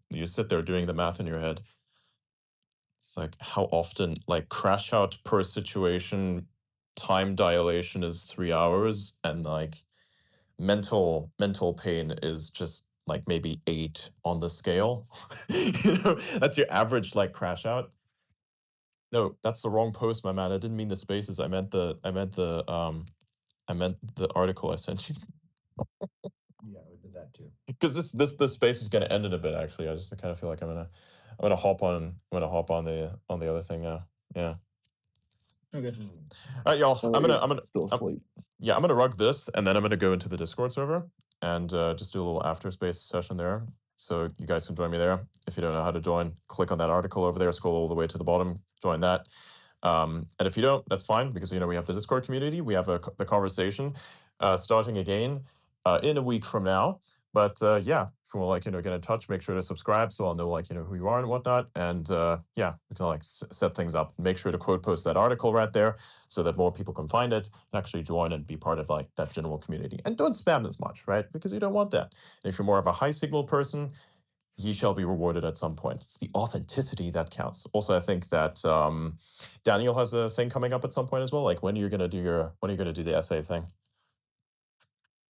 You sit there doing the math in your head. It's like, how often, like, crash out per situation, time dilation is 3 hours, and like mental pain is just like maybe 8 on the scale. That's your average like crash out. No, that's the wrong post, my man. I didn't mean the spaces. I meant the article I sent you. Yeah, we did that too. Because this space is gonna end in a bit. Actually, I just kind of feel like I'm gonna hop on the other thing now. Yeah. Okay. All right, y'all. I'm Yeah, gonna still asleep. yeah, I'm gonna rug this, and then I'm gonna go into the Discord server and just do a little after space session there. So you guys can join me there. If you don't know how to join, click on that article over there, scroll all the way to the bottom, join that. And if you don't, that's fine, because we have the Discord community. We have the conversation starting again in a week from now. But yeah, if you want get in touch, make sure to subscribe so I'll know who you are and whatnot. And yeah, we can set things up. Make sure to quote post that article right there so that more people can find it and actually join and be part of that general community. And don't spam as much, right? Because you don't want that. And if you're more of a high signal person, ye shall be rewarded at some point. It's the authenticity that counts. Also, I think that Daniel has a thing coming up at some point as well. Like, when are you gonna do the essay thing?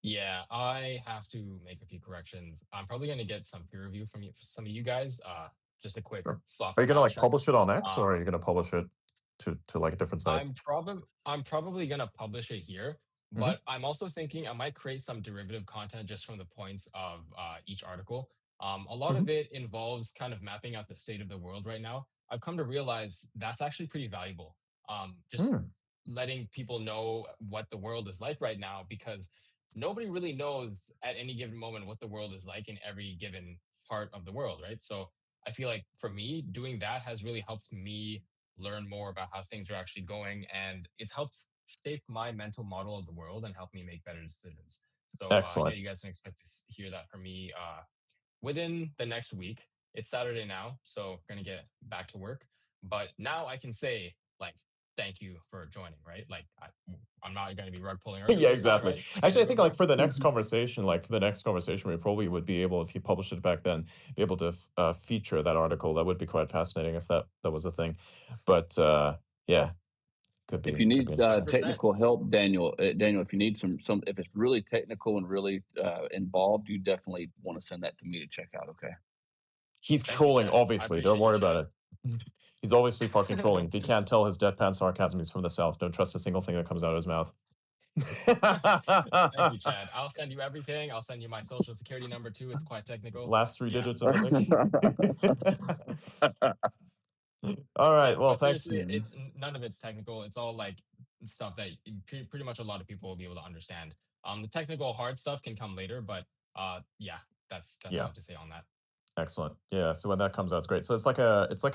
Yeah, I have to make a few corrections. I'm probably going to get some peer review from some of you guys. Just a quick Sure. slop Are you gonna fact check. publish it on X, or are Um, you gonna publish it to like a different site? I'm probably gonna publish it here, Mhm. but I'm also thinking I might create some derivative content just from the points of each article. A lot Mhm. of it involves kind of mapping out the state of the world right now. I've come to realize that's actually pretty valuable. Just Mm. letting people know what the world is like right now, because nobody really knows at any given moment what the world is like in every given part of the world, right? So I feel like for me, doing that has really helped me learn more about how things are actually going, and it's helped shape my mental model of the world and help me make better decisions. So yeah, Excellent. you guys can expect to hear that from me within the next week. It's Saturday now, so we're gonna get back to work. But now I can say, like, thank you for joining, right? Like I'm not going to be rug pulling. Yeah, Right? exactly. Like, Actually, I there think we like go. for the next conversation, we probably would be able, if you published it back then, be able to feature that article. That would be quite fascinating if that was a thing. But yeah, could be If you need interesting. technical help, Daniel, if you need some, if it's really technical and really involved, you definitely want to send that to me to check out. Okay. He's Thank you, trolling, Chad. I obviously. Don't appreciate you, worry Chad. about it. He's obviously fucking trolling. If you can't tell his deadpan sarcasm, he's from the South. Don't trust a single thing that comes out of his mouth. Thank you, Chad. I'll send you everything. I'll send you my social security number too. It's quite technical. Last three Yeah. digits of the link. All right. Yeah, Well, but thanks. seriously, it's none of it's technical. It's all like stuff that pretty much a lot of people will be able to understand. The technical hard stuff can come later, but yeah, that's all I Yeah. have to say on that. Excellent. Yeah. So when that comes out, it's great. So it's like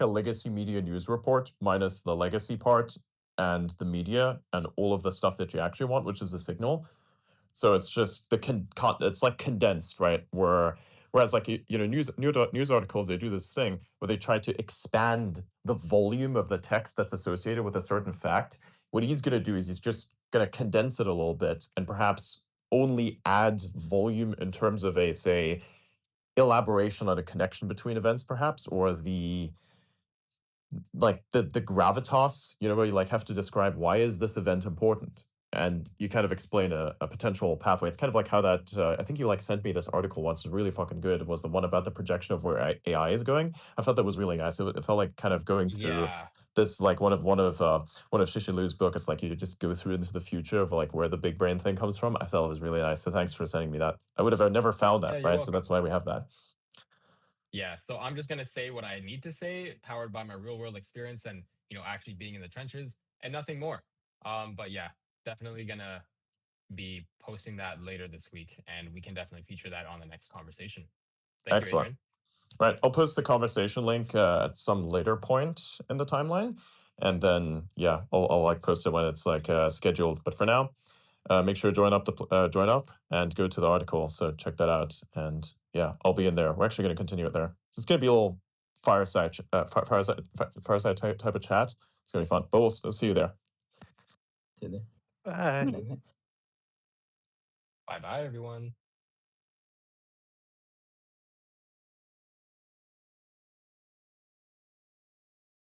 a legacy media news report minus the legacy part and the media and all of the stuff that you actually want, which is the signal. So it's just it's like condensed, right? Whereas like news articles, they do this thing where they try to expand the volume of the text that's associated with a certain fact. What he's going to do is he's just going to condense it a little bit and perhaps only add volume in terms of a, say, elaboration on a connection between events, perhaps, or the gravitas, where you like have to describe why is this event important, and you kind of explain a potential pathway. It's kind of like how that I think you like sent me this article once. It was really fucking good. It was the one about the projection of where AI is going. I thought that was really nice. It felt like kind of going through Yeah. this, like one of Shishilu's book. It's like you just go through into the future of like where the big brain thing comes from. I thought it was really nice. So thanks for sending me that. I would have never found Yeah, that, you're right? So welcome. that's why we have that. Yeah, so I'm just gonna say what I need to say, powered by my real world experience and actually being in the trenches and nothing more. But yeah, definitely gonna be posting that later this week, and we can definitely feature that on the next conversation. Thank you, Excellent. Adrian. Right, I'll post the conversation link at some later point in the timeline, and then yeah, I'll like post it when it's like scheduled. But for now, make sure to join up and go to the article. So check that out, and yeah, I'll be in there. We're actually going to continue it there. So it's going to be a little fireside type of chat. It's going to be fun. But we'll see you there. See you there. Bye. Good night. Bye bye, everyone.